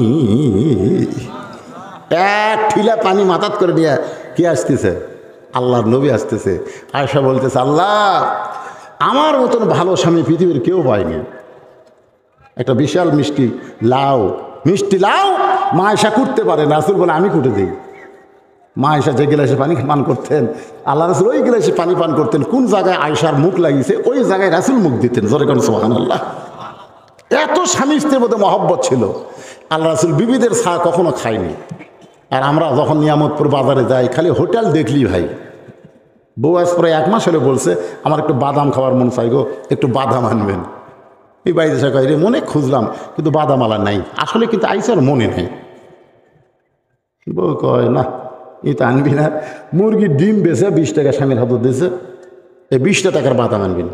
এক ঠিলা পানি মাথাত করে দিয়ে কি আসতেছে? আল্লাহর নবী আসতেছে। আয়েশা বলতেছে, আল্লাহ আমার মতন ভালো স্বামী পৃথিবীর কেউ পায়নি। একটা বিশাল মিষ্টি লাউ মা আয়েশা কুটতে পারে, রাসূল বলে আমি কুটে দিই। মা আয়েশা যে গিলাসে পানি পান করতেন, আল্লাহ রাসূল ওই গিলাসে পানি পান করতেন। কোন জায়গায় আয়েশার মুখ লাগিয়েছে ওই জায়গায় রাসূল মুখ দিতেন। জোরে কোন সুবহানাল্লাহ। এত স্বামী স্ত্রীর মধ্যে মহব্বত ছিল। আল্লাহ রাসূল বিবিদের চা কখনো খায়নি। আর আমরা যখন নিয়ামতপুর বাজারে যাই, খালি হোটেল দেখলি ভাই, বউ আজ প্রায় 1 মাস হলে বলছে, আমার একটু বাদাম খাওয়ার মন চাই গো, একটু বাদাম আনবেন। এই বাড়িতে এসে কয়, রে মনে খুঁজলাম কিন্তু বাদাম আলা নাই। আসলে কিন্তু আইসার মনে নেই। বউ কয়, না এটা আনবি না। মুরগির ডিম বেছে 20 টাকা স্বামীর হাতে দিয়েছে, এই 20টা টাকার বাদাম আনবেন।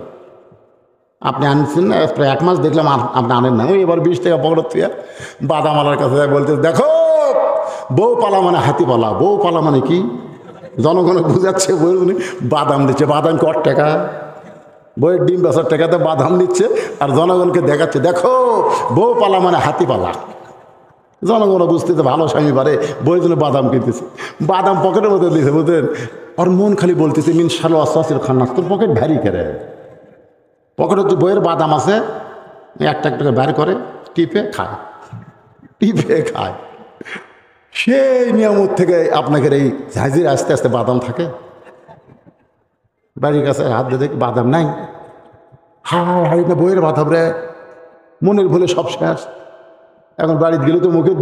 আপনি আনছেন না, প্রায় 1 মাস দেখলাম আপনি আনেন না। ওই এবার 20 টাকা পকেট তুই বাদামওয়ালার কাছে বলতে, দেখো বউ পালা মানে হাতি পালা। বউ পালা মানে কি? জনগণ বুঝাচ্ছে, বই বাদাম দিচ্ছে। বাদাম কত টাকা? বইয়ের ডিম বেচার টাকাতে বাদাম দিচ্ছে আর জনগণকে দেখাচ্ছে, দেখো বউ পালা মানে হাতি পালা। জনগণ বুঝতেছে ভালো স্বামী পারে, বইয়ের জন্য বাদাম কিনতেছে। বাদাম পকেটের মধ্যে দিয়েছে, বুঝলেন? আর মন খালি বলতেছে, মিন শালো আসাসের খান্নাস, তোর পকেট ভারী করে। পকেটে যে বইয়ের বাদাম আছে, একটা একটা বের করে টিপে খায়, টিপে খায়। সেই নিয়ামত থেকে আপনাকে এই হাজির আস্তে আস্তে বাদাম থাকে। বাড়ির কাছে হাত দিয়ে দেখি বাদাম নাই। হায় হায়, না বইয়ের বাদাম রে, মনের ভুলে সব শেষ। এখন বাড়িতে গেলে তো মুখে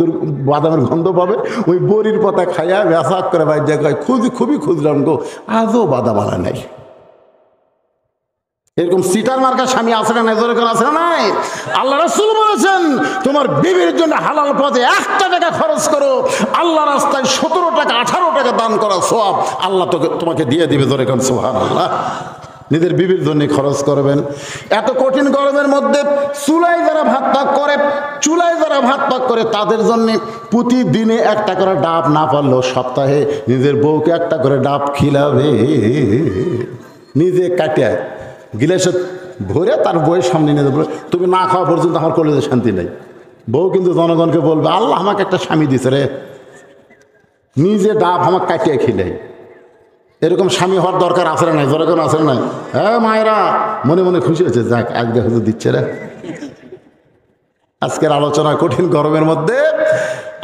বাদামের গন্ধ পাবে। ওই বড়ির পাতা খাইয়া ব্যাসাক করে বাইর জায়গায় খুবই খুঁজলাম গো, আজও বাদাম আনা নাই। এরকম সিটার মার্কা স্বামী আছে না নাই? জোরে করে আছে না নাই? আল্লাহ রাসূল বলেছেন, তোমার বিবির জন্য হালাল পথে 1 টাকা খরচ করো, আল্লাহ রাস্তায় 17 টাকা 18 টাকা দান করা সওয়াব আল্লাহ তোমাকে দিয়ে দিবে। জোরে করে সুবহানাল্লাহ। নিজের বিবির জন্য খরচ করবেন। এত কঠিন গরমের মধ্যে চুলায় যারা ভাত পাক করে তাদের জন্য প্রতিদিনে 1টা করে ডাব, না পারলেও সপ্তাহে নিজের বউকে 1টা করে ডাব খিলাবে। নিজে কাটিয়ে গিলাসে ভরে তার বউয়ের সামনে নিয়ে যাবে। তুমি না খাওয়া পর্যন্ত আমার কলেজে শান্তি নেই। বউ কিন্তু জনগণকে বলবে, আল্লাহ আমাকে একটা স্বামী দিছে রে, নিজে ডাব আমাকে কাটিয়ে খিলাই। এরকম স্বামী হওয়ার দরকার আছে না নাই? জনগণ আছে না নাই? হ্যাঁ মায়েরা মনে মনে খুশি হয়েছে, যাক আজকে হয়তো দিচ্ছে রে। আজকের আলোচনা কঠিন গরমের মধ্যে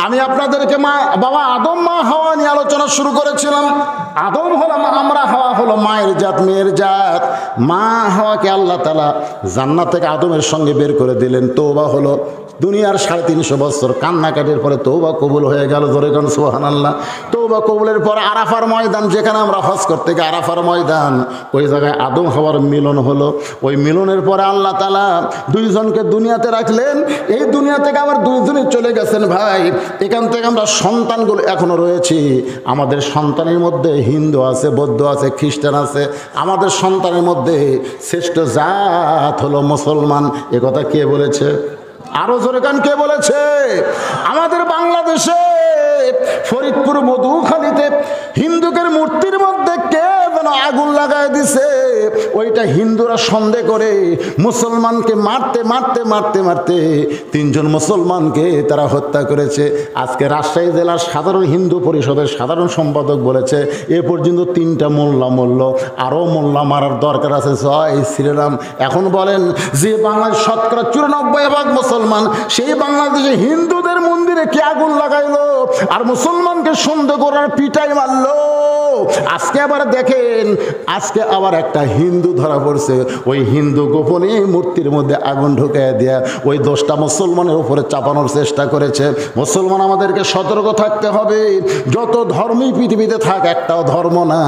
আমি আপনাদেরকে বাবা আদম মা হাওয়া নিয়ে আলোচনা শুরু করেছিলাম। আদম হলাম আমরা, হাওয়া হলো মায়ের জাত, মেয়ের জাত। মা হাওয়াকে আল্লাহ তাআলা জান্নাত থেকে আদমের সঙ্গে বের করে দিলেন। তওবা হলো, দুনিয়ার 350 বছর কান্নাকাটির পরে তওবা কবুল হয়ে গেল। জোরে কোন সুবহানাল্লাহ। তওবা কবুলের পর আরাফার ময়দান, যেখানে আমরা হজ করতে গিয়ে আরাফার ময়দান, ওই জায়গায় আদম হাওয়ার মিলন হলো। ওই মিলনের পরে আল্লাহ তাআলা 2 জনকে দুনিয়াতে রাখলেন। এই দুনিয়া থেকে আবার 2 জনই চলে গেছেন ভাই। এখান থেকে আমরা সন্তানগুলো এখনো রয়েছি। আমাদের সন্তানের মধ্যে হিন্দু আছে, বৌদ্ধ আছে, খ্রিস্টান আছে। আমাদের সন্তানের মধ্যে শ্রেষ্ঠ জাত হলো মুসলমান। এ কথা কে বলেছে? আরো জোরে কান, কে বলেছে? আমাদের বাংলাদেশে ফরিদপুর মধুখালীতে হিন্দুকের মূর্তির মধ্যে কে যেন আগুন লাগায় দিছে। ওইটা হিন্দুরা সন্দেহ করে মুসলমানকে মারতে 3 জন মুসলমানকে তারা হত্যা করেছে। আজকে রাজশাহী জেলার সাধারণ হিন্দু পরিষদের সাধারণ সম্পাদক বলেছে, এ পর্যন্ত 3টা মোল্লা মরল, আরও মোল্লা মারার দরকার আছে। জয় শ্রীরাম। এখন বলেন, যে বাংলাদেশ শতকরা 94% মুসলমান, সেই বাংলাদেশে হিন্দুদের মন্দিরে কে আগুন লাগাইলো আর মুসলমানকে সন্দেহ করার পিটাই মারলো। আজকে আবার দেখেন, আজকে আবার একটা হিন্দু ধরা পড়ছে। ওই হিন্দু গোপনে মূর্তির মধ্যে আগুন ঢুকাইয়া দেয়া ওই 10টা মুসলমানের উপরে চাপানোর চেষ্টা করেছে। মুসলমান আমাদেরকে সতর্ক থাকতে হবে। যত ধর্মই পৃথিবীতে থাক, একটাও ধর্ম না,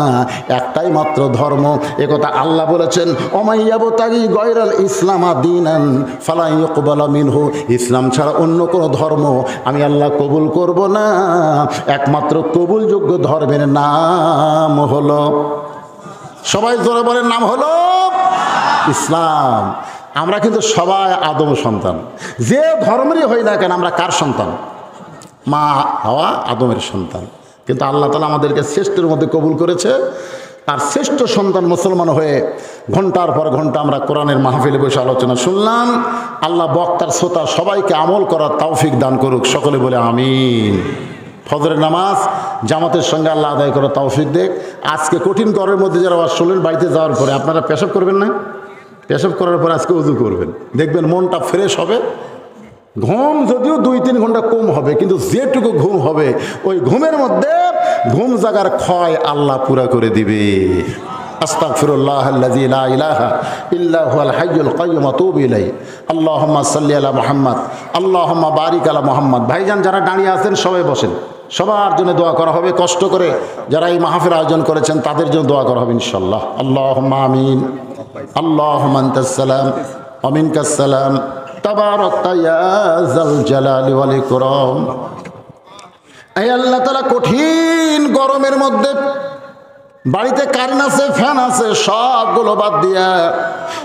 একটাই মাত্র ধর্ম। একথা আল্লাহ বলেছেন, ওমাইয়াবতাগি গায়রাল ইসলাম দীনান ফালা ইউকবালা মিনহু। ইসলাম ছাড়া অন্য কোনো ধর্ম আমি আল্লাহ কবুল করব না। একমাত্র কবুলযোগ্য ধর্মের নাম হলো, সবাই জোরে বলেন, নাম হলো ইসলাম। আমরা কিন্তু সবাই আদম সন্তান। যে ধর্মেরই হই না কেন, আমরা কার সন্তান? মা হাওয়া আদমের সন্তান। কিন্তু আল্লাহ তাআলা আমাদেরকে শ্রেষ্ঠের মধ্যে কবুল করেছে। তার শ্রেষ্ঠ সন্তান মুসলমান হয়ে ঘন্টার পর ঘন্টা আমরা কোরআনের মাহফিলে বসে আলোচনা শুনলাম। আল্লাহ বক্তার শ্রোতা সবাইকে আমল করার তৌফিক দান করুক। সকলে বলে আমিন। ফজরের নামাজ জামাতের সঙ্গে আল্লাহ আদায় করার তৌফিক দেখ। আজকে কঠিন গরমের মধ্যে যারা আওয়াজ শুনলেন, বাড়িতে যাওয়ার পরে আপনারা পেশাব করবেন না? পেশাব করার পরে আজকে ওযু করবেন, দেখবেন মনটা ফ্রেশ হবে। ঘুম যদিও 2-3 ঘন্টা কম হবে, কিন্তু যেটুকু ঘুম হবে ওই ঘুমের মধ্যে ঘুম জাগার ক্ষয় আল্লাহ পুরা করে দিবে। আস্তাগফিরুল্লাহাল্লাযী লা ইলাহা ইল্লা হুয়াল হাইয়ুল কাইয়্যুম ওয়া আতুবু ইলাইহি। আল্লাহুম্মা সাল্লি আলা মুহাম্মাদ, আল্লাহুম্মা বারিক আলা মুহাম্মাদ। ভাইজান যারা দাঁড়িয়ে আছেন সবাই বসেন, সবার জন্য দোয়া করা হবে। কষ্ট করে যারা এই মাহফিল আয়োজন করেছেন তাদের জন্য দোয়া করা হবে ইনশাআল্লাহ। আল্লাহুম্মা আমিন। আল্লাহুম্মা আনতাস সালাম ওয়া মিনকাস সালাম তাবারাকতা ইয়া যাল জালালি ওয়াল ইকরাম। এই আল্লাহ তাআলা কঠিন গরমের মধ্যে বাড়িতে কারেন্ট আছে, ফ্যান আছে, সবগুলো বাদ দিয়া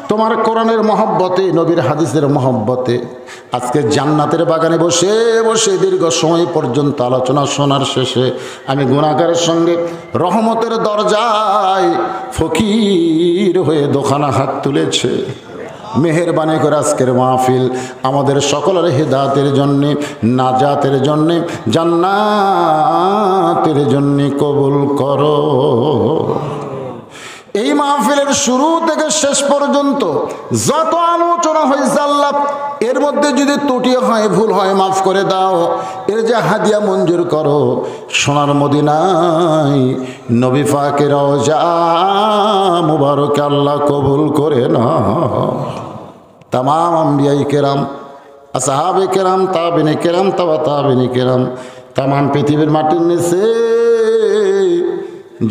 তোমার কোরআনের মহব্বতে, নবীর হাদিসের মহব্বতে আজকে জান্নাতের বাগানে বসে বসে দীর্ঘ সময় পর্যন্ত আলোচনা শোনার শেষে আমি গুনাহগারের সঙ্গে রহমতের দরজায় ফকির হয়ে দোকানা হাত তুলেছে। মেহেরবানি করে আজকের মাহফিল আমাদের সকলের হেদায়েতের জন্যে, নাজাতের জন্যে, জান্নাতের জন্যে কবুল করো। এই মাহফিলের শুরু থেকে শেষ পর্যন্ত যত আলোচনা হয়েছে আল্লাহ, এর মধ্যে যদি ত্রুটি হয়, ভুল হয়, মাফ করে দাও। এর যে হাদিয়া মঞ্জুর করো, সোনার মদিনায় নবী পাকের রওজা মুবারক আল্লাহ কবুল করে না। তামাম আম্বিয়াই কেরাম, আসহাবে কেরাম, তাবিনে কেরাম, তাবা তাবিনে কেরাম, তামাম পৃথিবীর মাটির নিচে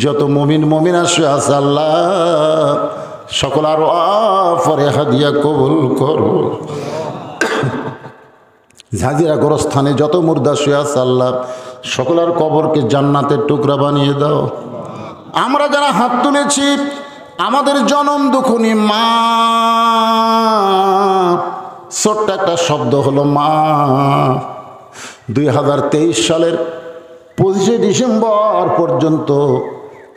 যত মুমিন মুমিনা শুয়ে আছে আল্লাহ সকল আরো পরে হাদিয়া কবুল করো। ঝাঁঝিরা গোরস্থানে যত মুর্দা শুয়ে আছে আল্লাহ সকলের কবরকে জান্নাতের টুকরা বানিয়ে দাও। আমরা যারা হাত তুলেছি আমাদের জনম দুখুনি মা, ছোট্ট একটা শব্দ হলো মা। 2023 সালের 25শে ডিসেম্বর পর্যন্ত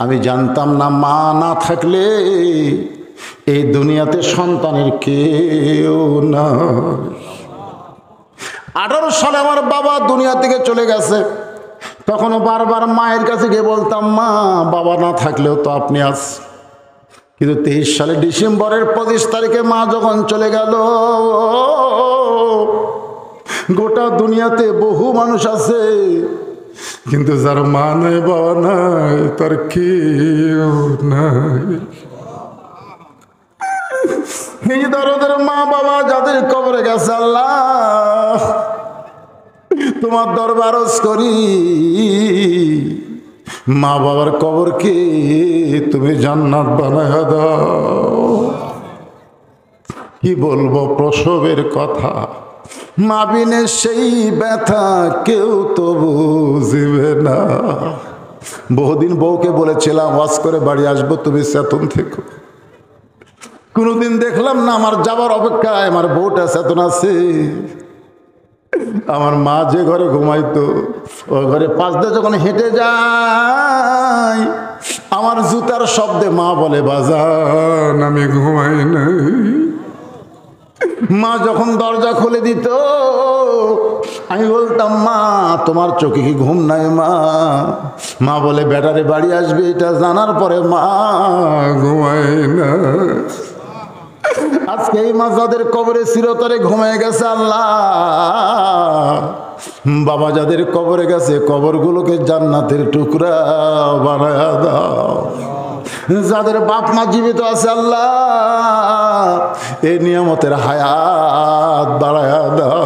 আমি জানতাম না মা না থাকলে এই দুনিয়াতে সন্তানের কেউ না। 18 সালে আমার বাবা দুনিয়া থেকে চলে গেছে, তখনও বারবার মায়ের কাছে গিয়ে বলতাম মা বাবা না থাকলেও তো আপনি আছেন। কিন্তু 23 সালে ডিসেম্বরের 25 তারিখে মা যখন চলে গেল, গোটা দুনিয়াতে বহু মানুষ আছে কিন্তু যার মা নাই, বাবা নাই, তার কেউ নাই। এই দরদের মা বাবা যাদের কবরে গেছে আল্লাহ তোমার দরবার আরজ করি, মা বাবার কবরকে তুমি জান্নাত বানায়া দাও। কি বলবো প্রসবের কথা, মা বিনে সেই ব্যথা কেউ তো বুঝবে না। বহুদিন বউকে বলেছিলাম ওয়াজ করে বাড়ি আসবো, তুমি চেতন থেকো। কোনোদিন দেখলাম না আমার যাবার অপেক্ষায় আমার বউটা চেতন আছে। আমার মা যে ঘরে ঘুমাইতো ওই ঘরে পাশ দিয়ে যখন হেঁটে যায় আমার জুতার শব্দে মা বলে বাজান আমি ঘুমাই নাই। মা যখন দরজা খুলে দিত আমি বলতাম মা তোমার চোখে কি ঘুম নাই মা? মা বলে বেটারে বাড়ি আসবে, এটা জানার পরে মা ঘুমাই না। আজকে এই মা যাদের কবরে চিরতরে ঘুমিয়ে গেছে আল্লাহ, বাবা যাদের কবরে গেছে কবরগুলোকে জান্নাতের টুকরা বানায়া দাও। যাদের বাপ মা জীবিত আছে আল্লাহ এই নিয়ামতের হায়াত বাড়ায়া দাও।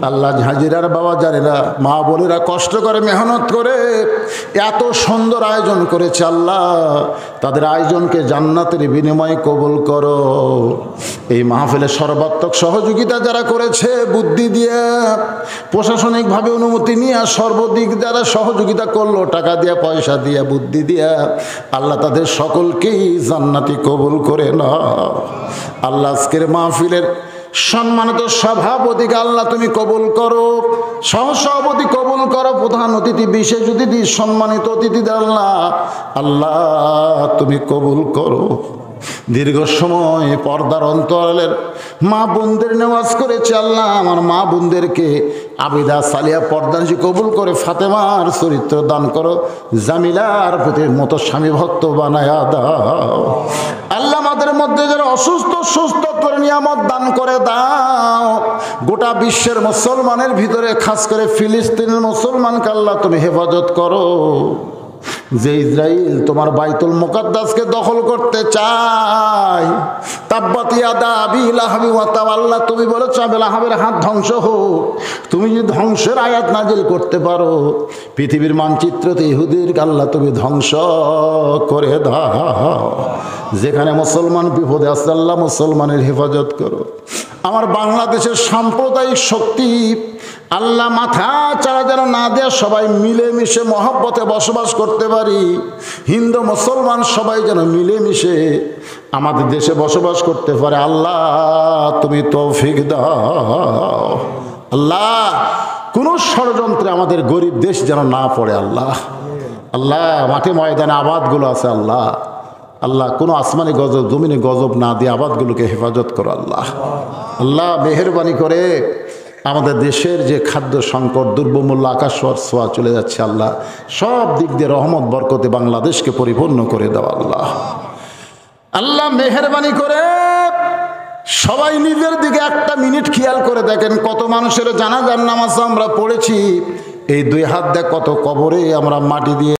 আল্লাহ হাজিরার বাবা জানেরা মা বোনেরা কষ্ট করে মেহনত করে এত সুন্দর আয়োজন করেছে আল্লাহ, তাদের আয়োজনকে জান্নাতের বিনিময়ে কবুল করো। এই মাহফিলে সর্বাত্মক সহযোগিতা যারা করেছে বুদ্ধি দিয়ে, প্রশাসনিকভাবে অনুমতি নিয়ে সর্বদিক যারা সহযোগিতা করলো, টাকা দিয়া, পয়সা দিয়া, বুদ্ধি দিয়া, আল্লাহ তাদের সকলকেই জান্নাতি কবুল করে না। আল্লাহ আজকের মাহফিলের সম্মানিত সভাপতিকে আল্লাহ তুমি কবুল করো, সহসভাপতি কবুল করো, প্রধান অতিথি, বিশেষ অতিথি, সম্মানিত অতিথিদের আল্লাহ আল্লাহ তুমি কবুল করো। দীর্ঘ সময় পর্দার অন্তরালের মা বোনদের নেওয়াজ করেছে আল্লাহ, আমার মা বোনদেরকে আবিদা সালিয়া পর্দানশী কবুল করে ফাতেমার চরিত্র দান করো, জামিলার প্রতি মতো স্বামী ভক্ত বানায়া দাও। আল্লাহ আমাদের মধ্যে যারা অসুস্থ সুস্থ করে নিয়ামত দান করে দাও। গোটা বিশ্বের মুসলমানের ভিতরে খাস করে ফিলিস্তিনের মুসলমানকে আল্লাহ তুমি হেফাজত করো। যে ইসরাইল তোমার বাইতুল মুকাদ্দাসকে দখল করতে চায়, তাব্বাত ইয়াদা আবি লাহাবি ওয়া তাওয়াল্লা, তুমি বলেছো আবু লাহাবের হাত ধ্বংস হোক। তুমি যদি ধ্বংসের আয়াত নাজিল করতে পারো পৃথিবীর মানচিত্রতে ইহুদির আল্লাহ তুমি ধ্বংস করে দাও। যেখানে মুসলমান বিপদে আছে আল্লাহ মুসলমানের হেফাজত করো। আমার বাংলাদেশের সাম্প্রদায়িক শক্তি আল্লাহ মাথা চাড়া যেন না দেয়া, সবাই মিলেমিশে মহব্বতে বসবাস করতে পারি। হিন্দু মুসলমান সবাই যেন মিলেমিশে আমাদের দেশে বসবাস করতে পারে। আল্লাহ তুমি তৌফিক দাও। আল্লাহ কোনো ষড়যন্ত্রে আমাদের গরিব দেশ যেন না পড়ে। আল্লাহ আল্লাহ মাঠে ময়দানে আবাদগুলো আছে আল্লাহ, আল্লাহ কোনো আসমানি গজব জমিনে গজব না দিয়ে আবাদগুলোকে হেফাজত করো। আল্লাহ আল্লাহ মেহেরবানি করে আমাদের দেশের যে খাদ্য সংকট, দ্রব্যমূল্য আকাশ ছোঁয়া চলে যাচ্ছে, আল্লাহ সব দিক দিয়ে রহমত বরকতে বাংলাদেশকে পরিপূর্ণ করে দাও। আল্লাহ আল্লাহ মেহেরবানি করে সবাই নিজের দিকে একটা মিনিট খেয়াল করে দেখেন, কত মানুষের জানাজার নামাজ আমরা পড়েছি, এই দুই হাত দেখ কত কবরে আমরা মাটি দিয়ে